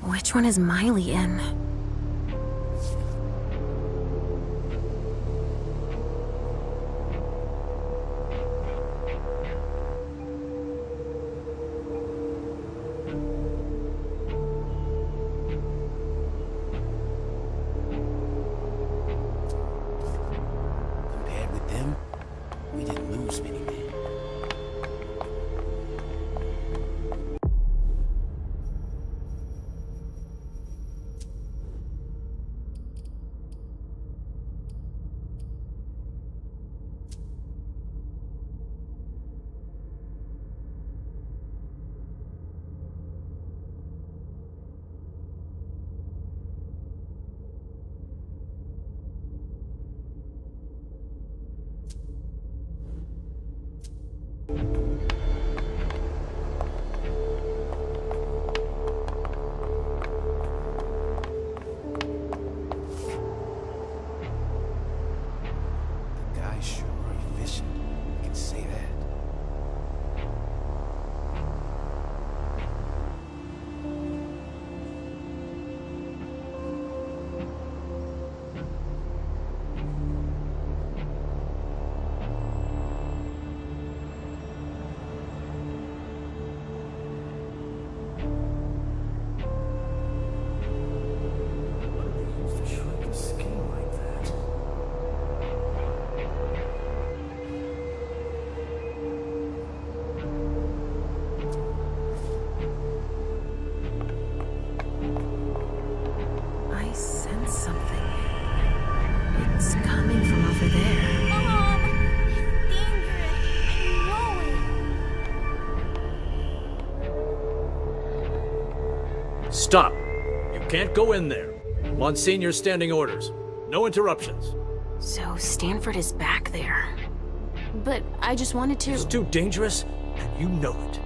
Which one is Miley in? Compared with them, we didn't lose many men. Stop! You can't go in there. Monsignor's standing orders. No interruptions. So Stanford is back there. But I just wanted to... It's too dangerous, and you know it.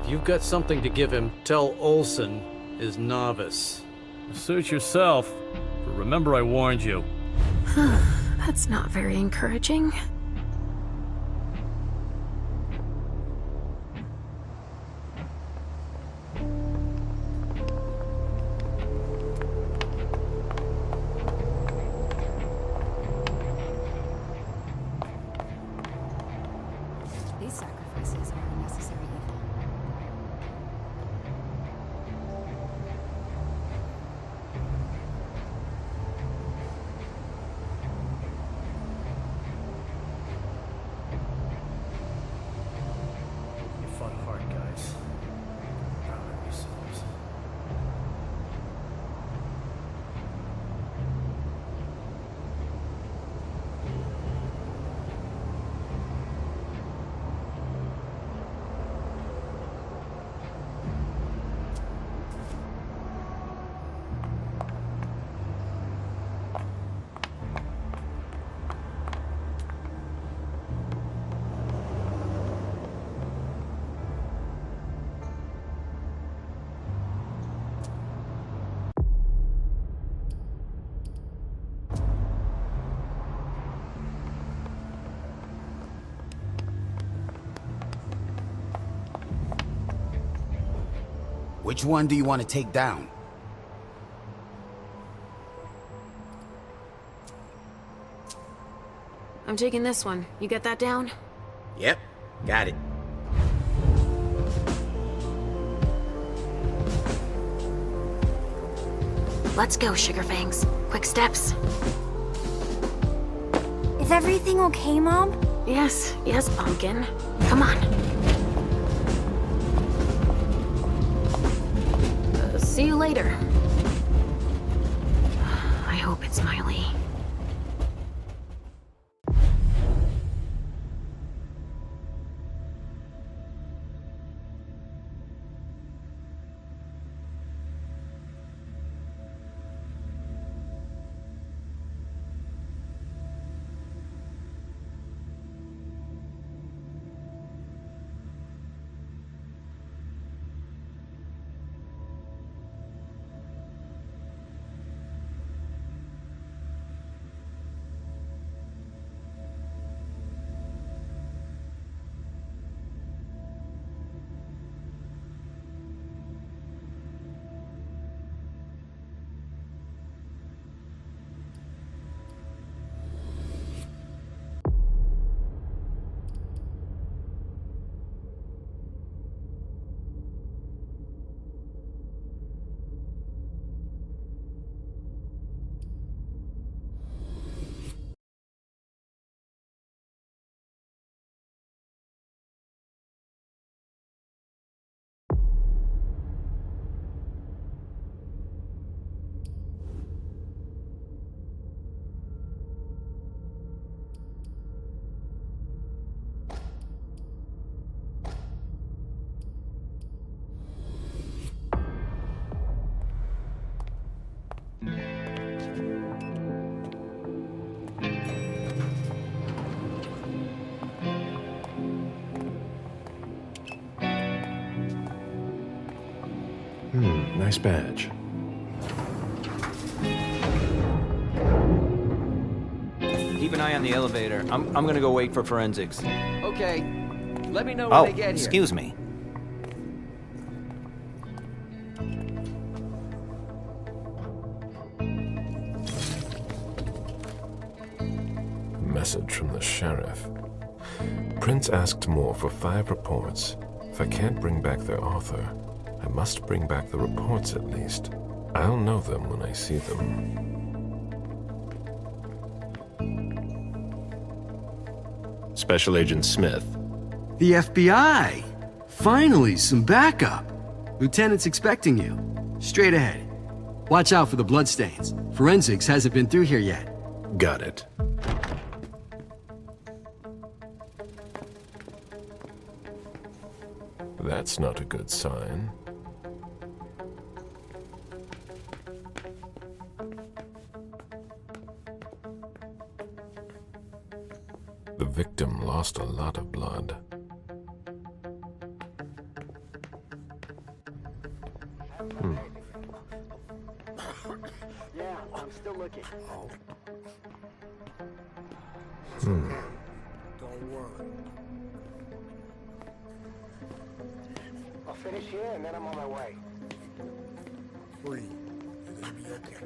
If you've got something to give him, tell Olsen is novice. Suit yourself, but remember I warned you. That's not very encouraging. These sacrifices are a necessary evil. Which one do you want to take down? I'm taking this one. You get that down? Yep, got it. Let's go, Sugarfangs. Quick steps. Is everything okay, Mom? Yes, Pumpkin. Come on. See you later. I hope it's Miley. Nice badge. Keep an eye on the elevator. I'm gonna go wait for forensics. Okay. Let me know when they get here. Excuse me. Message from the sheriff. Prince asked more for 5 reports. If I can't bring back their author, I must bring back the reports at least. I'll know them when I see them. Special Agent Smith. The FBI! Finally, some backup! Lieutenant's expecting you. Straight ahead. Watch out for the bloodstains. Forensics hasn't been through here yet. Got it. That's not a good sign. The victim lost a lot of blood. Yeah, I'm still looking. Don't worry. I'll finish here and then I'm on my way. Breathe. You're gonna be okay.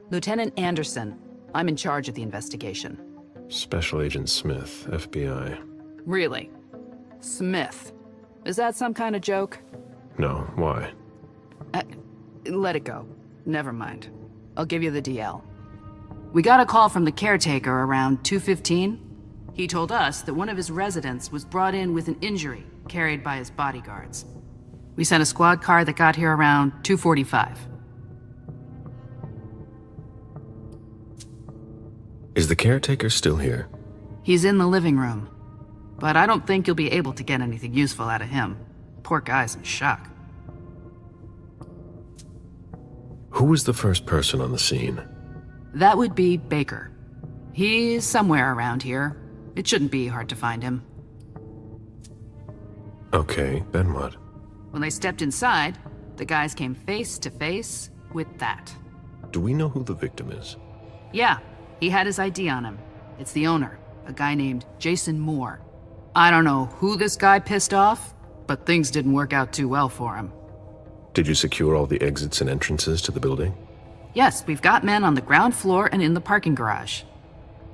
Lieutenant Anderson, I'm in charge of the investigation. Special Agent Smith, FBI. Really? Smith? Is that some kind of joke? No, why? Let it go. Never mind. I'll give you the DL. We got a call from the caretaker around 2:15. He told us that one of his residents was brought in with an injury carried by his bodyguards. We sent a squad car that got here around 2:45. Is the caretaker still here? He's in the living room, but I don't think you'll be able to get anything useful out of him. Poor guy's in shock. Who was the first person on the scene? That would be Baker. He's somewhere around here. It shouldn't be hard to find him. Okay, then what? When they stepped inside, the guys came face to face with that. Do we know who the victim is? Yeah, he had his ID on him. It's the owner, a guy named Jason Moore. I don't know who this guy pissed off, but things didn't work out too well for him. Did you secure all the exits and entrances to the building? Yes, we've got men on the ground floor and in the parking garage.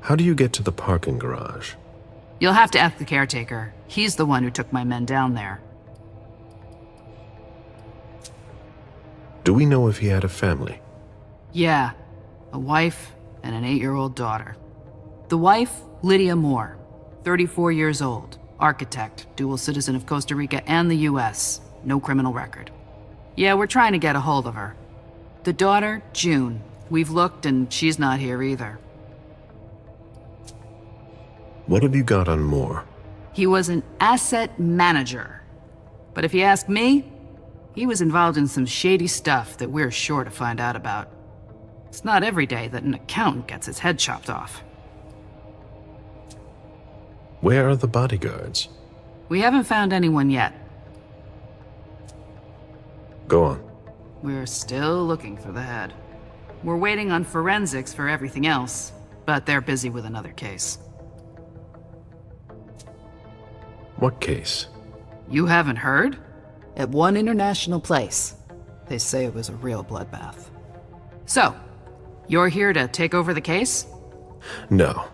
How do you get to the parking garage? You'll have to ask the caretaker. He's the one who took my men down there. Do we know if he had a family? Yeah, a wife and an 8-year-old daughter. The wife, Lydia Moore, 34 years old, architect, dual citizen of Costa Rica and the US, no criminal record. Yeah, we're trying to get a hold of her. The daughter, June. We've looked and she's not here either. What have you got on Moore? He was an asset manager. But if you ask me, he was involved in some shady stuff that we're sure to find out about. It's not every day that an accountant gets his head chopped off. Where are the bodyguards? We haven't found anyone yet. Go on. We're still looking for the head. We're waiting on forensics for everything else, but they're busy with another case. What case? You haven't heard? At one international place. They say it was a real bloodbath. So, you're here to take over the case? No.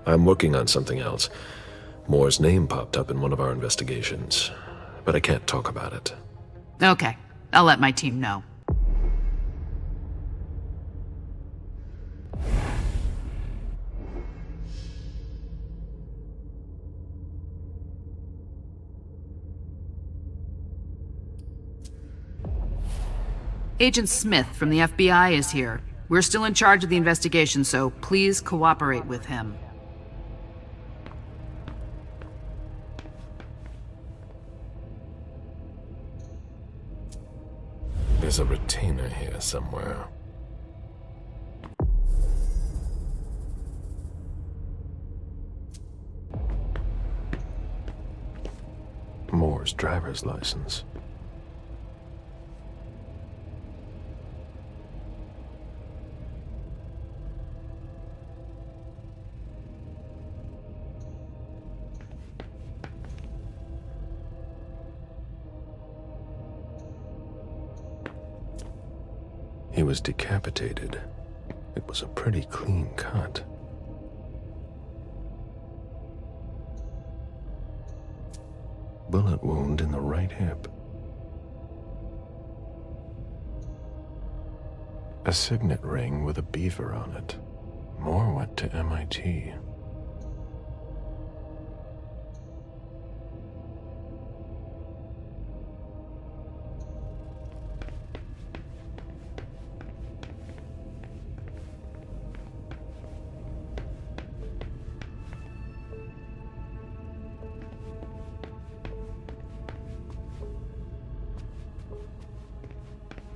I'm working on something else. Moore's name popped up in one of our investigations, but I can't talk about it. Okay, I'll let my team know. Agent Smith from the FBI is here. We're still in charge of the investigation, so please cooperate with him. There's a retainer here somewhere. Moore's driver's license. He was decapitated. It was a pretty clean cut. Bullet wound in the right hip. A signet ring with a beaver on it. Moore went to MIT.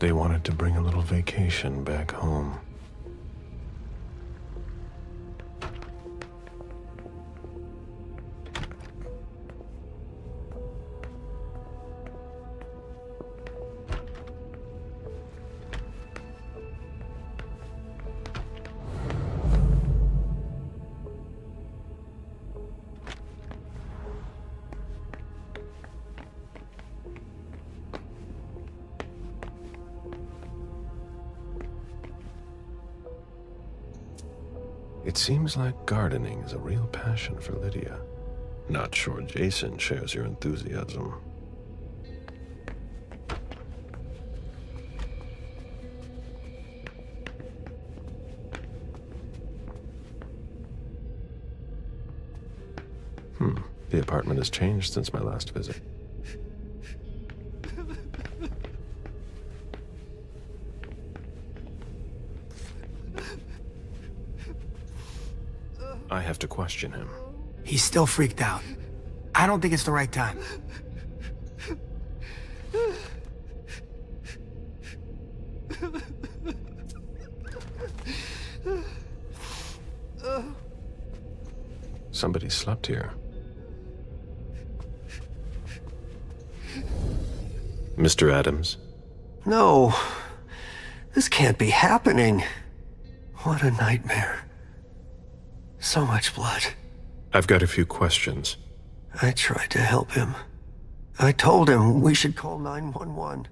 They wanted to bring a little vacation back home. It seems like gardening is a real passion for Lydia. Not sure Jason shares your enthusiasm. The apartment has changed since my last visit. I have to question him. He's still freaked out. I don't think it's the right time. Somebody slept here. Mr. Adams? No. This can't be happening. What a nightmare. So much blood. I've got a few questions. I tried to help him. I told him we should call 911.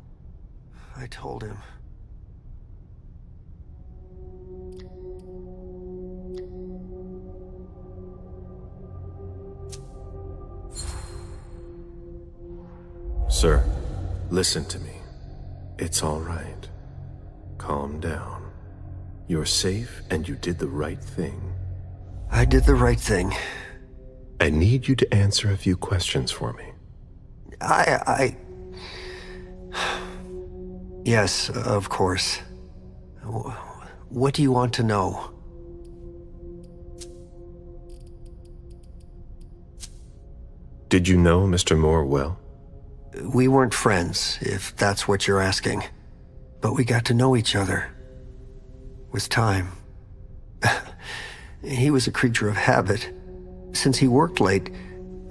I told him. Sir, listen to me. It's all right. Calm down. You're safe and you did the right thing. I did the right thing. I need you to answer a few questions for me. Yes, of course. What do you want to know? Did you know Mr. Moore well? We weren't friends, if that's what you're asking. But we got to know each other. With time. He was a creature of habit. Since he worked late,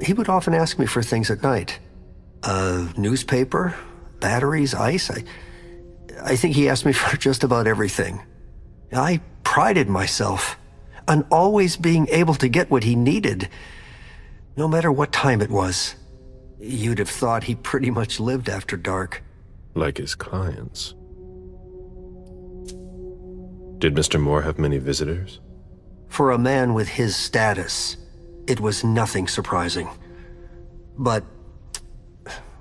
he would often ask me for things at night. A newspaper, batteries, ice. I think he asked me for just about everything. I prided myself on always being able to get what he needed, no matter what time it was. You'd have thought he pretty much lived after dark. Like his clients. Did Mr. Moore have many visitors? For a man with his status, it was nothing surprising. But,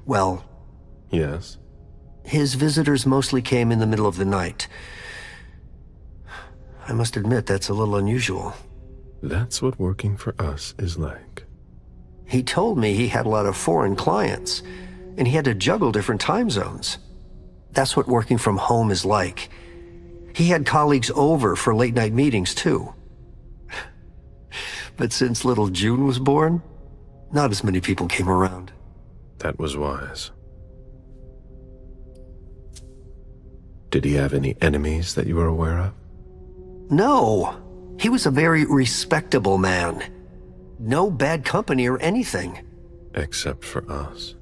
well... Yes? His visitors mostly came in the middle of the night. I must admit, that's a little unusual. That's what working for us is like. He told me he had a lot of foreign clients, and he had to juggle different time zones. That's what working from home is like. He had colleagues over for late-night meetings, too. But since little June was born, not as many people came around. That was wise. Did he have any enemies that you were aware of? No. He was a very respectable man. No bad company or anything. Except for us.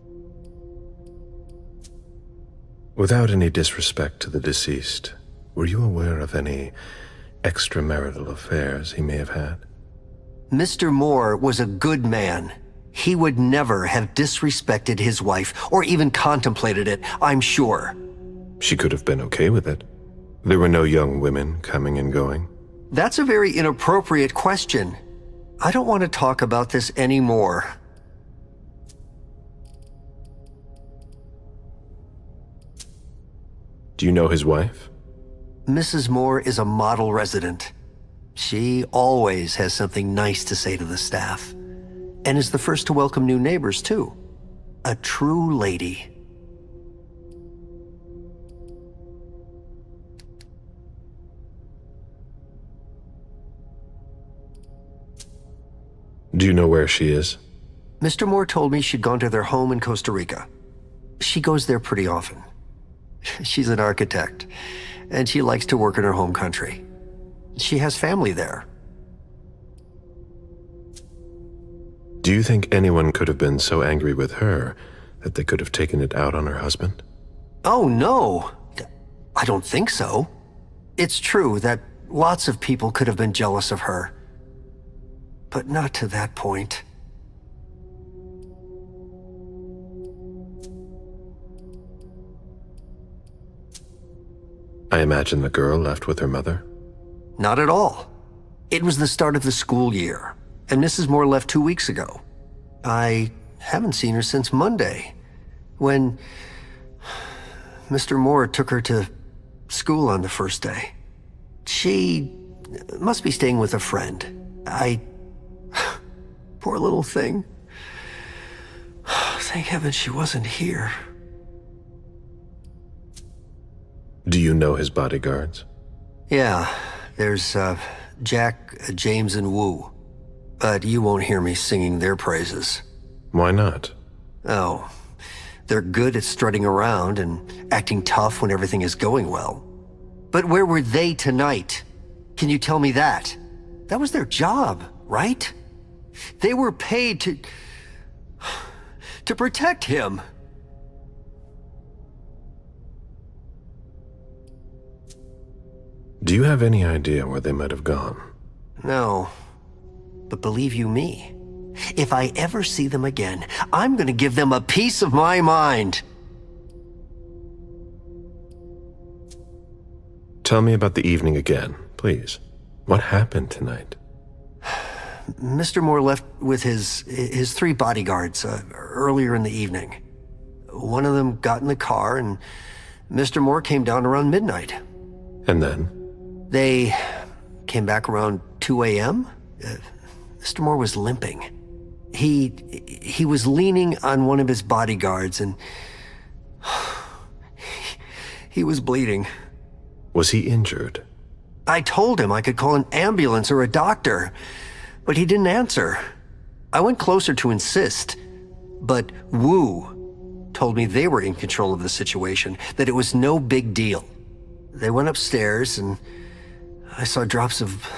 Without any disrespect to the deceased, were you aware of any extramarital affairs he may have had? Mr. Moore was a good man. He would never have disrespected his wife, or even contemplated it, I'm sure. She could have been okay with it. There were no young women coming and going. That's a very inappropriate question. I don't want to talk about this anymore. Do you know his wife? Mrs. Moore is a model resident. She always has something nice to say to the staff, and is the first to welcome new neighbors, too. A true lady. Do you know where she is? Mr. Moore told me she'd gone to their home in Costa Rica. She goes there pretty often. She's an architect, and she likes to work in her home country. She has family there. Do you think anyone could have been so angry with her that they could have taken it out on her husband? Oh, no. I don't think so. It's true that lots of people could have been jealous of her. But not to that point. I imagine the girl left with her mother? Not at all. It was the start of the school year, and Mrs. Moore left 2 weeks ago. I haven't seen her since Monday, when Mr. Moore took her to school on the first day. She must be staying with a friend. Poor little thing. Thank heaven she wasn't here. Do you know his bodyguards? Yeah, there's Jack, James, and Wu. But you won't hear me singing their praises. Why not? Oh, they're good at strutting around and acting tough when everything is going well. But where were they tonight? Can you tell me that? That was their job, right? They were paid to protect him. Do you have any idea where they might have gone? No. But believe you me, if I ever see them again, I'm gonna give them a piece of my mind. Tell me about the evening again, please. What happened tonight? Mr. Moore left with his 3 bodyguards earlier in the evening. One of them got in the car, and Mr. Moore came down around midnight. And then? They came back around 2 a.m. Mr. Moore was limping. He was leaning on one of his bodyguards, and he was bleeding. Was he injured? I told him I could call an ambulance or a doctor, but he didn't answer. I went closer to insist, but Wu told me they were in control of the situation, that it was no big deal. They went upstairs, and I saw drops of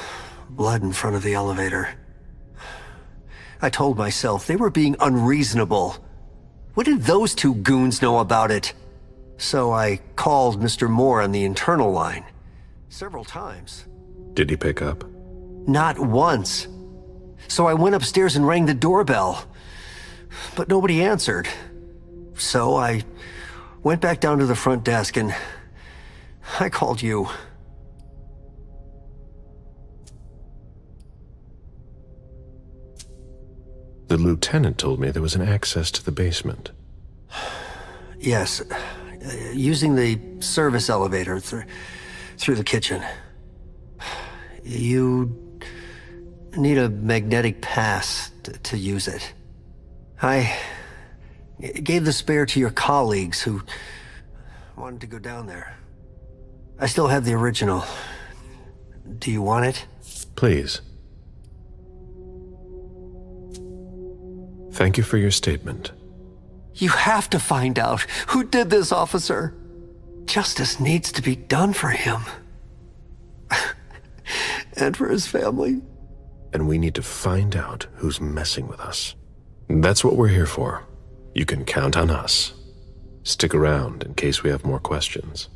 blood in front of the elevator. I told myself they were being unreasonable. What did those 2 goons know about it? So I called Mr. Moore on the internal line several times. Did he pick up? Not once. So I went upstairs and rang the doorbell, but nobody answered. So I went back down to the front desk and I called you. The lieutenant told me there was an access to the basement. Yes, using the service elevator through the kitchen. You need a magnetic pass to use it. I gave the spare to your colleagues who wanted to go down there. I still have the original. Do you want it? Please. Thank you for your statement. You have to find out who did this, officer. Justice needs to be done for him. And for his family. And we need to find out who's messing with us. That's what we're here for. You can count on us. Stick around in case we have more questions.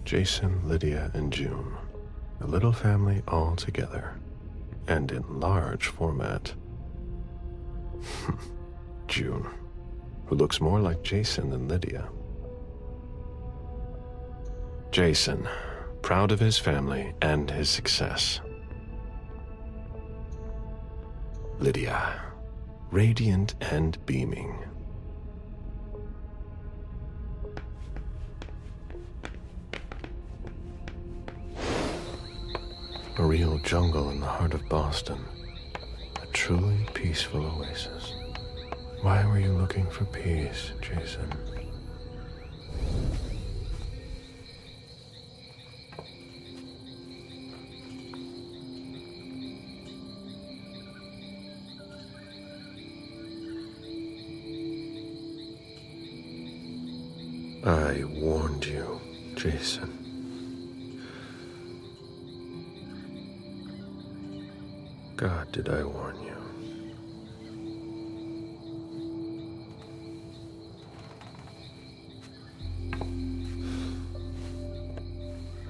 Jason, Lydia, and June. A little family all together. And in large format. June, who looks more like Jason than Lydia. Jason, proud of his family and his success. Lydia, radiant and beaming. A real jungle in the heart of Boston. A truly peaceful oasis. Why were you looking for peace, Jason? I warned you, Jason. God, did I warn you?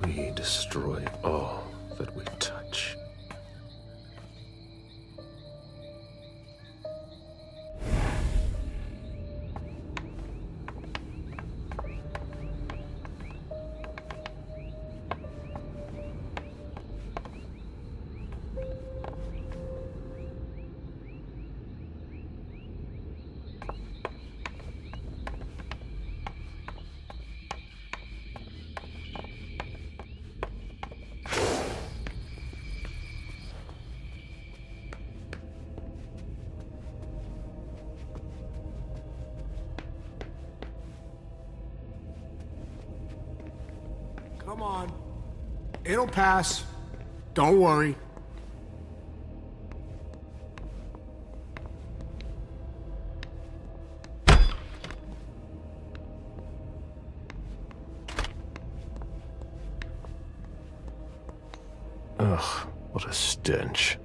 We destroy all that we touch. Come on. It'll pass. Don't worry. Ugh, What a stench.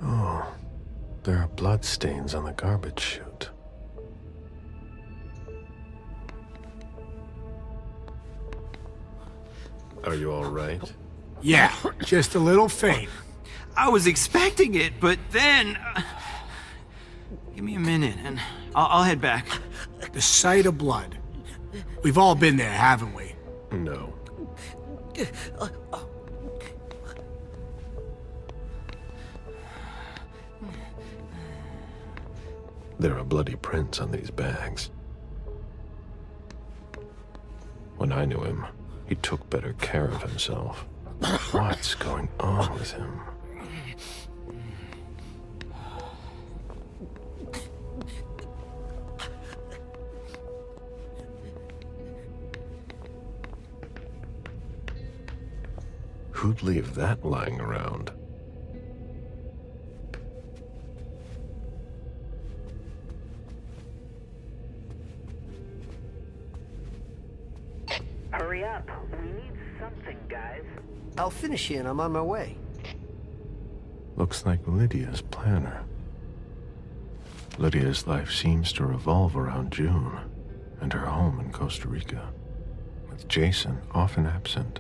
Oh, there are bloodstains on the garbage chute. Are you all right? Yeah, just a little faint. I was expecting it, but then... give me a minute, and I'll head back. The sight of blood. We've all been there, haven't we? No. There are bloody prints on these bags. When I knew him, he took better care of himself. What's going on with him? Who'd leave that lying around? Hurry up. We need something, guys. I'll finish you and I'm on my way. Looks like Lydia's planner. Lydia's life seems to revolve around June and her home in Costa Rica, with Jason often absent.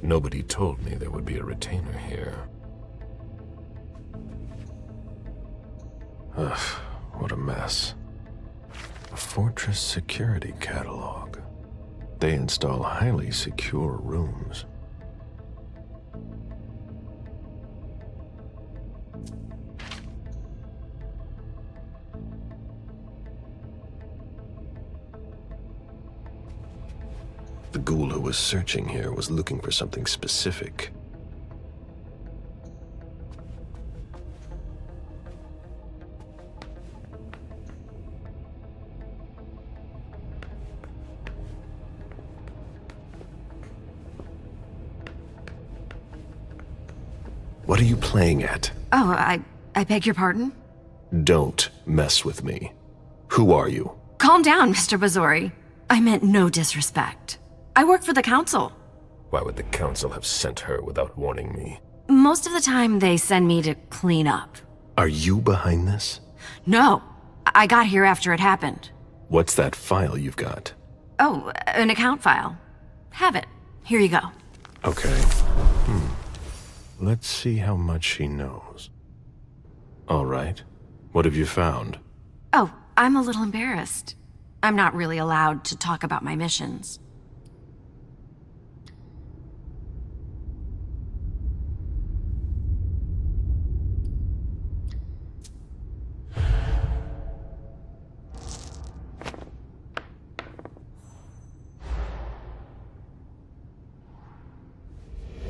Nobody told me there would be a retainer here. Ugh, what a mess. A Fortress security catalog. They install highly secure rooms. The ghoul who was searching here was looking for something specific. What are you playing at? Oh, I beg your pardon? Don't mess with me. Who are you? Calm down, Mr. Bazori. I meant no disrespect. I work for the council. Why would the council have sent her without warning me? Most of the time, they send me to clean up. Are you behind this? No, I got here after it happened. What's that file you've got? Oh, an account file. Have it. Here you go. Okay. Let's see how much she knows. All right. What have you found? Oh, I'm a little embarrassed. I'm not really allowed to talk about my missions.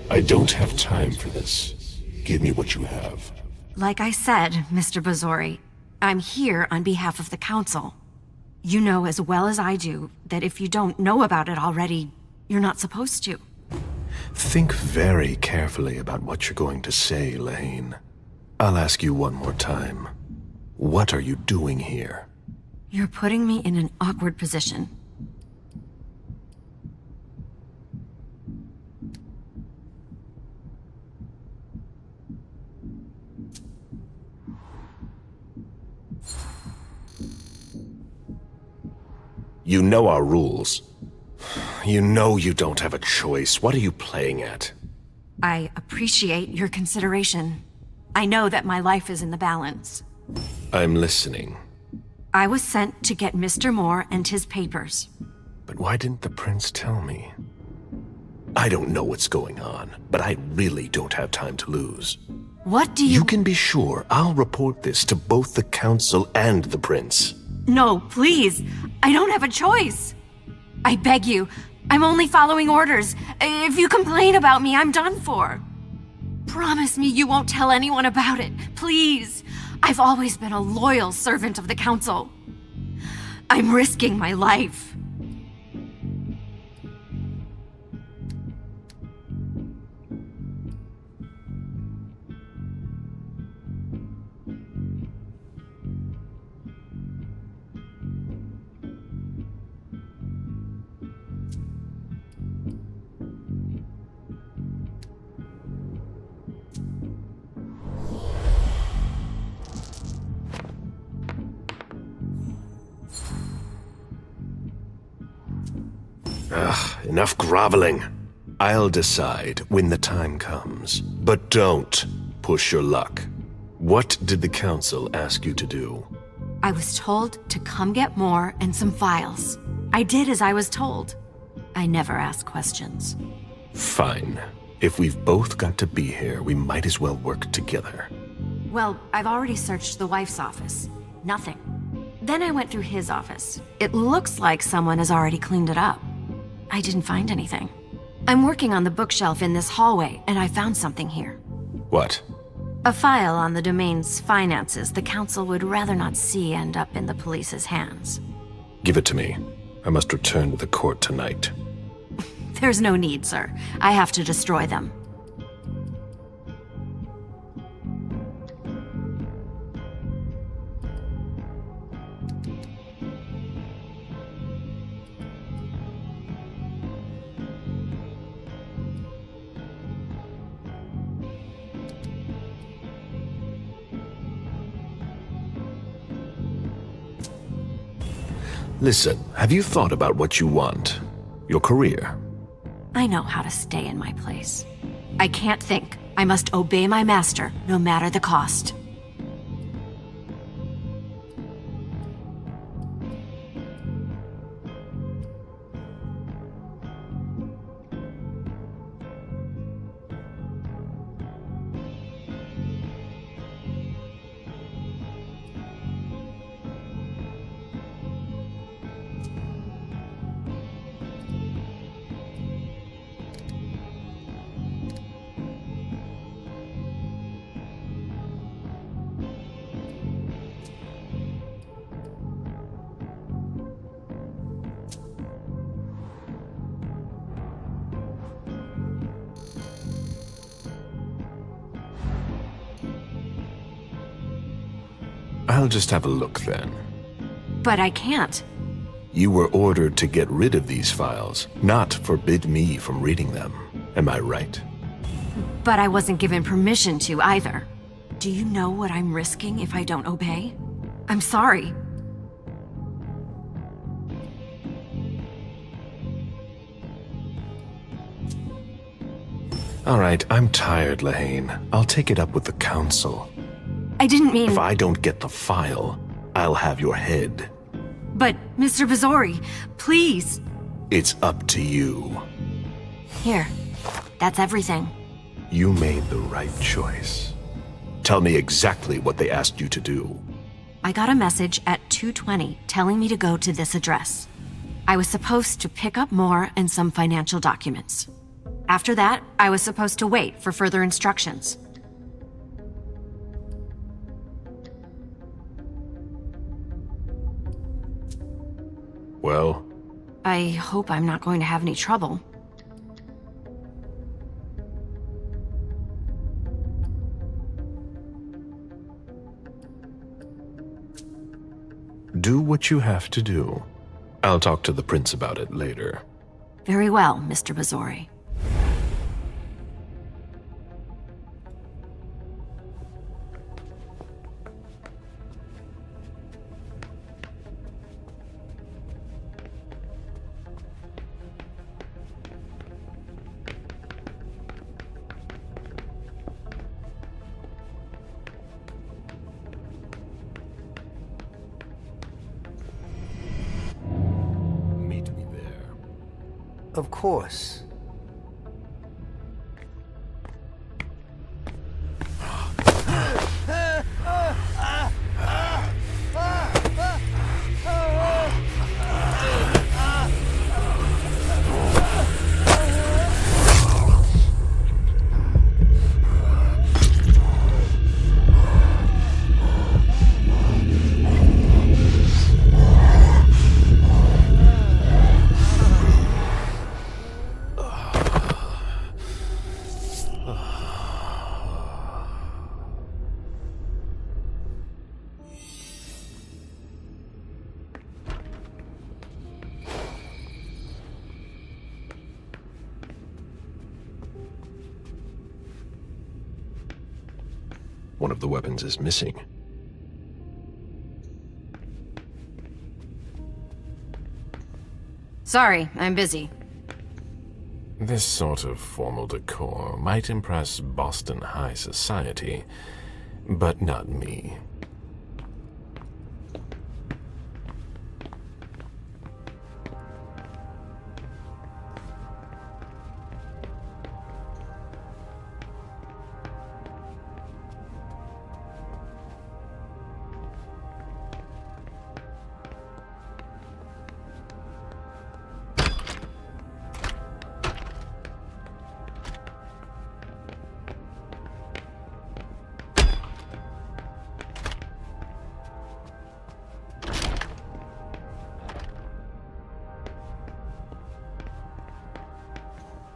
I don't have time for this. Give me what you have. Like I said, Mr. Bazori, I'm here on behalf of the council. You know as well as I do that if you don't know about it already, you're not supposed to. Think very carefully about what you're going to say, Lane. I'll ask you one more time. What are you doing here? You're putting me in an awkward position. You know our rules. You know you don't have a choice. What are you playing at? I appreciate your consideration. I know that my life is in the balance. I'm listening. I was sent to get Mr. Moore and his papers. But why didn't the prince tell me? I don't know what's going on, but I really don't have time to lose. What do you— You can be sure I'll report this to both the council and the prince. No, please. I don't have a choice. I beg you. I'm only following orders. If you complain about me, I'm done for. Promise me you won't tell anyone about it. Please. I've always been a loyal servant of the council. I'm risking my life. Ugh, enough groveling. I'll decide when the time comes. But don't push your luck. What did the council ask you to do? I was told to come get more and some files. I did as I was told. I never ask questions. Fine. If we've both got to be here, we might as well work together. Well, I've already searched the wife's office. Nothing. Then I went through his office. It looks like someone has already cleaned it up. I didn't find anything. I'm working on the bookshelf in this hallway, and I found something here. What? A file on the domain's finances the council would rather not see end up in the police's hands. Give it to me. I must return to the court tonight. There's no need, sir. I have to destroy them. Listen, have you thought about what you want? Your career? I know how to stay in my place. I can't think. I must obey my master, no matter the cost. I'll just have a look then. But I can't. You were ordered to get rid of these files, not forbid me from reading them. Am I right? But I wasn't given permission to either. Do you know what I'm risking if I don't obey? I'm sorry. All right, I'm tired, Lehane. I'll take it up with the council. I didn't mean— If I don't get the file, I'll have your head. But, Mr. Bazori, please. It's up to you. Here. That's everything. You made the right choice. Tell me exactly what they asked you to do. I got a message at 2:20 telling me to go to this address. I was supposed to pick up more and some financial documents. After that, I was supposed to wait for further instructions. Well? I hope I'm not going to have any trouble. Do what you have to do. I'll talk to the prince about it later. Very well, Mr. Bazori. Meet me there. Of course. One of the weapons is missing. Sorry, I'm busy. This sort of formal decor might impress Boston high society, but not me.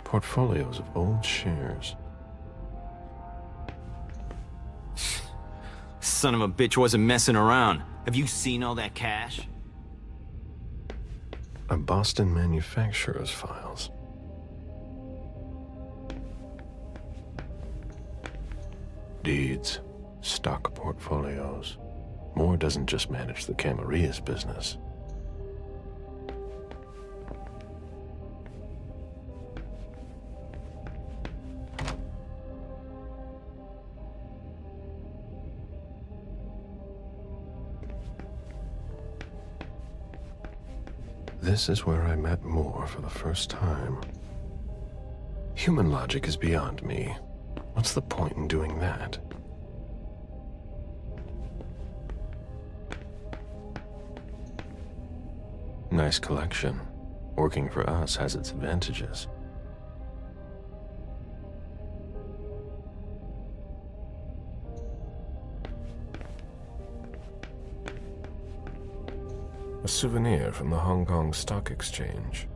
Portfolios of old shares. Son of a bitch wasn't messing around. Have you seen all that cash? A Boston manufacturer's files. Deeds, stock portfolios. Moore doesn't just manage the Camarias business. This is where I met Moore for the first time. Human logic is beyond me. What's the point in doing that? Nice collection. Working for us has its advantages. A souvenir from the Hong Kong Stock Exchange.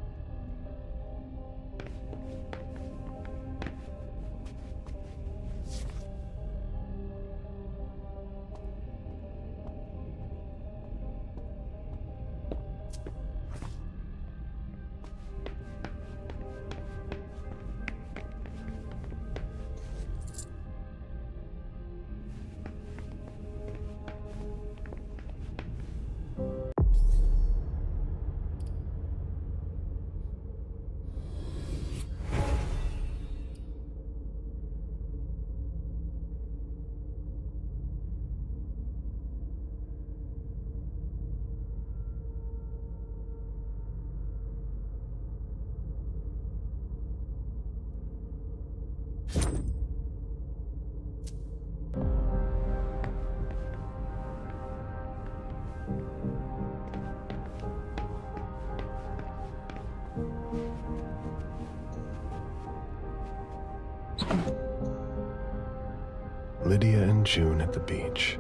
Lydia and June at the beach.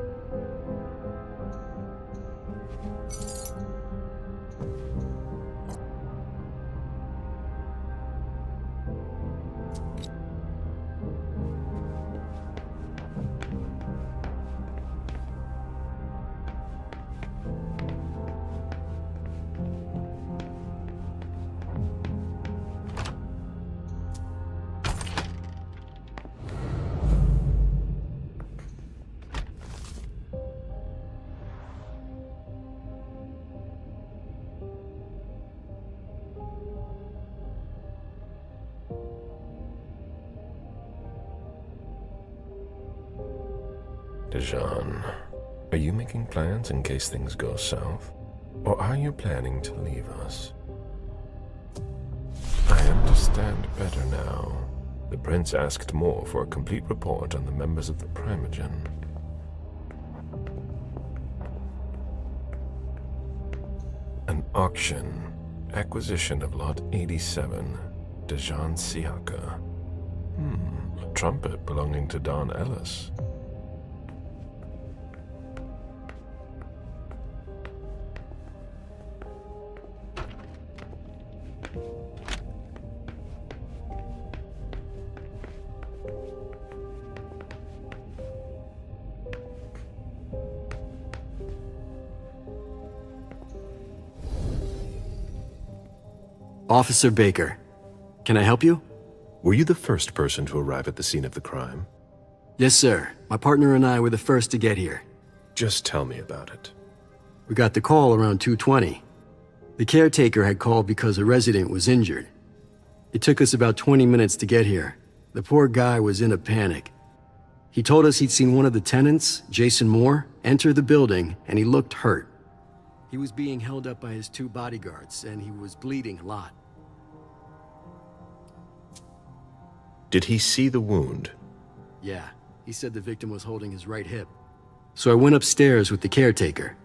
Dijon, are you making plans in case things go south? Or are you planning to leave us? I understand better now. The prince asked more for a complete report on the members of the Primogen. An auction. Acquisition of Lot 87. Dijon Siaka. A trumpet belonging to Don Ellis. Officer Baker, can I help you? Were you the first person to arrive at the scene of the crime? Yes, sir. My partner and I were the first to get here. Just tell me about it. We got the call around 2:20. The caretaker had called because a resident was injured. It took us about 20 minutes to get here. The poor guy was in a panic. He told us he'd seen one of the tenants, Jason Moore, enter the building, and he looked hurt. He was being held up by his 2 bodyguards, and he was bleeding a lot. Did he see the wound? Yeah, he said the victim was holding his right hip. So I went upstairs with the caretaker.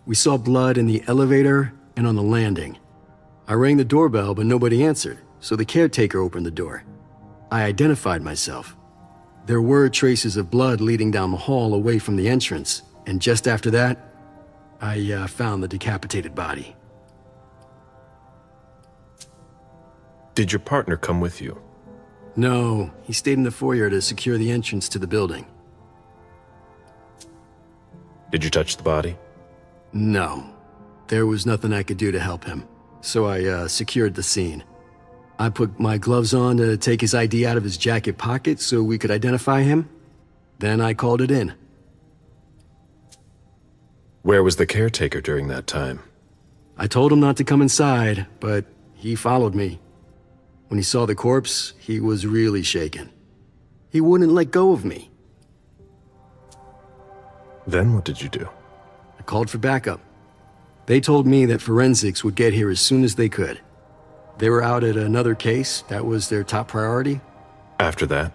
We saw blood in the elevator and on the landing. I rang the doorbell, but nobody answered, so the caretaker opened the door. I identified myself. There were traces of blood leading down the hall away from the entrance, and just after that, I found the decapitated body. Did your partner come with you? No, he stayed in the foyer to secure the entrance to the building. Did you touch the body? No. There was nothing I could do to help him, so I secured the scene. I put my gloves on to take his ID out of his jacket pocket so we could identify him. Then I called it in. Where was the caretaker during that time? I told him not to come inside, but he followed me. When he saw the corpse, he was really shaken. He wouldn't let go of me. Then what did you do? I called for backup. They told me that forensics would get here as soon as they could. They were out at another case. That was their top priority. After that?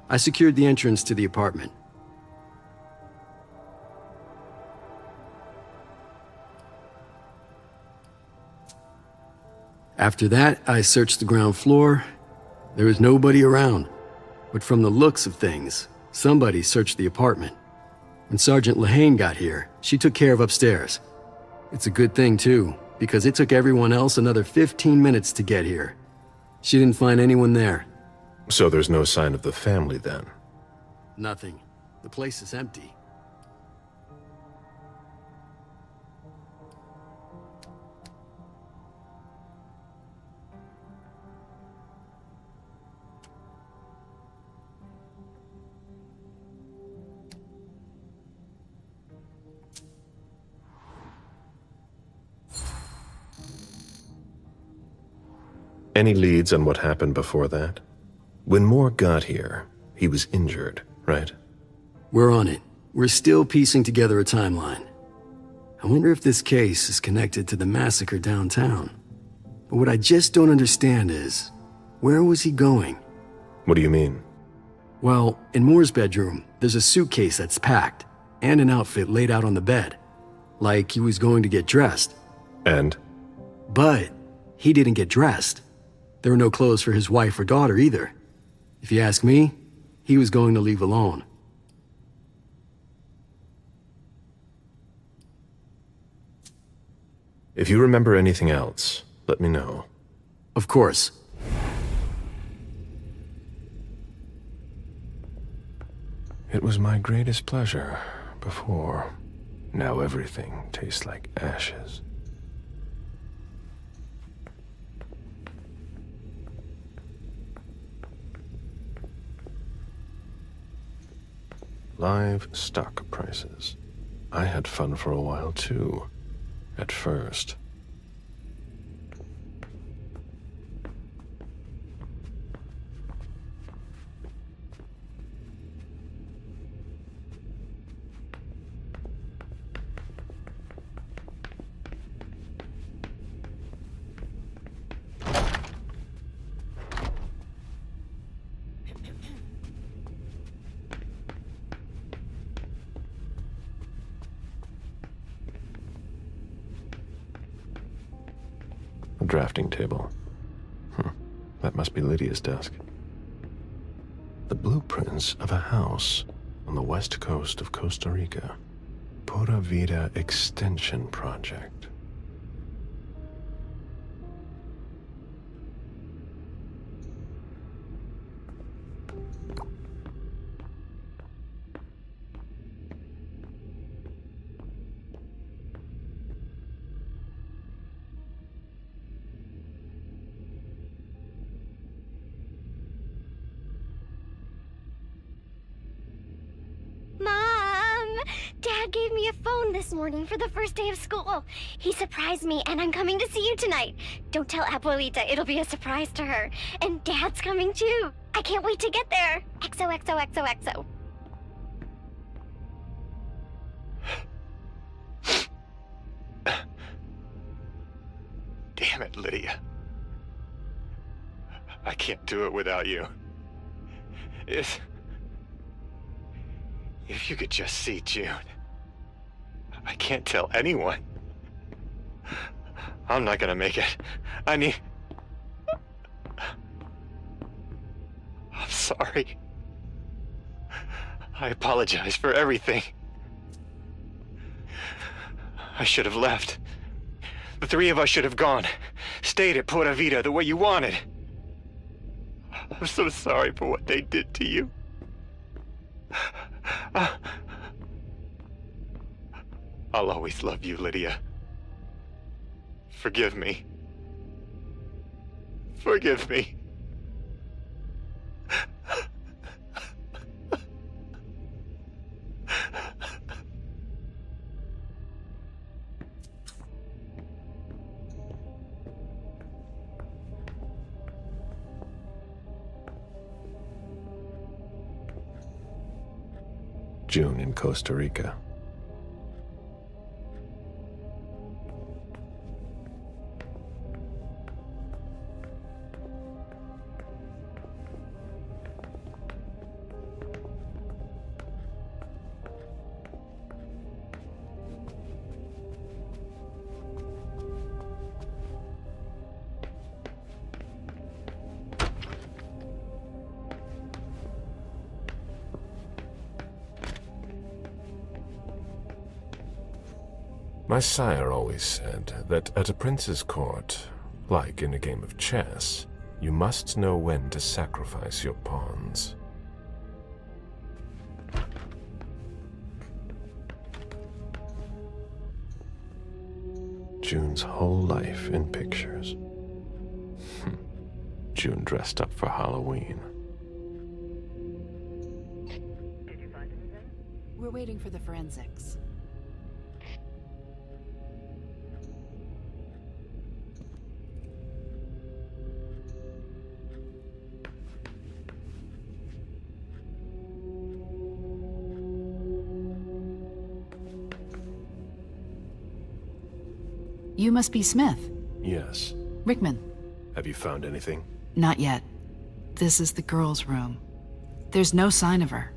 I secured the entrance to the apartment. After that, I searched the ground floor. There was nobody around. But from the looks of things, somebody searched the apartment. When Sergeant Lehane got here, she took care of upstairs. It's a good thing, too, because it took everyone else another 15 minutes to get here. She didn't find anyone there. So there's no sign of the family then? Nothing. The place is empty. Any leads on what happened before that? When Moore got here, he was injured, right? We're on it. We're still piecing together a timeline. I wonder if this case is connected to the massacre downtown. But what I just don't understand is, where was he going? What do you mean? Well, in Moore's bedroom, there's a suitcase that's packed, and an outfit laid out on the bed. Like he was going to get dressed. And? But he didn't get dressed. There were no clothes for his wife or daughter either. If you ask me, he was going to leave alone. If you remember anything else, let me know. Of course. It was my greatest pleasure before. Now everything tastes like ashes. Live stock prices. I had fun for a while too, at first. drafting table. That must be Lydia's desk. The blueprints of a house on the west coast of Costa Rica. Pura Vida Extension Project. Dad gave me a phone this morning for the first day of school. He surprised me, and I'm coming to see you tonight. Don't tell Abuelita, it'll be a surprise to her. And Dad's coming too. I can't wait to get there. XOXOXOXO. Damn it, Lydia. I can't do it without you. If you could just see June. I can't tell anyone. I'm not gonna make it. I'm sorry. I apologize for everything. I should have left. The three of us should have gone. Stayed at Pura Vida the way you wanted. I'm so sorry for what they did to you. I'll always love you, Lydia. Forgive me. Forgive me. June in Costa Rica. My sire always said that at a prince's court, like in a game of chess, you must know when to sacrifice your pawns. June's whole life in pictures. June dressed up for Halloween. Did you find anything? We're waiting for the forensics. You must be Smith. Yes. Rickman. Have you found anything? Not yet. This is the girl's room. There's no sign of her.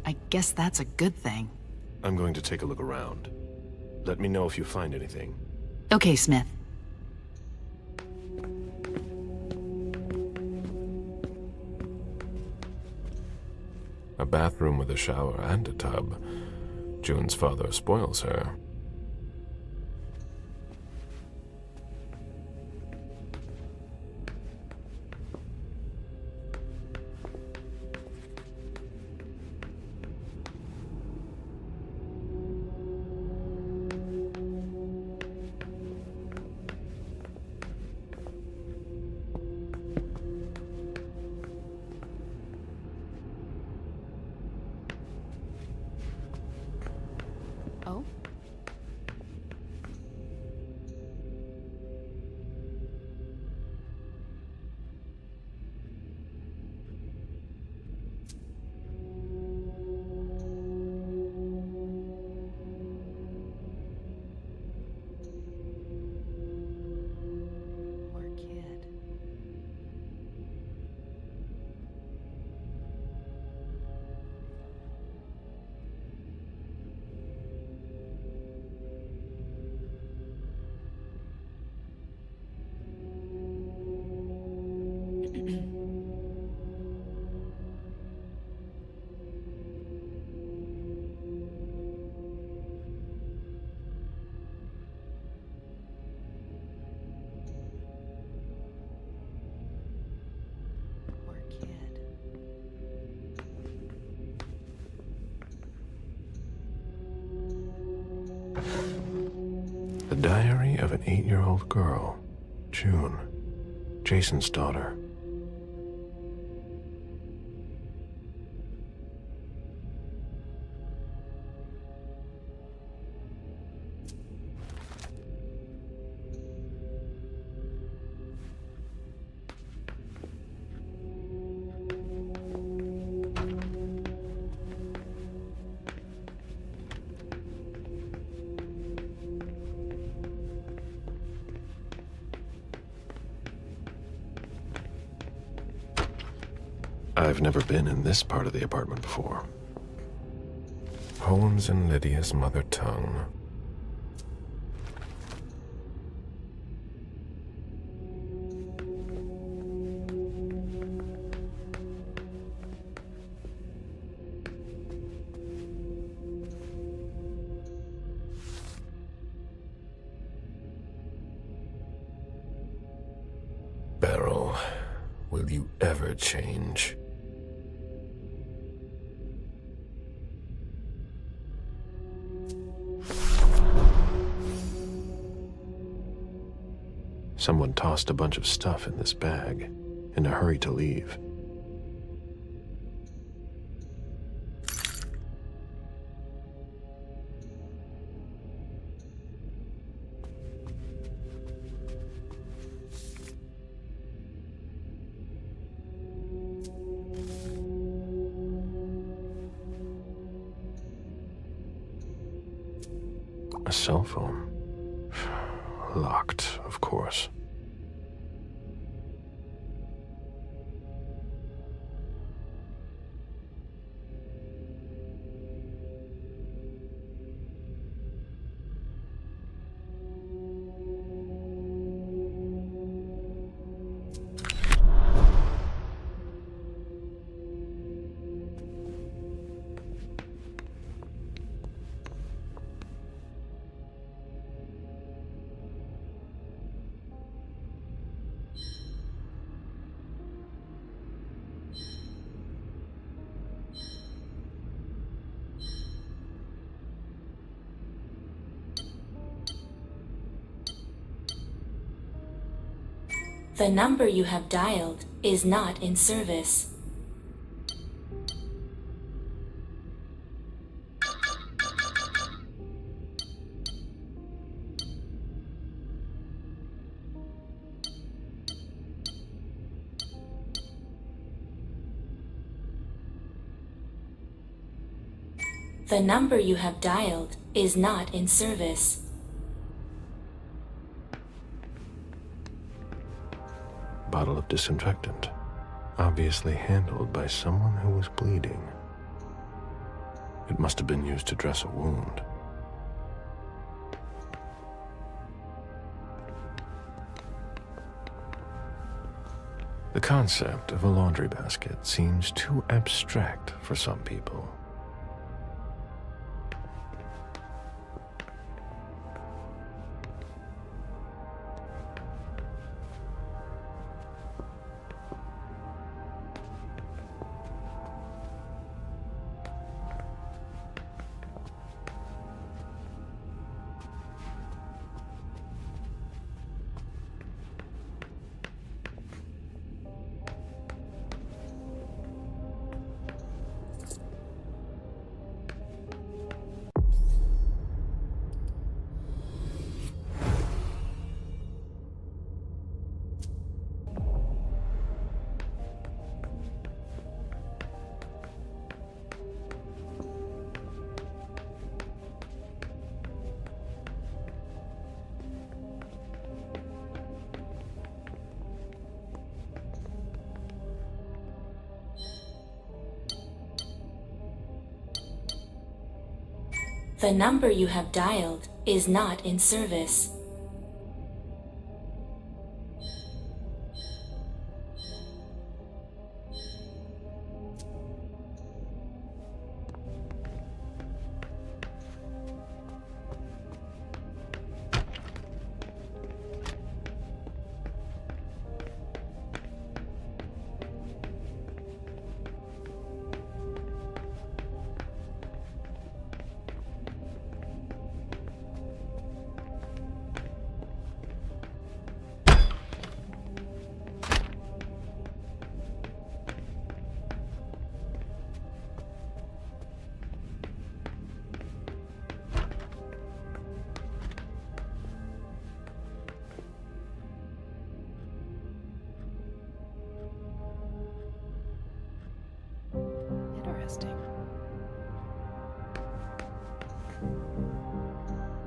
I guess that's a good thing. I'm going to take a look around. Let me know if you find anything. Okay, Smith. A bathroom with a shower and a tub. June's father spoils her. Oh? Poor kid. The diary of an 8-year-old girl, June, Jason's daughter. I've never been in this part of the apartment before. Poems in Lydia's mother tongue. Beryl, will you ever change? Someone tossed a bunch of stuff in this bag, in a hurry to leave. A cell phone. Locked, of course. The number you have dialed is not in service. The number you have dialed is not in service. Bottle of disinfectant, obviously handled by someone who was bleeding. It must have been used to dress a wound. The concept of a laundry basket seems too abstract for some people. The number you have dialed is not in service.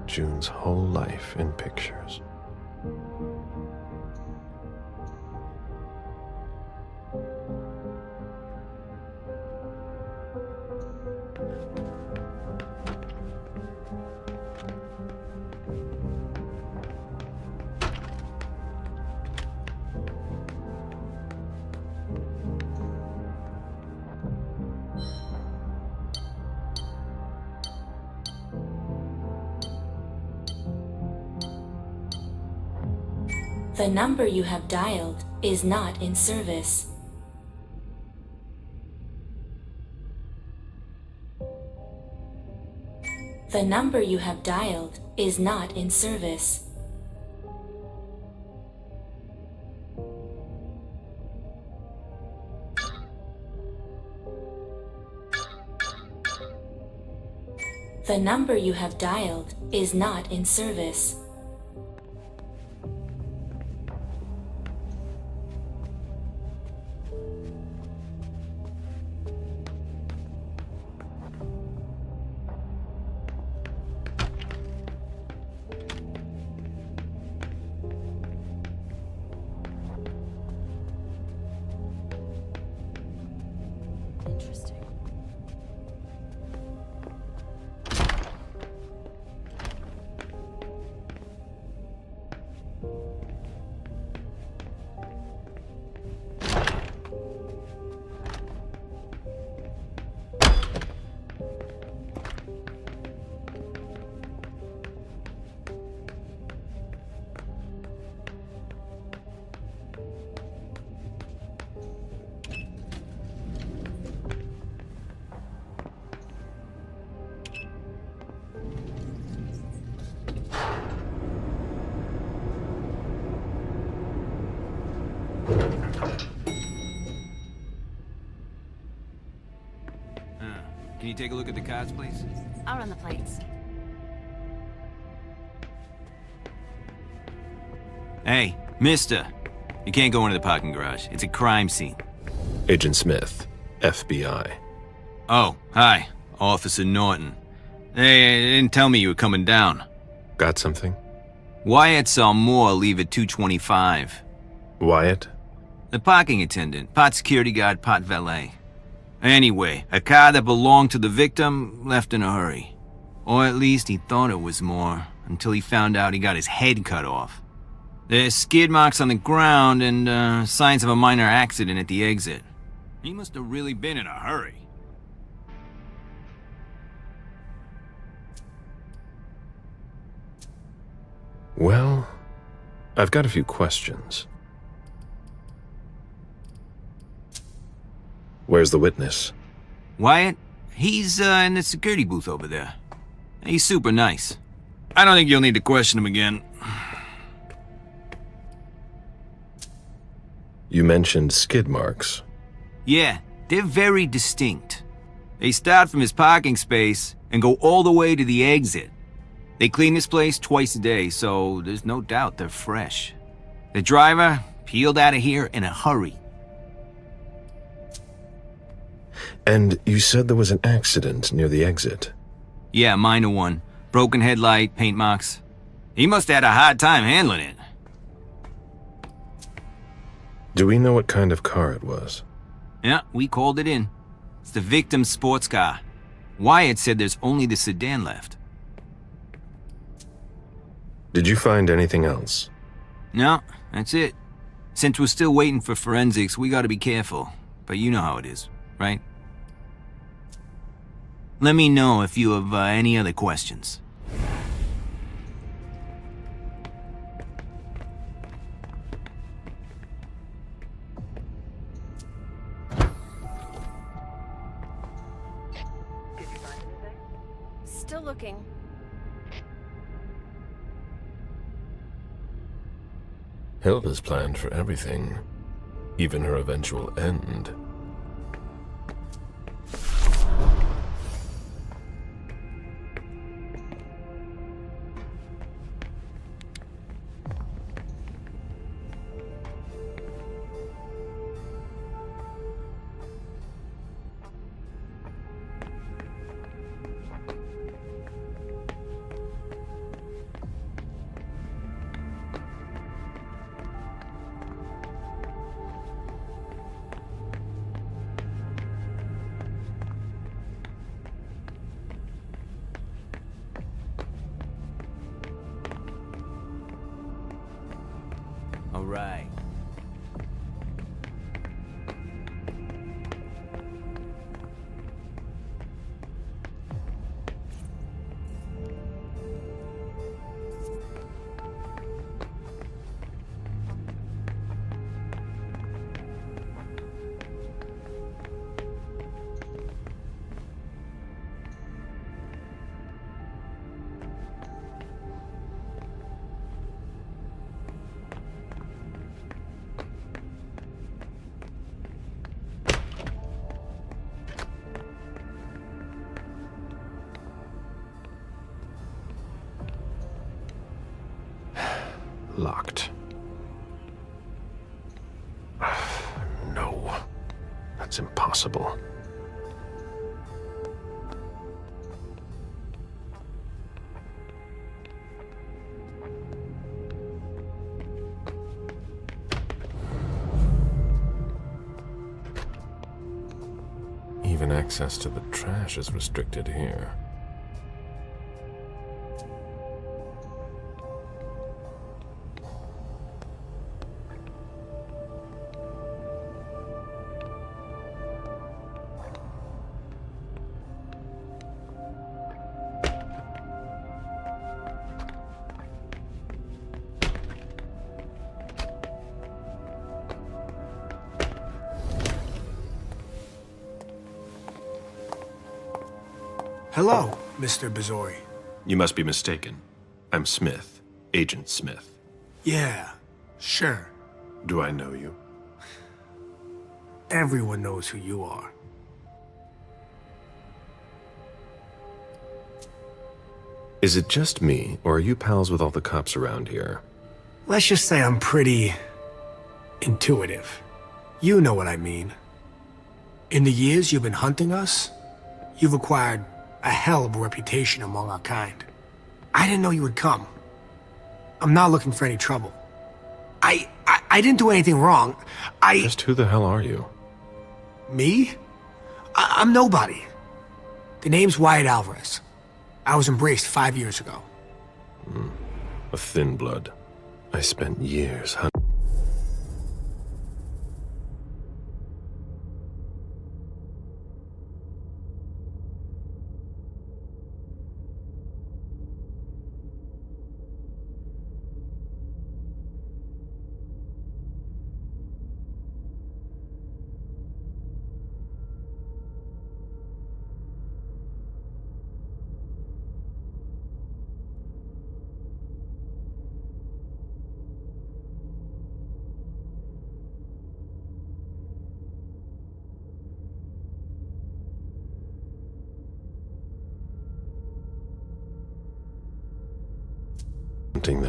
June's whole life in pictures. The number you have dialed is not in service. The number you have dialed is not in service. The number you have dialed is not in service. Interesting. Can you take a look at the cards, please? I'll run the plates. Hey, mister. You can't go into the parking garage. It's a crime scene. Agent Smith, FBI. Oh, hi. Officer Norton. Hey, they didn't tell me you were coming down. Got something? Wyatt saw Moore leave at 2:25. Wyatt? The parking attendant, part security guard, part valet. Anyway, a car that belonged to the victim left in a hurry. Or at least he thought it was Moore, until he found out he got his head cut off. There's skid marks on the ground and signs of a minor accident at the exit. He must have really been in a hurry. Well, I've got a few questions. Where's the witness? Wyatt? He's in the security booth over there. He's super nice. I don't think you'll need to question him again. You mentioned skid marks. Yeah, they're very distinct. They start from his parking space and go all the way to the exit. They clean this place twice a day, so there's no doubt they're fresh. The driver peeled out of here in a hurry. And you said there was an accident near the exit. Yeah, minor one. Broken headlight, paint marks. He must have had a hard time handling it. Do we know what kind of car it was? Yeah, we called it in. It's the victim's sports car. Wyatt said there's only the sedan left. Did you find anything else? No, that's it. Since we're still waiting for forensics, we gotta be careful. But you know how it is, right? Let me know if you have any other questions. Still looking. Hilda's planned for everything, even her eventual end. right. Locked. No. That's impossible. Even access to the trash is restricted here. Hello, Mr. Bazori. You must be mistaken. I'm Smith, Agent Smith. Yeah, sure. Do I know you? Everyone knows who you are. Is it just me, or are you pals with all the cops around here? Let's just say I'm pretty intuitive. You know what I mean. In the years you've been hunting us, you've acquired a hell of a reputation among our kind. I didn't know you would come. I'm not looking for any trouble. I didn't do anything wrong. Just who the hell are you? Me? I'm nobody. The name's Wyatt Alvarez. I was embraced 5 years ago. A thin blood. I spent years hunting.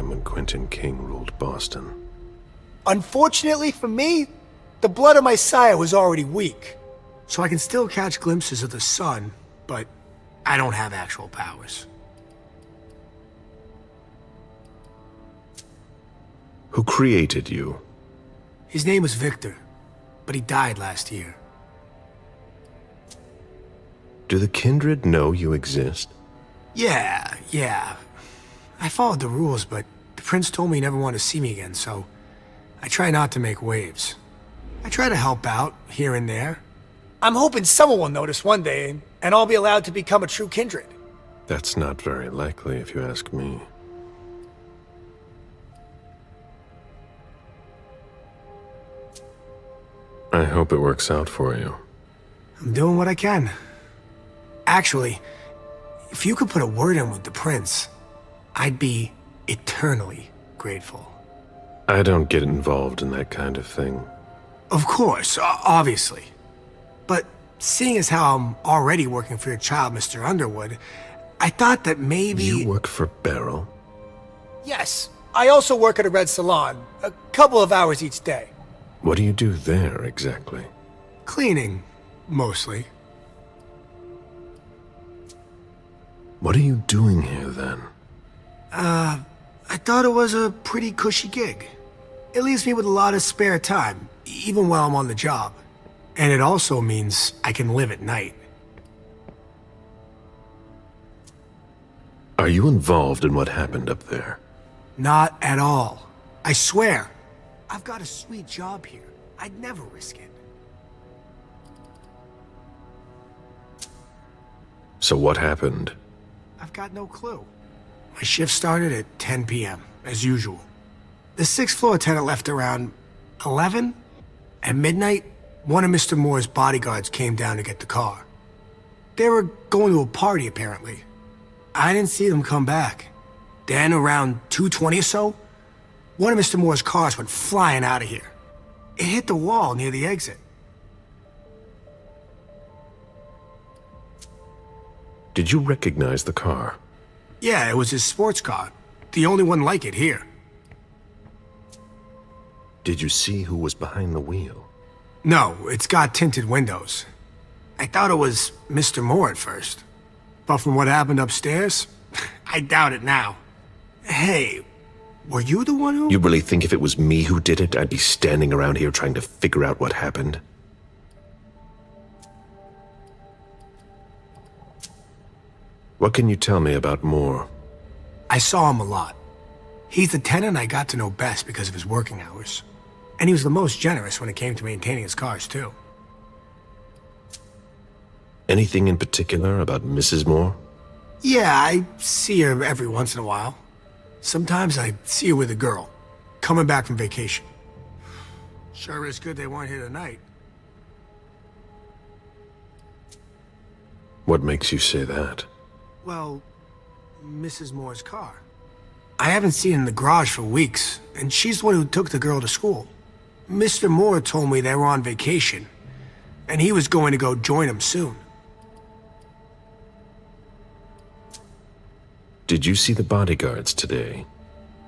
them when Quentin King ruled Boston. Unfortunately for me, the blood of my sire was already weak. So I can still catch glimpses of the sun, but I don't have actual powers. Who created you? His name was Victor, but he died last year. Do the kindred know you exist? Yeah. I followed the rules, but the prince told me he never wanted to see me again, so I try not to make waves. I try to help out, here and there. I'm hoping someone will notice one day, and I'll be allowed to become a true kindred. That's not very likely, if you ask me. I hope it works out for you. I'm doing what I can. Actually, if you could put a word in with the prince, I'd be eternally grateful. I don't get involved in that kind of thing. Of course, obviously. But seeing as how I'm already working for your child, Mr. Underwood, I thought that maybe... You work for Beryl? Yes. I also work at a red salon, a couple of hours each day. What do you do there, exactly? Cleaning, mostly. What are you doing here, then? I thought it was a pretty cushy gig. It leaves me with a lot of spare time, even while I'm on the job. And it also means I can live at night. Are you involved in what happened up there? Not at all. I swear. I've got a sweet job here. I'd never risk it. So what happened? I've got no clue. My shift started at 10 p.m., as usual. The 6th floor tenant left around 11. At midnight, one of Mr. Moore's bodyguards came down to get the car. They were going to a party, apparently. I didn't see them come back. Then, around 2:20 or so, one of Mr. Moore's cars went flying out of here. It hit the wall near the exit. Did you recognize the car? Yeah, it was his sports car. The only one like it here. Did you see who was behind the wheel? No, it's got tinted windows. I thought it was Mr. Moore at first. But from what happened upstairs, I doubt it now. Hey, were you the one who... You really think if it was me who did it, I'd be standing around here trying to figure out what happened? What can you tell me about Moore? I saw him a lot. He's the tenant I got to know best because of his working hours. And he was the most generous when it came to maintaining his cars, too. Anything in particular about Mrs. Moore? Yeah, I see her every once in a while. Sometimes I see her with a girl, coming back from vacation. Sure is good they weren't here tonight. What makes you say that? Well, Mrs. Moore's car. I haven't seen it in the garage for weeks, and she's the one who took the girl to school. Mr. Moore told me they were on vacation, and he was going to go join them soon. Did you see the bodyguards today?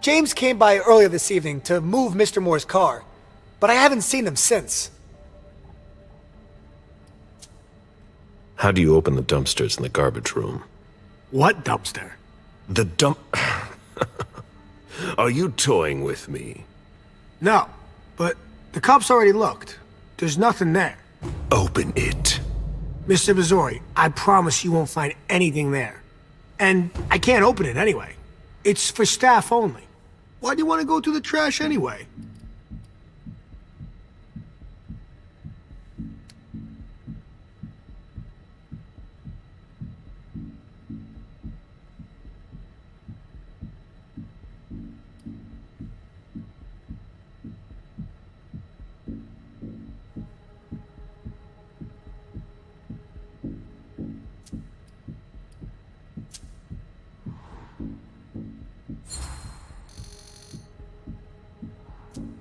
James came by earlier this evening to move Mr. Moore's car, but I haven't seen them since. How do you open the dumpsters in the garbage room? What dumpster? The dump... Are you toying with me? No, but the cops already looked. There's nothing there. Open it. Mr. Missouri, I promise you won't find anything there. And I can't open it anyway. It's for staff only. Why do you want to go through the trash anyway?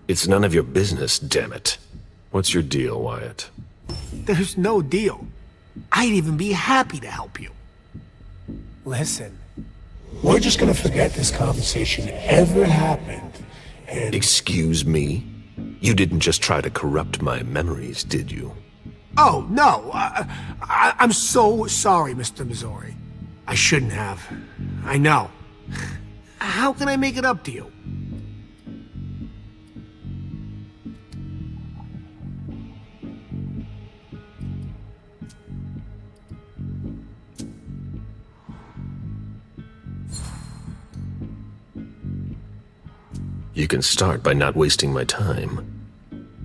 It's none of your business, damn it. What's your deal, Wyatt? There's no deal. I'd even be happy to help you. Listen, we're just gonna forget this conversation ever happened, and... Excuse me? You didn't just try to corrupt my memories, did you? Oh, no. I'm so sorry, Mr. Missouri. I shouldn't have. I know. How can I make it up to you? You can start by not wasting my time.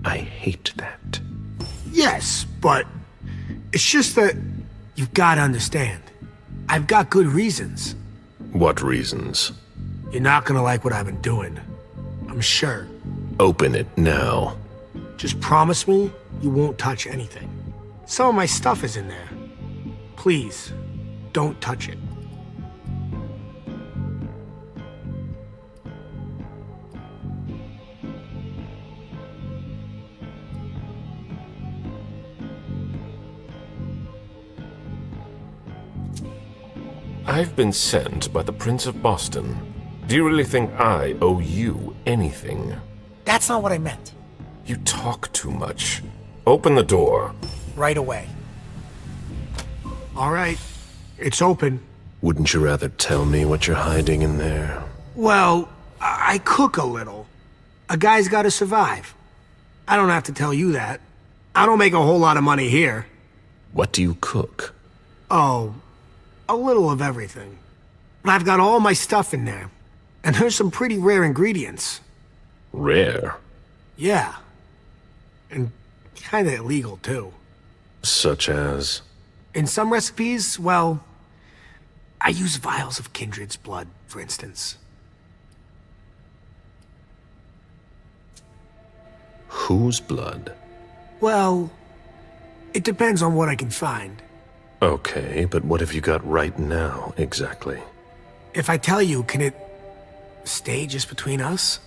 I hate that. Yes, but it's just that you've got to understand. I've got good reasons. What reasons? You're not gonna like what I've been doing. I'm sure. Open it now. Just promise me you won't touch anything. Some of my stuff is in there. Please, don't touch it. I've been sent by the Prince of Boston. Do you really think I owe you anything? That's not what I meant. You talk too much. Open the door. Right away. All right, it's open. Wouldn't you rather tell me what you're hiding in there? Well, I cook a little. A guy's gotta survive. I don't have to tell you that. I don't make a whole lot of money here. What do you cook? Oh, a little of everything. But I've got all my stuff in there. And there's some pretty rare ingredients. Rare? Yeah. And kinda illegal, too. Such as? In some recipes, well, I use vials of kindred's blood, for instance. Whose blood? Well, it depends on what I can find. Okay, but what have you got right now, exactly? If I tell you, can it stay just between us?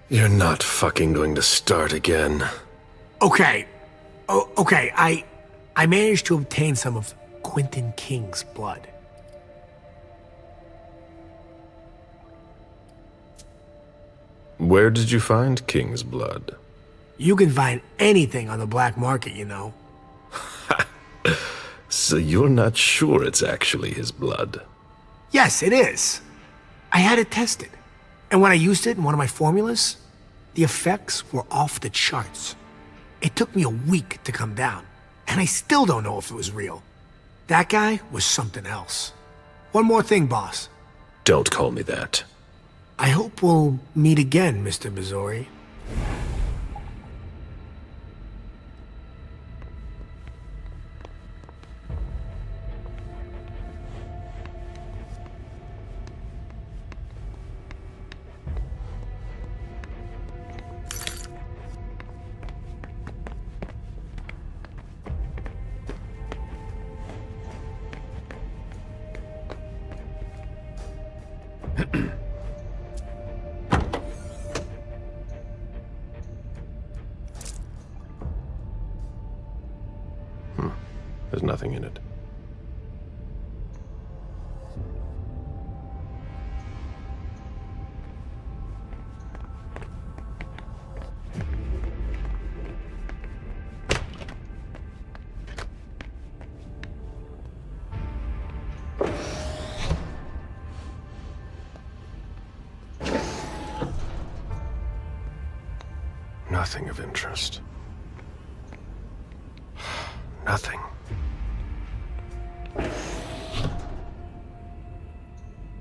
You're not fucking going to start again. Okay. Okay, I managed to obtain some of Quentin King's blood. Where did you find King's blood? You can find anything on the black market, you know. So you're not sure it's actually his blood? Yes, it is. I had it tested. And when I used it in one of my formulas, the effects were off the charts. It took me a week to come down, and I still don't know if it was real. That guy was something else. One more thing, boss. Don't call me that. I hope we'll meet again, Mr. Missouri. There's nothing in it. Nothing of interest. Nothing.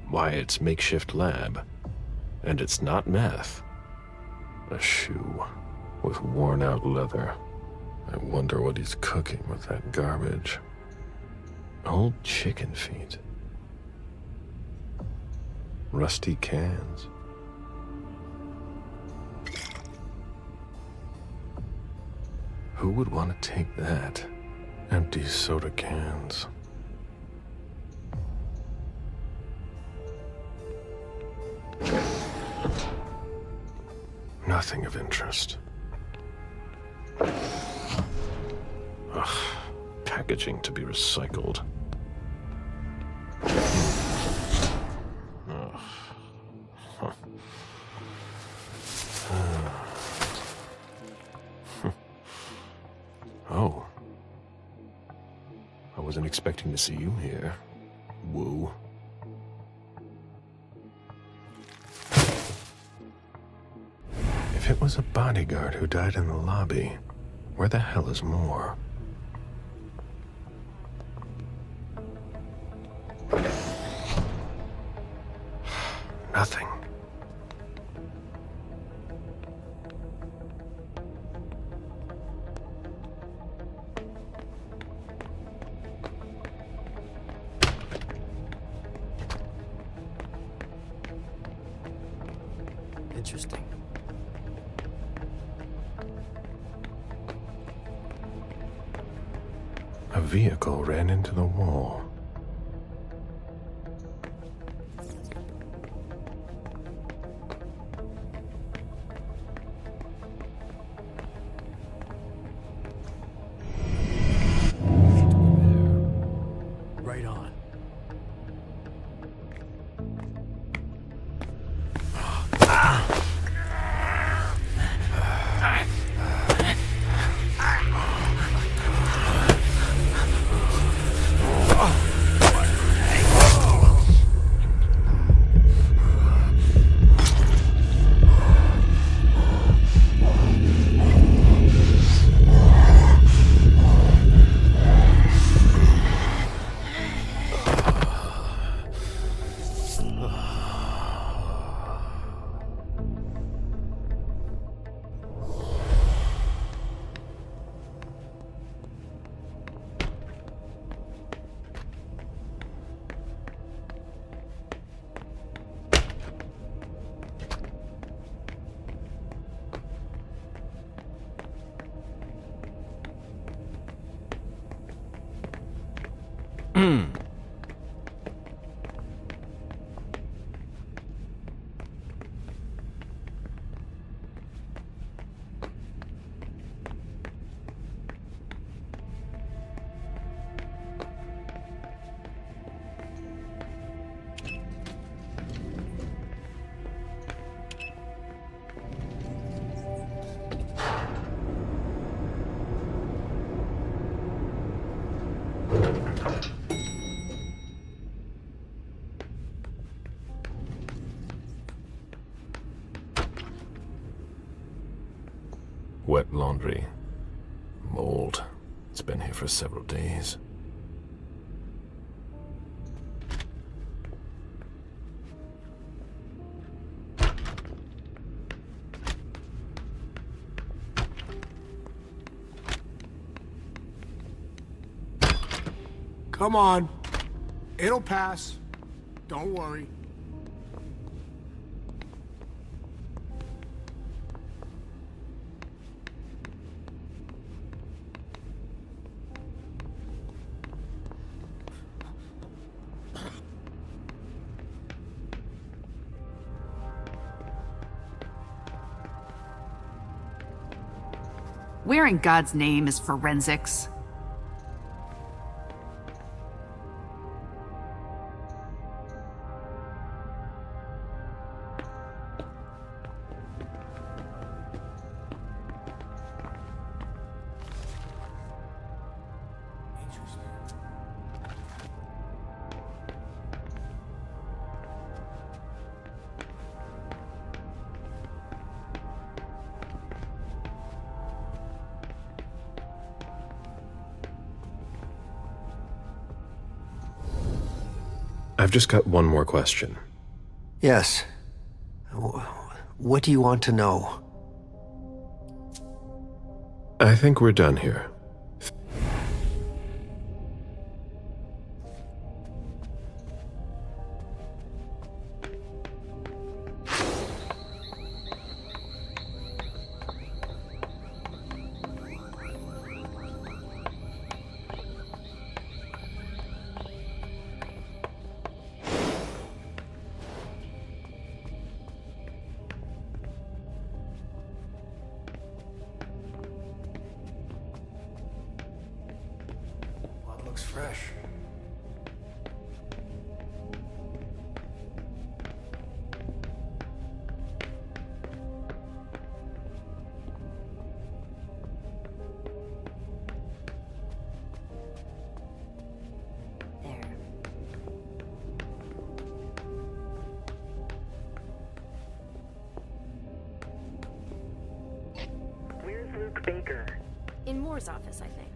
Why, it's makeshift lab. And it's not meth. A shoe with worn-out leather. I wonder what he's cooking with that garbage. Old chicken feet. Rusty cans. Who would want to take that? Empty soda cans. Nothing of interest. Ugh, packaging to be recycled. Ugh. Huh. Oh. I wasn't expecting to see you here. Woo. If it was a bodyguard who died in the lobby, where the hell is Moore? Nothing. Interesting. A vehicle ran into the wall. Right on. Wet laundry. Mold. It's been here for several days. Come on. It'll pass. Don't worry. Where in God's name is forensics? I've just got one more question. Yes. What do you want to know? I think we're done here. Blood looks fresh. Where's Luke Baker? In Moore's office, I think.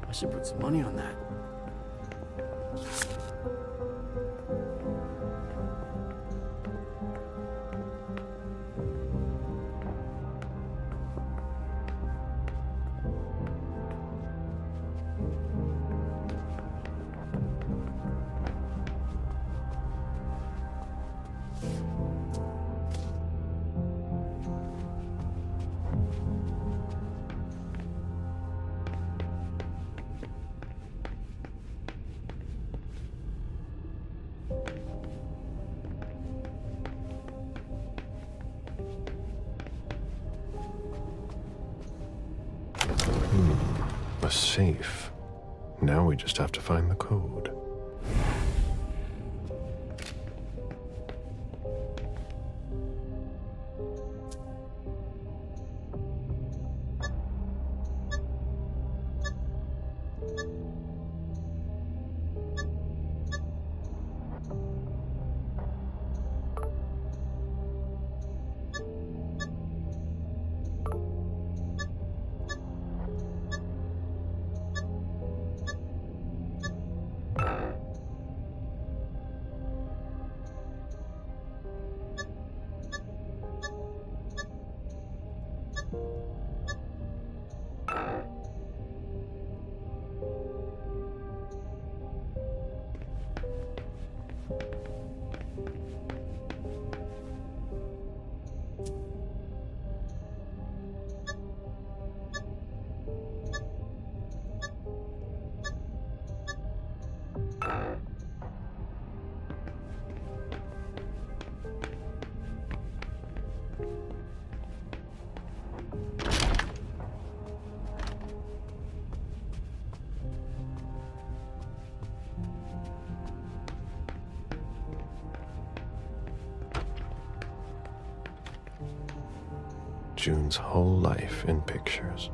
I should put some money on that. A safe. Now we just have to find the code. June's whole life in pictures.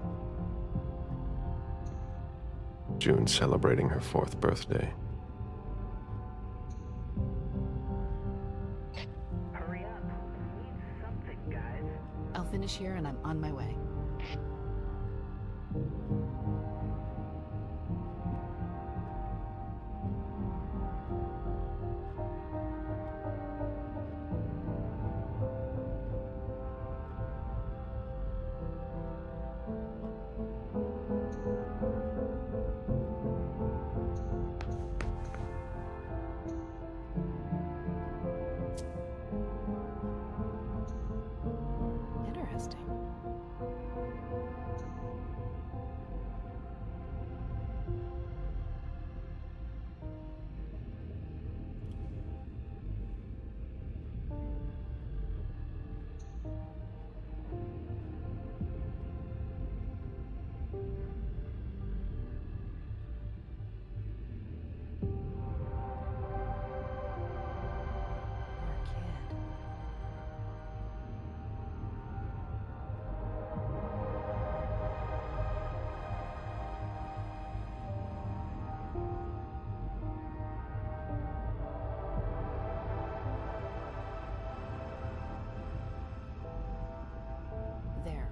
June celebrating her 4th birthday. I'll finish here and I'm on my way. Interesting. There.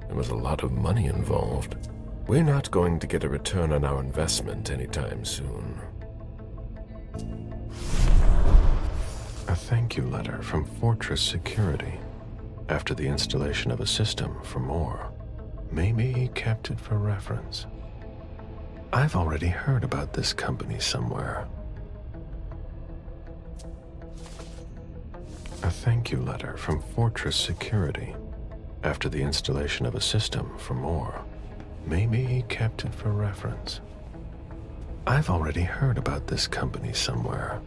There was a lot of money involved. We're not going to get a return on our investment anytime soon. A thank you letter from Fortress Security. After the installation of a system for more. Maybe he kept it for reference. I've already heard about this company somewhere. A thank you letter from Fortress Security. After the installation of a system for more. Maybe he kept it for reference. I've already heard about this company somewhere.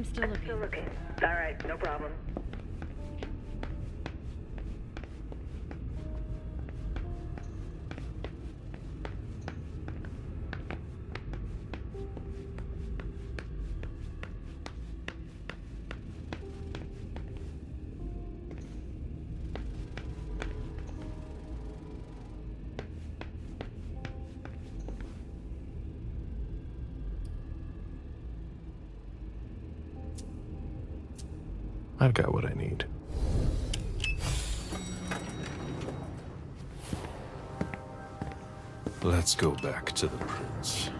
still looking. All right, no problem. I've got what I need. Let's go back to the prince.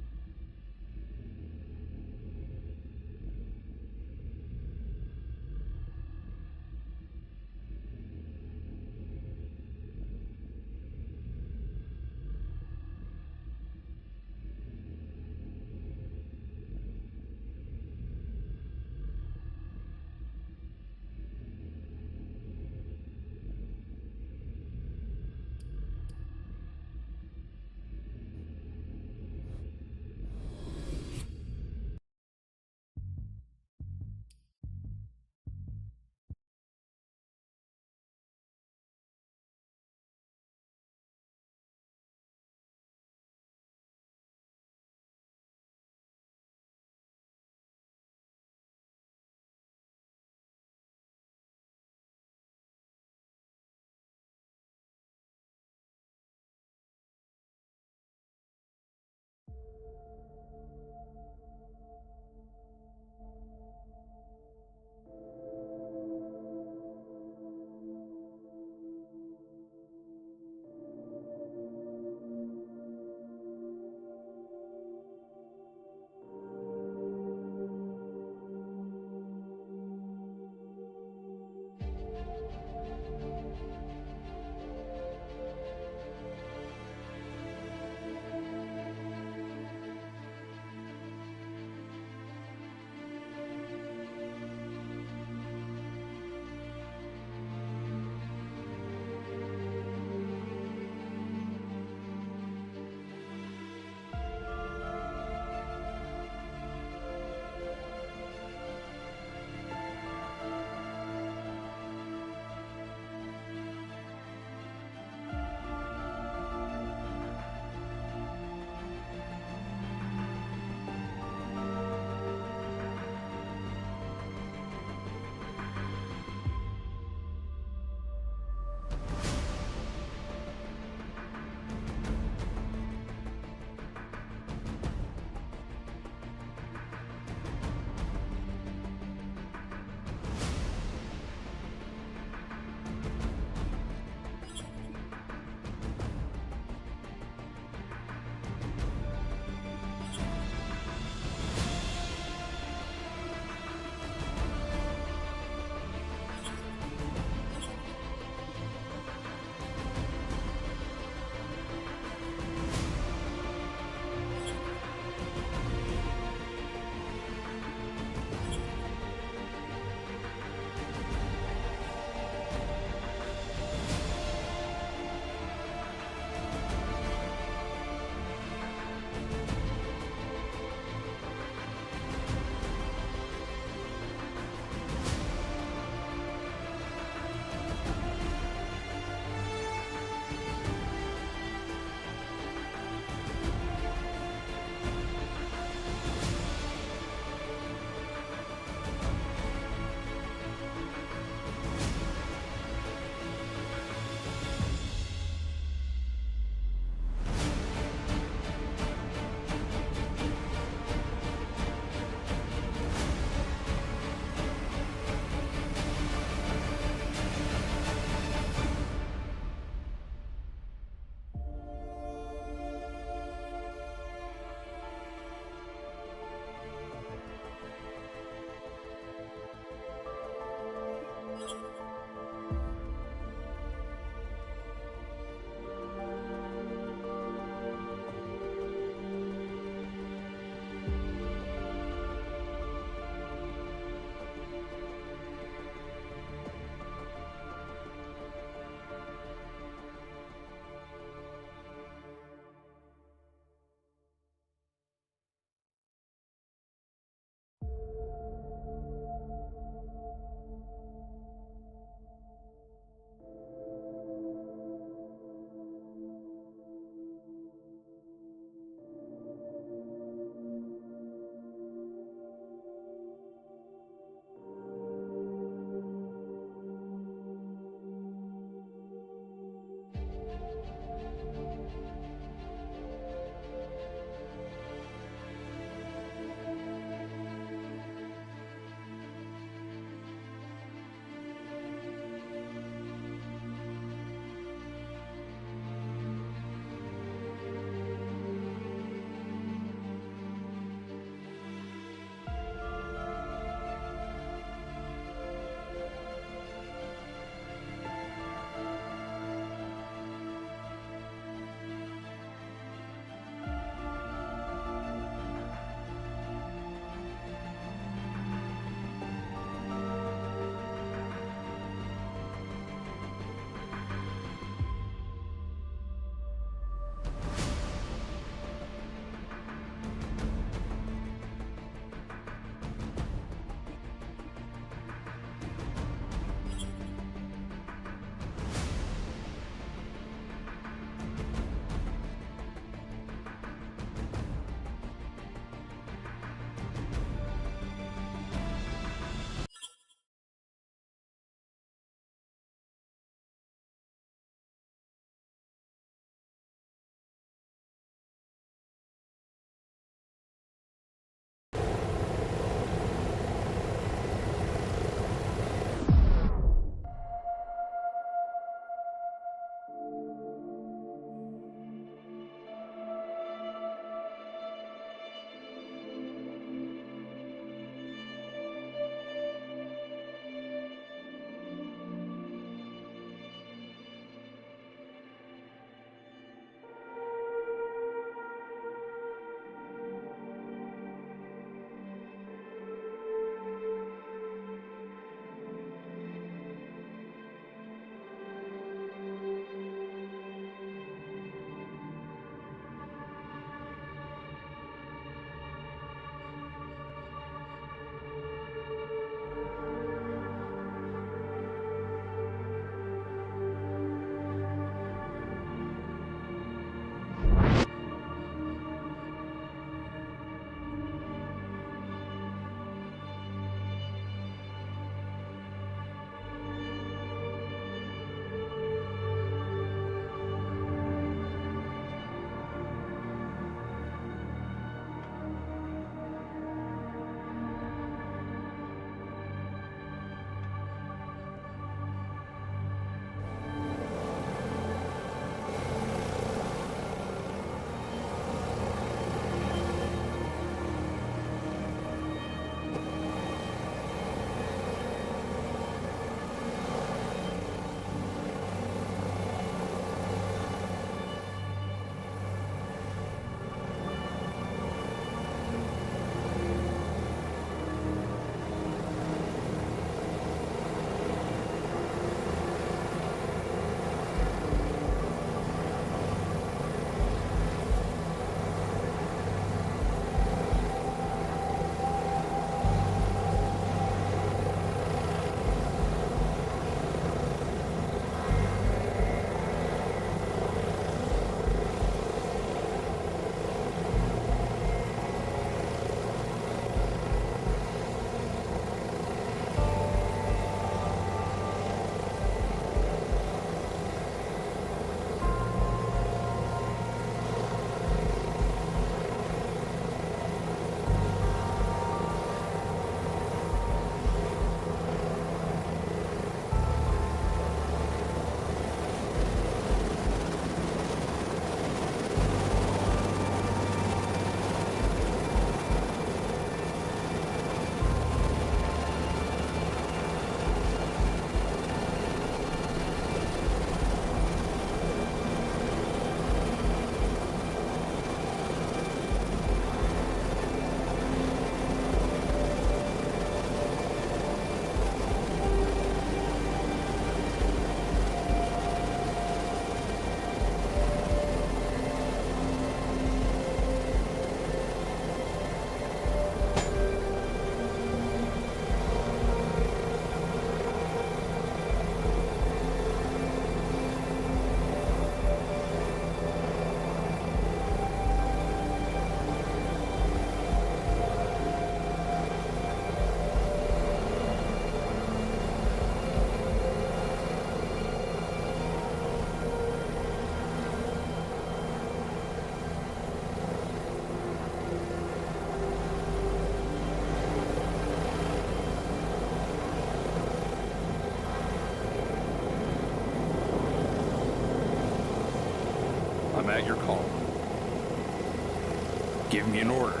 Give me an order.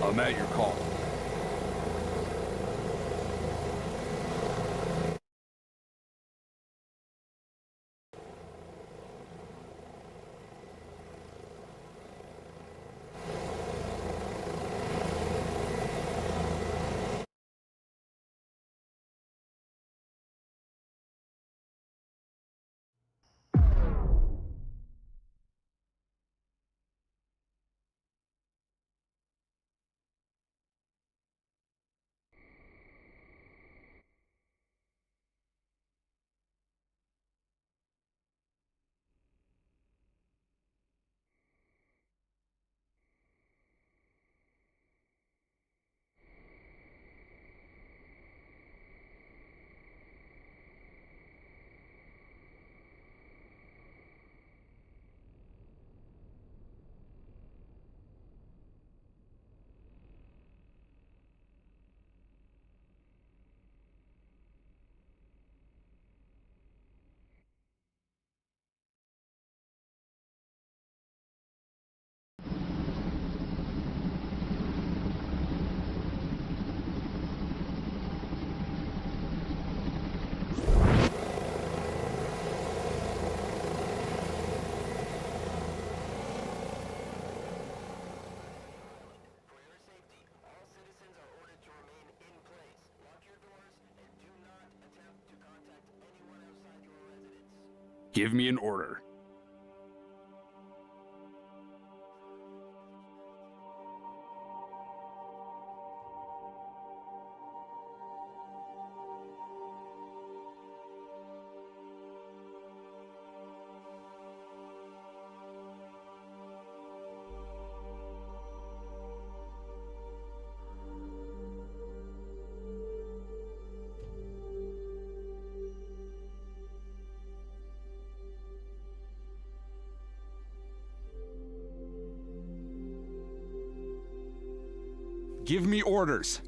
I'm at your call. Give me an order. Give me orders.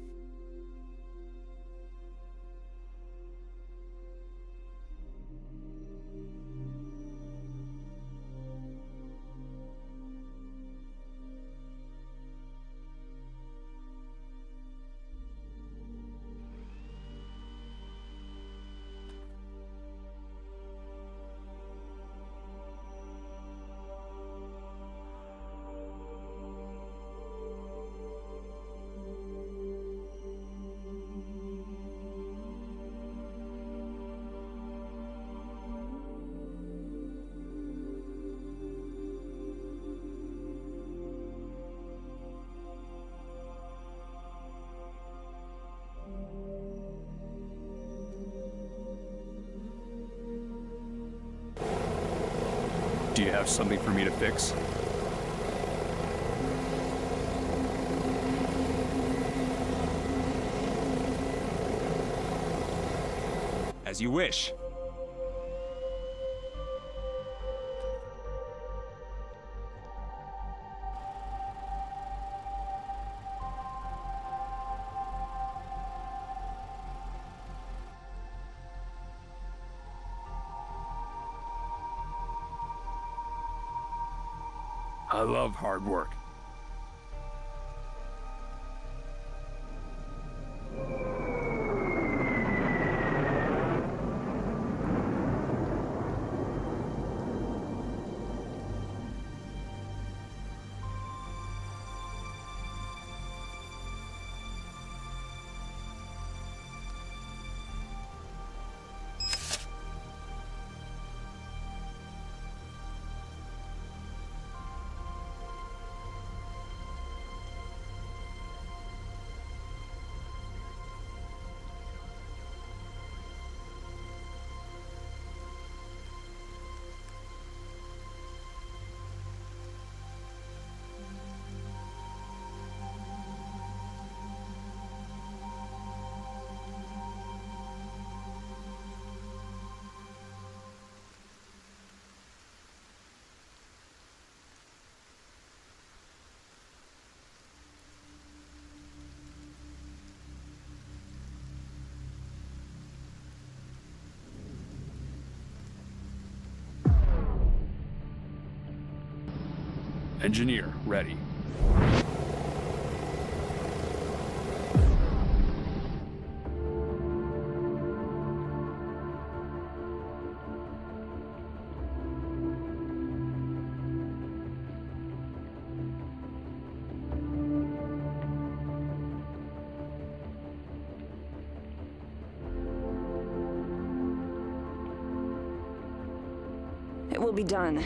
Do you have something for me to fix? As you wish. I love hard work. Engineer, ready. It will be done.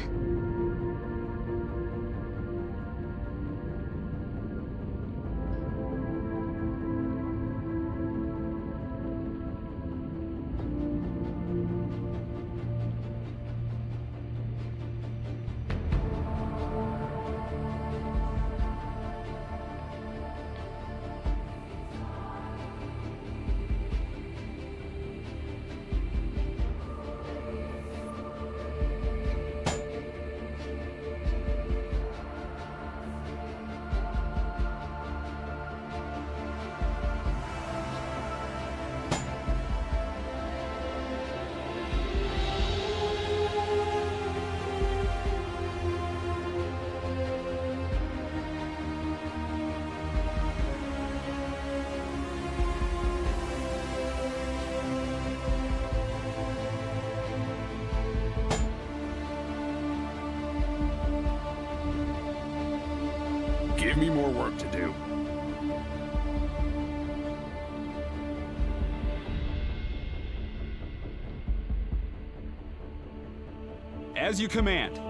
Give me more work to do. As you command.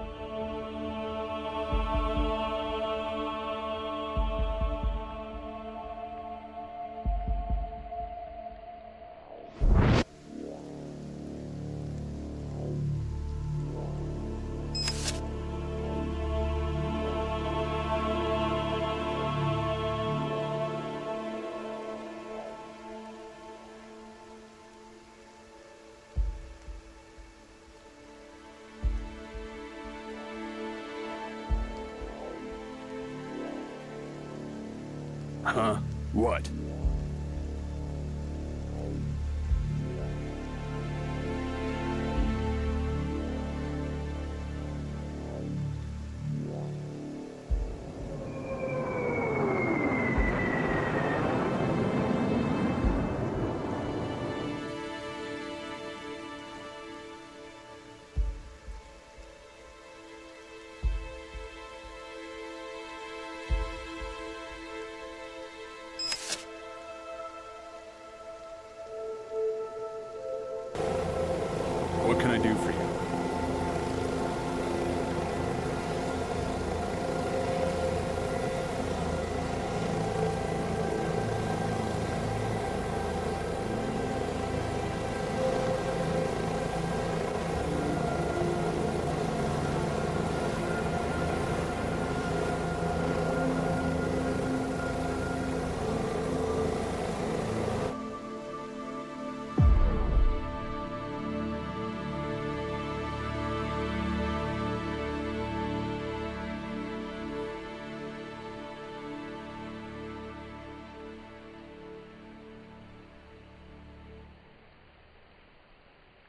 Huh? What? What can I do for you?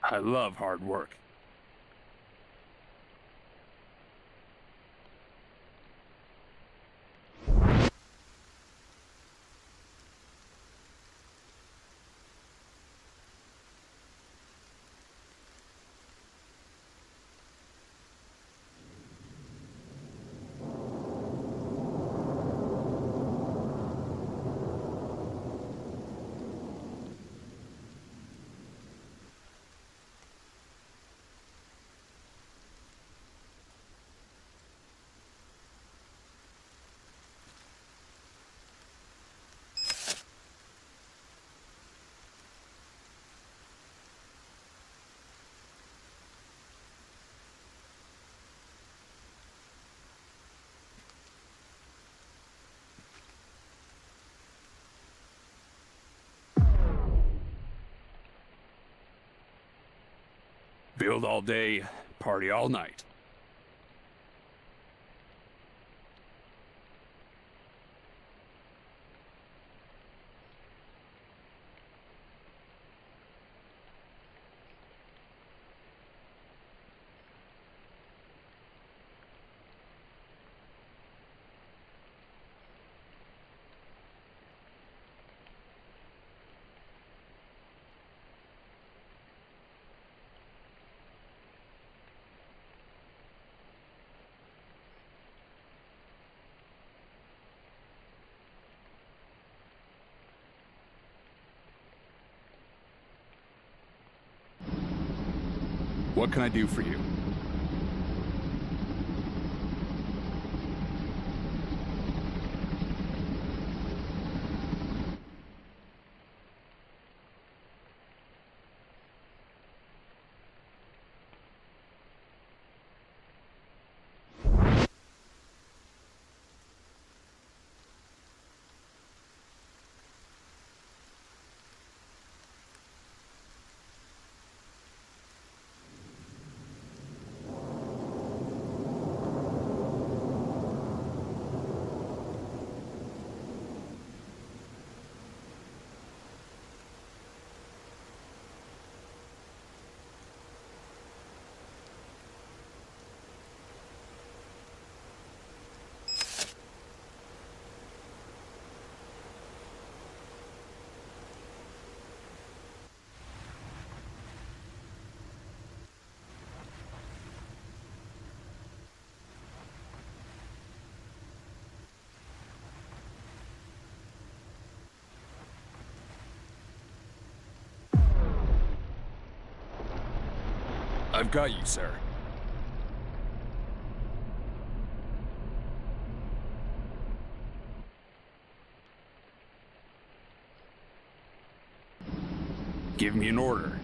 I love hard work. Build all day, party all night. What can I do for you? I've got you, sir. Give me an order.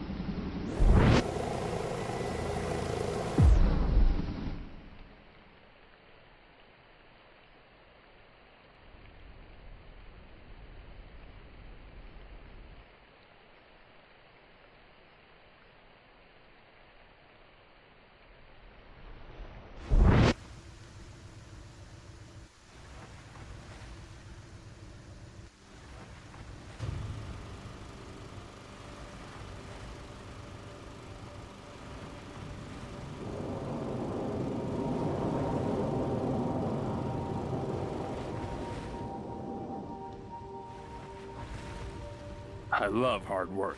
I love hard work.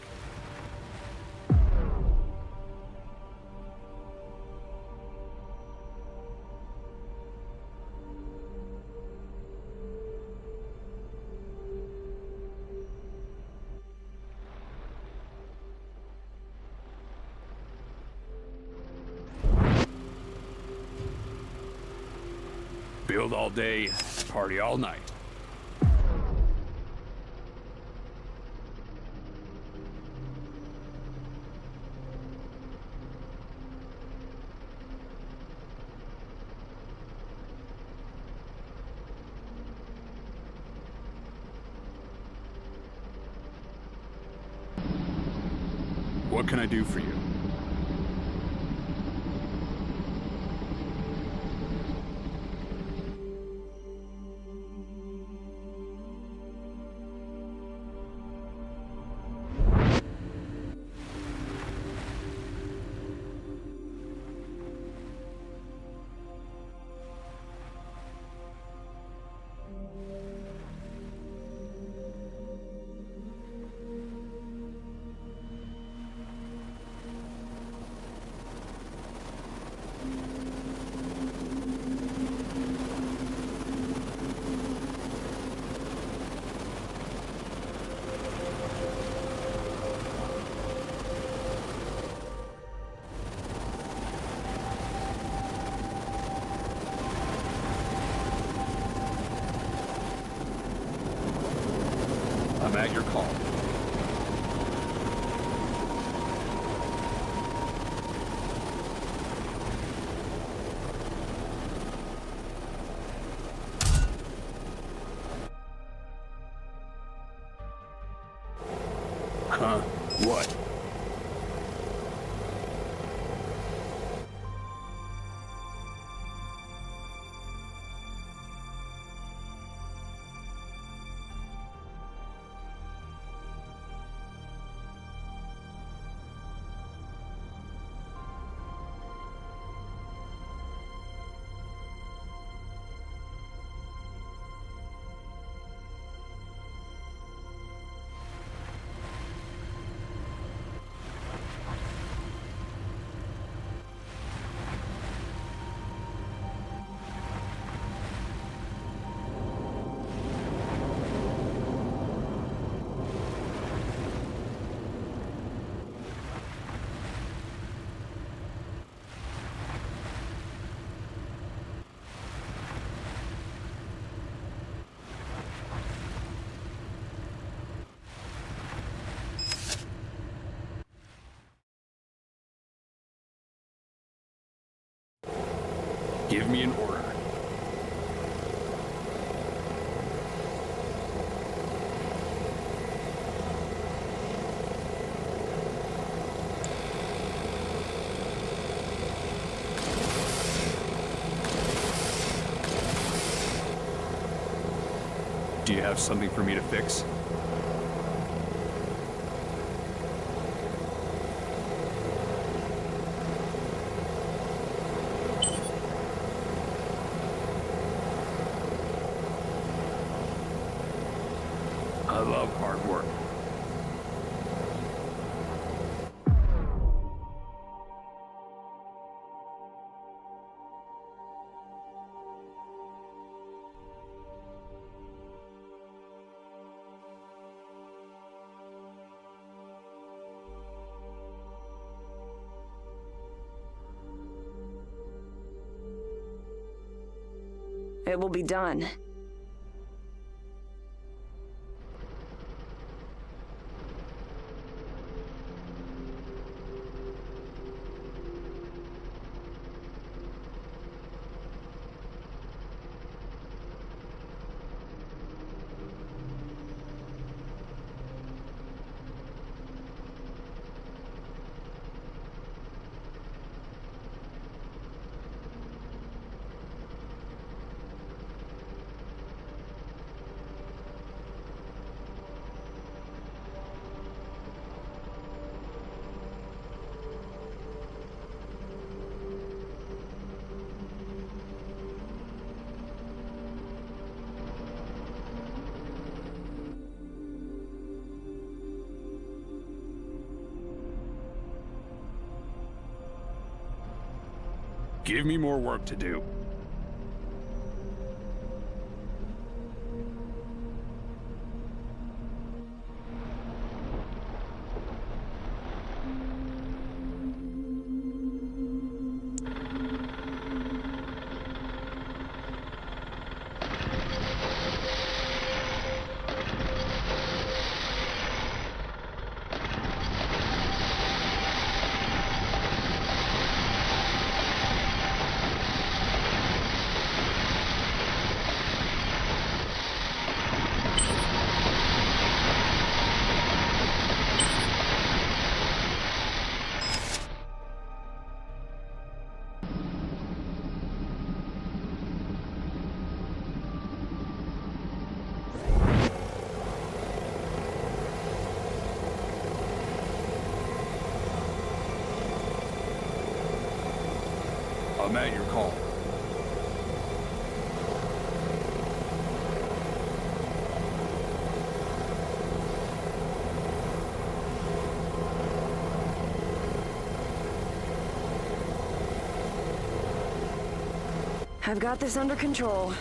Build all day, party all night. What can I do for you? I'm at your call. Huh? What? Give me an order. Do you have something for me to fix? I love hard work. It will be done. Give me more work to do. I'm at your call. I've got this under control.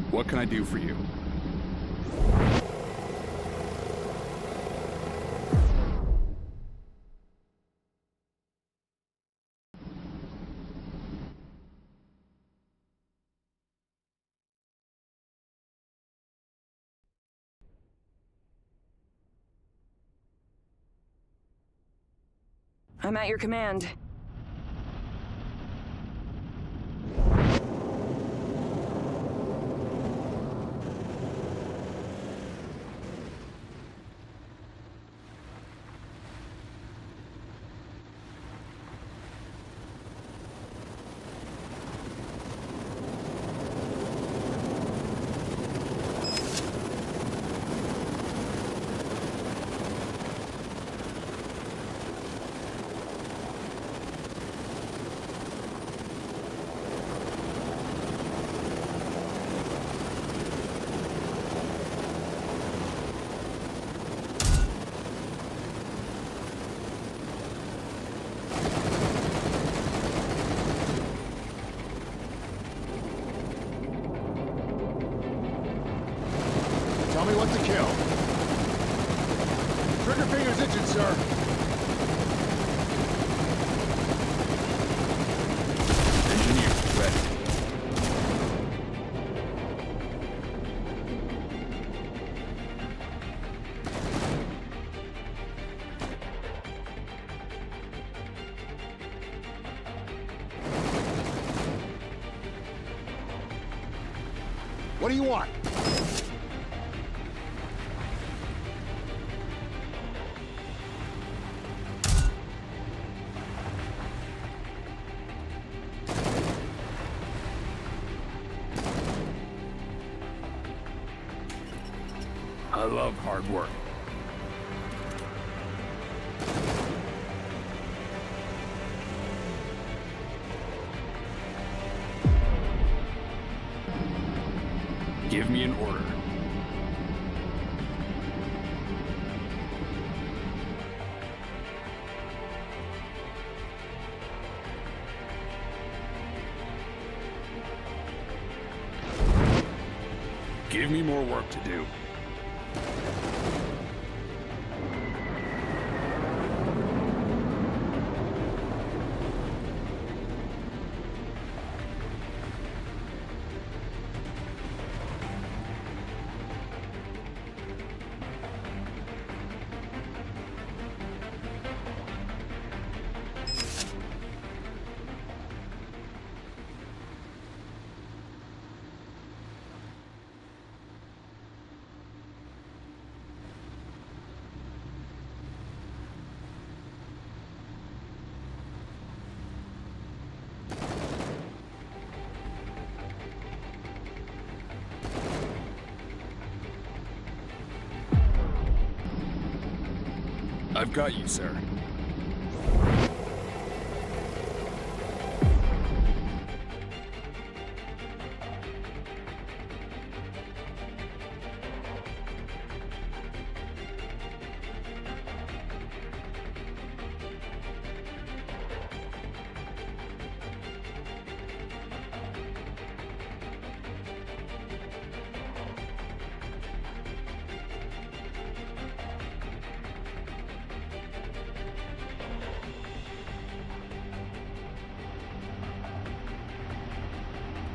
What can I do for you? I'm at your command. Tell me what to kill. Trigger finger's itching, sir. Engineer, ready. What do you want? I love hard work. Give me an order. Give me more work to do. I've got you, sir.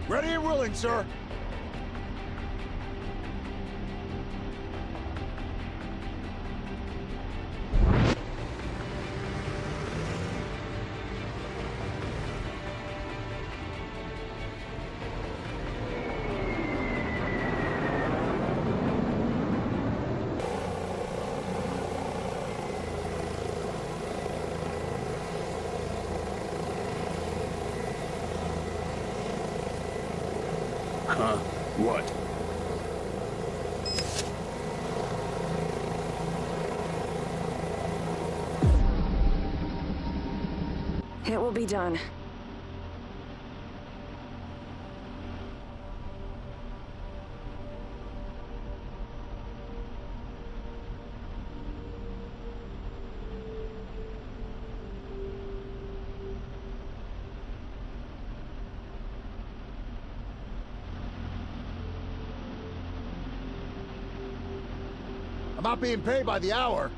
Ready and willing, sir. Huh? What? It will be done. I'm not being paid by the hour.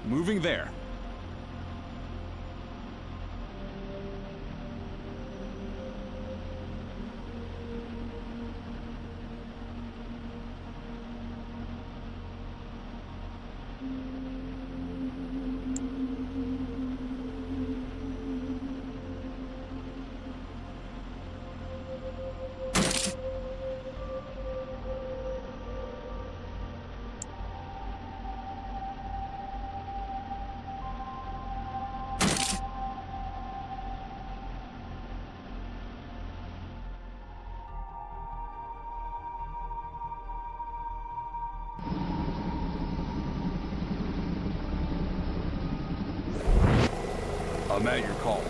Moving there. I'm at your call.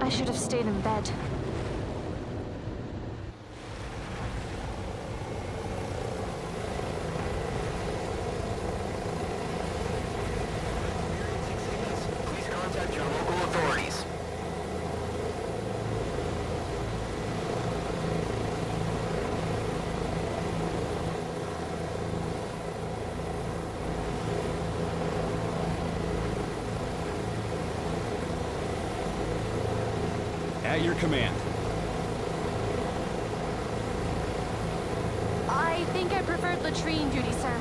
I should have stayed in bed. Please contact your local authorities. At your command. I think I preferred latrine duty, sir.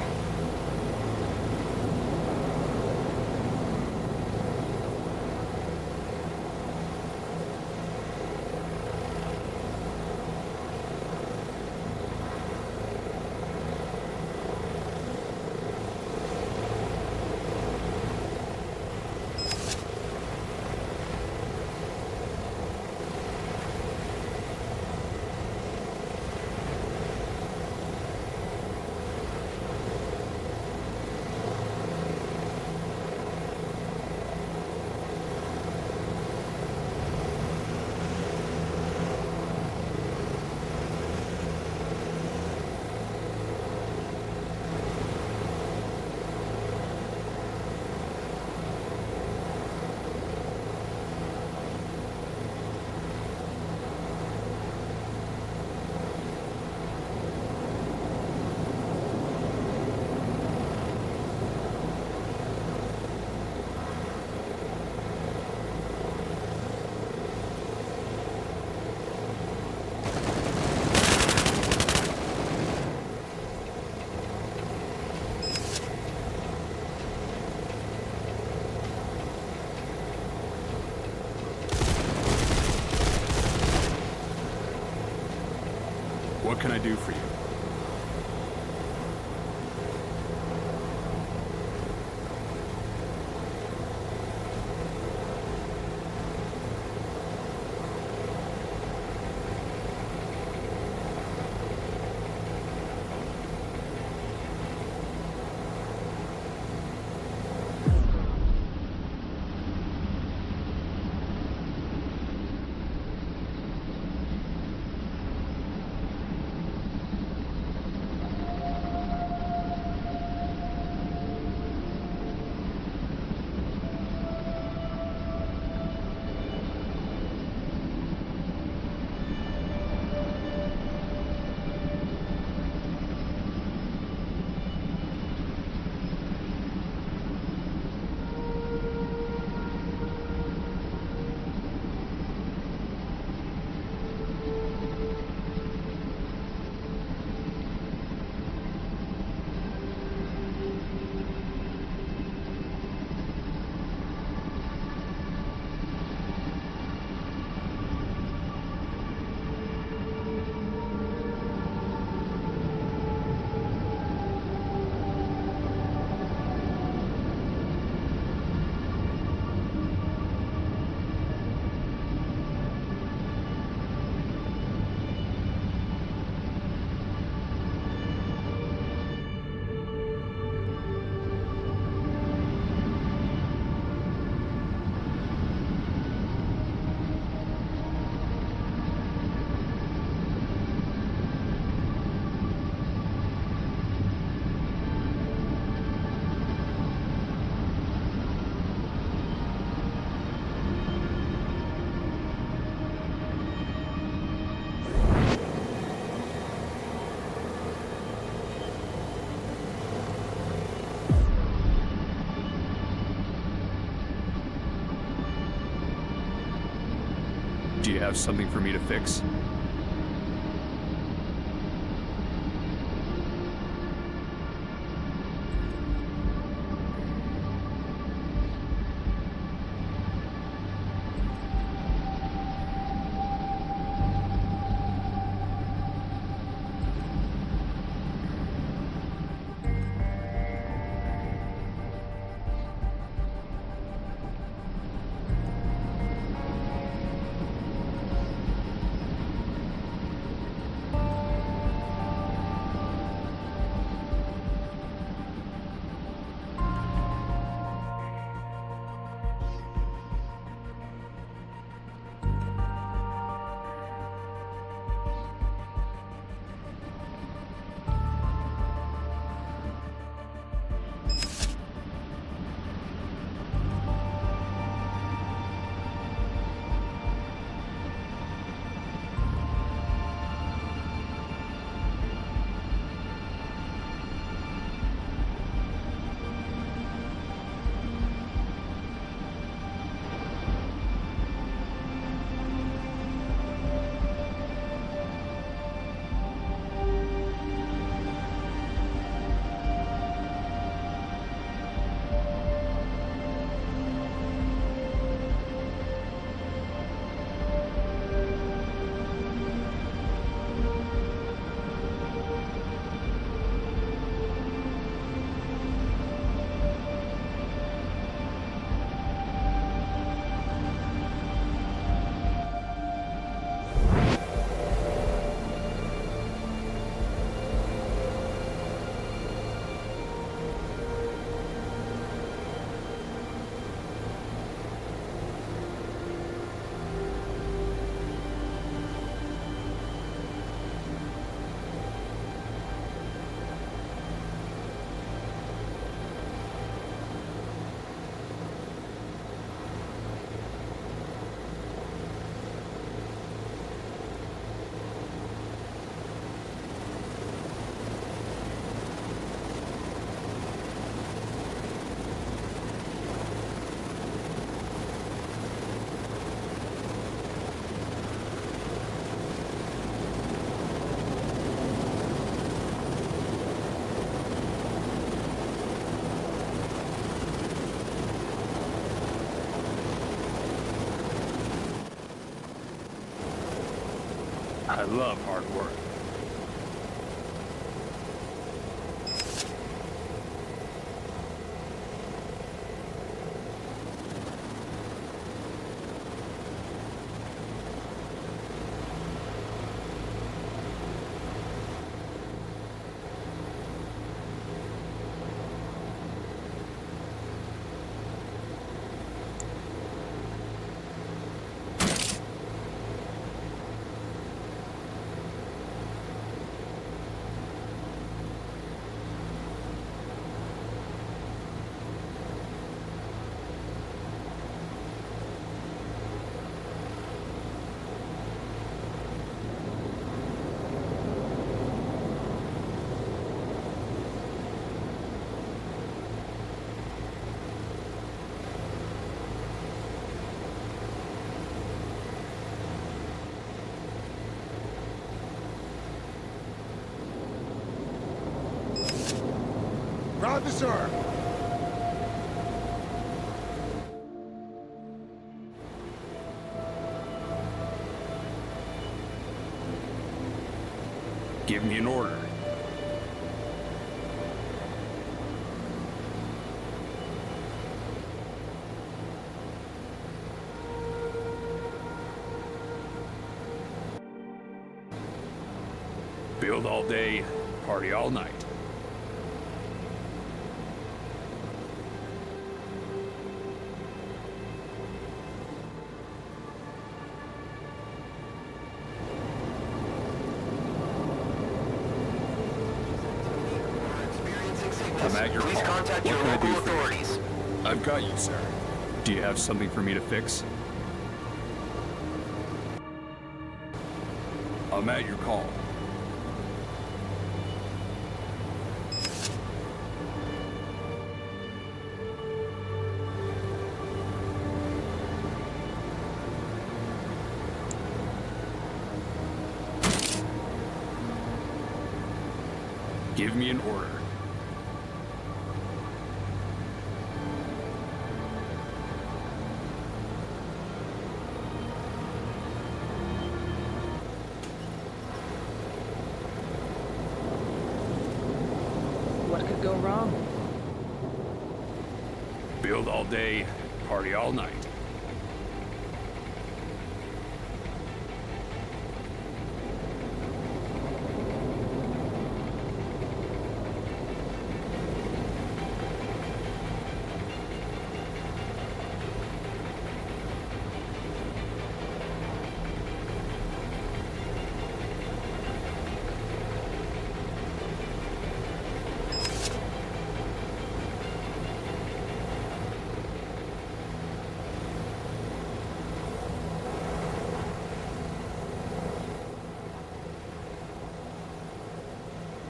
can I do for you? Do you have something for me to fix? I love hard work. Roger, sir. Give me an order. Build all day, party all night. I'm at your Please call. contact What your can I do local for you? authorities. I've got you, sir. Do you have something for me to fix? I'm at your call. Give me an order. What could go wrong? Build all day, party all night.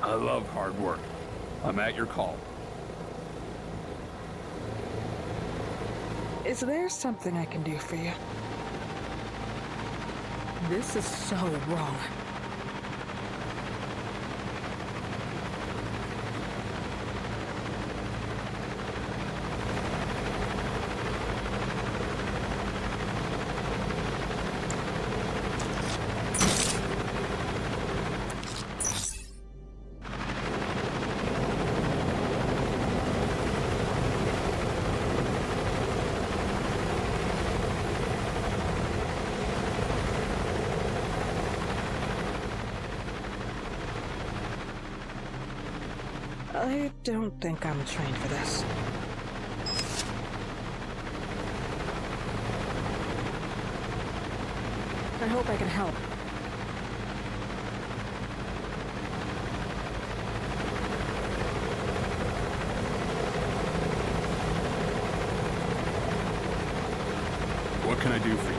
I love hard work. I'm at your call. Is there something I can do for you? This is so wrong. I don't think I'm trained for this. I hope I can help. What can I do for you?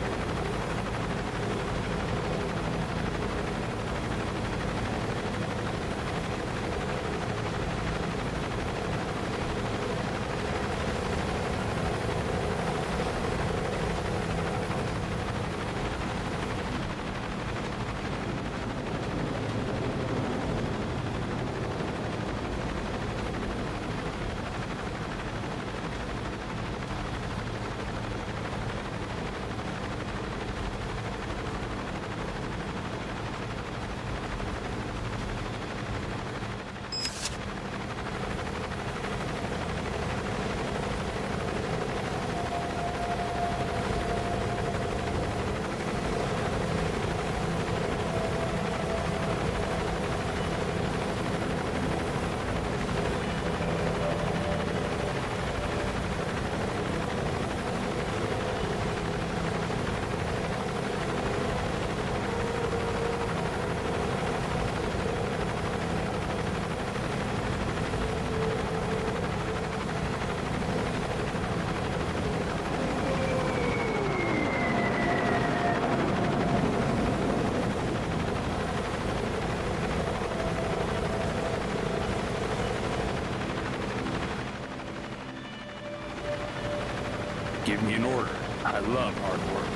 Give me an order. I love hard work.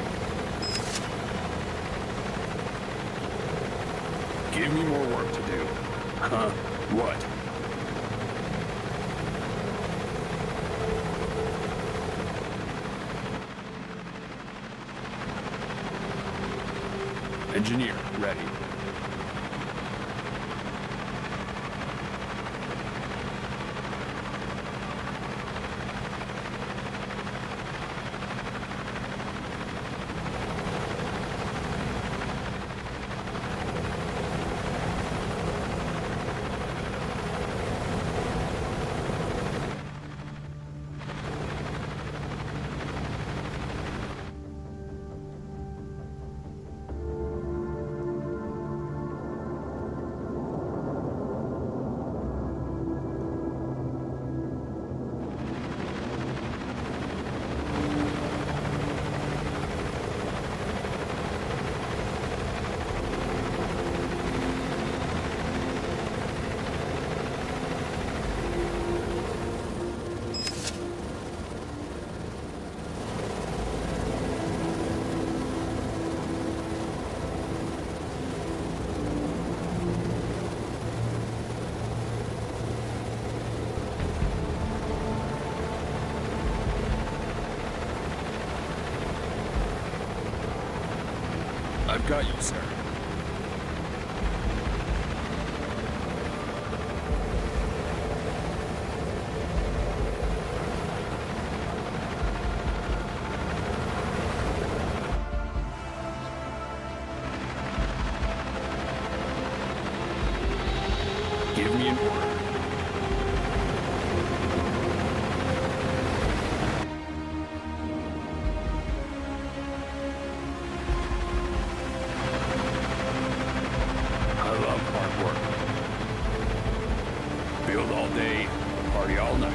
Give me more work to do. Huh? What? Engineer, ready. I've got you, sir. Give me an order. I love hard work. Build all day, party all night.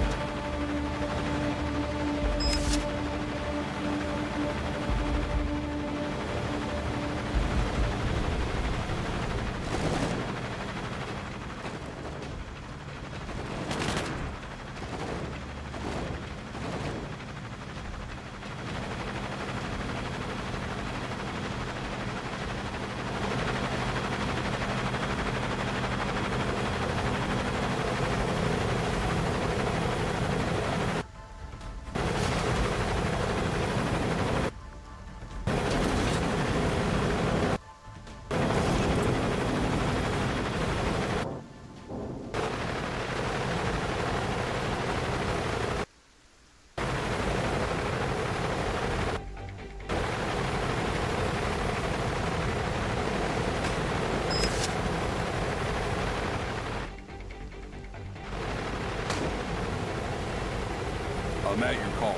I'm at your call.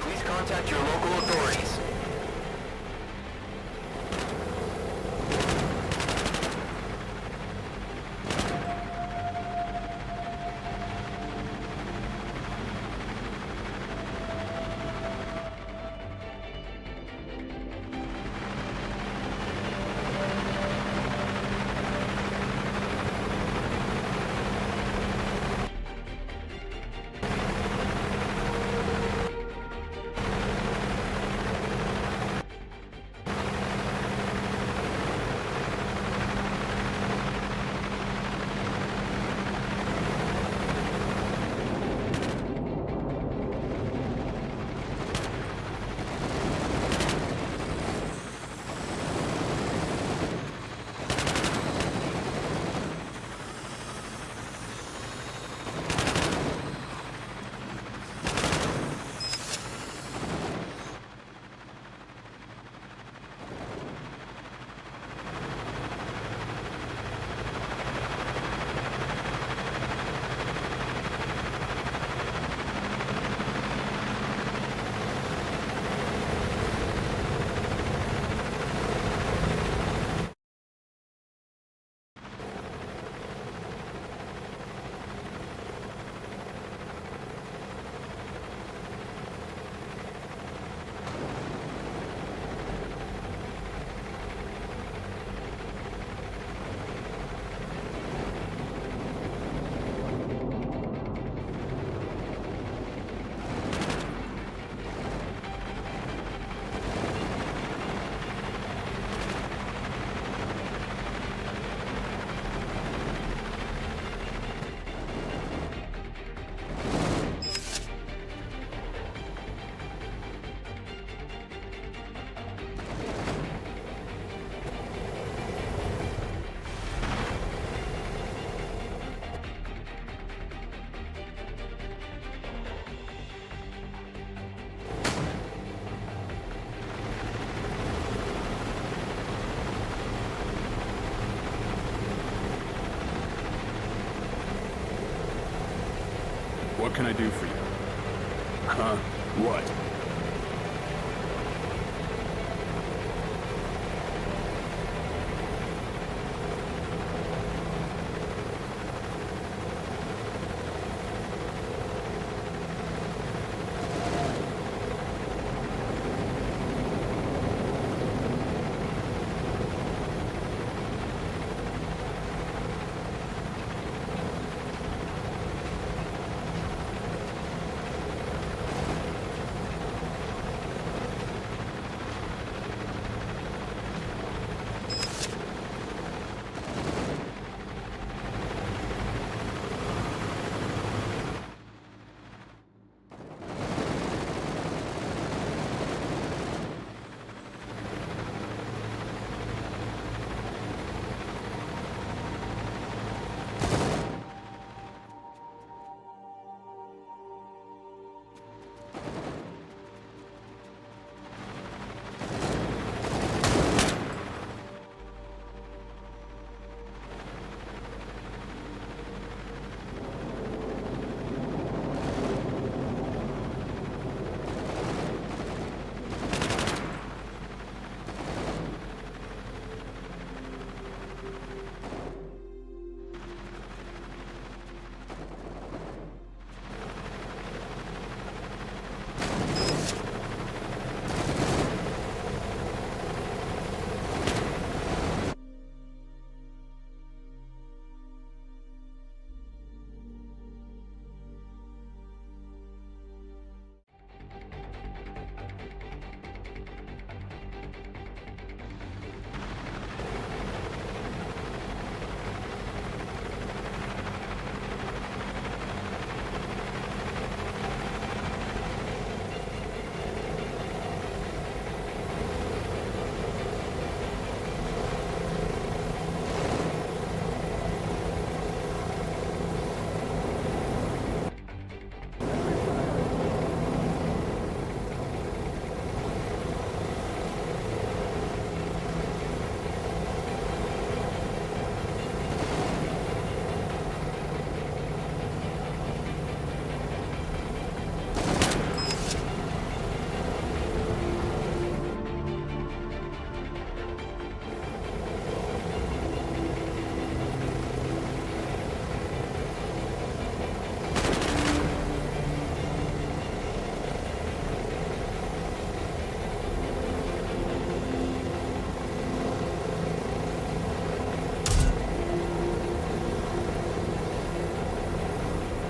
Please contact your local authorities. What can I do for you? Huh? What?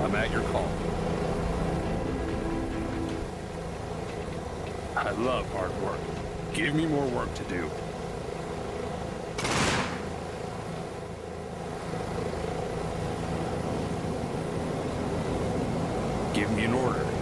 I'm at your call. I love hard work. Give me more work to do. Give me an order.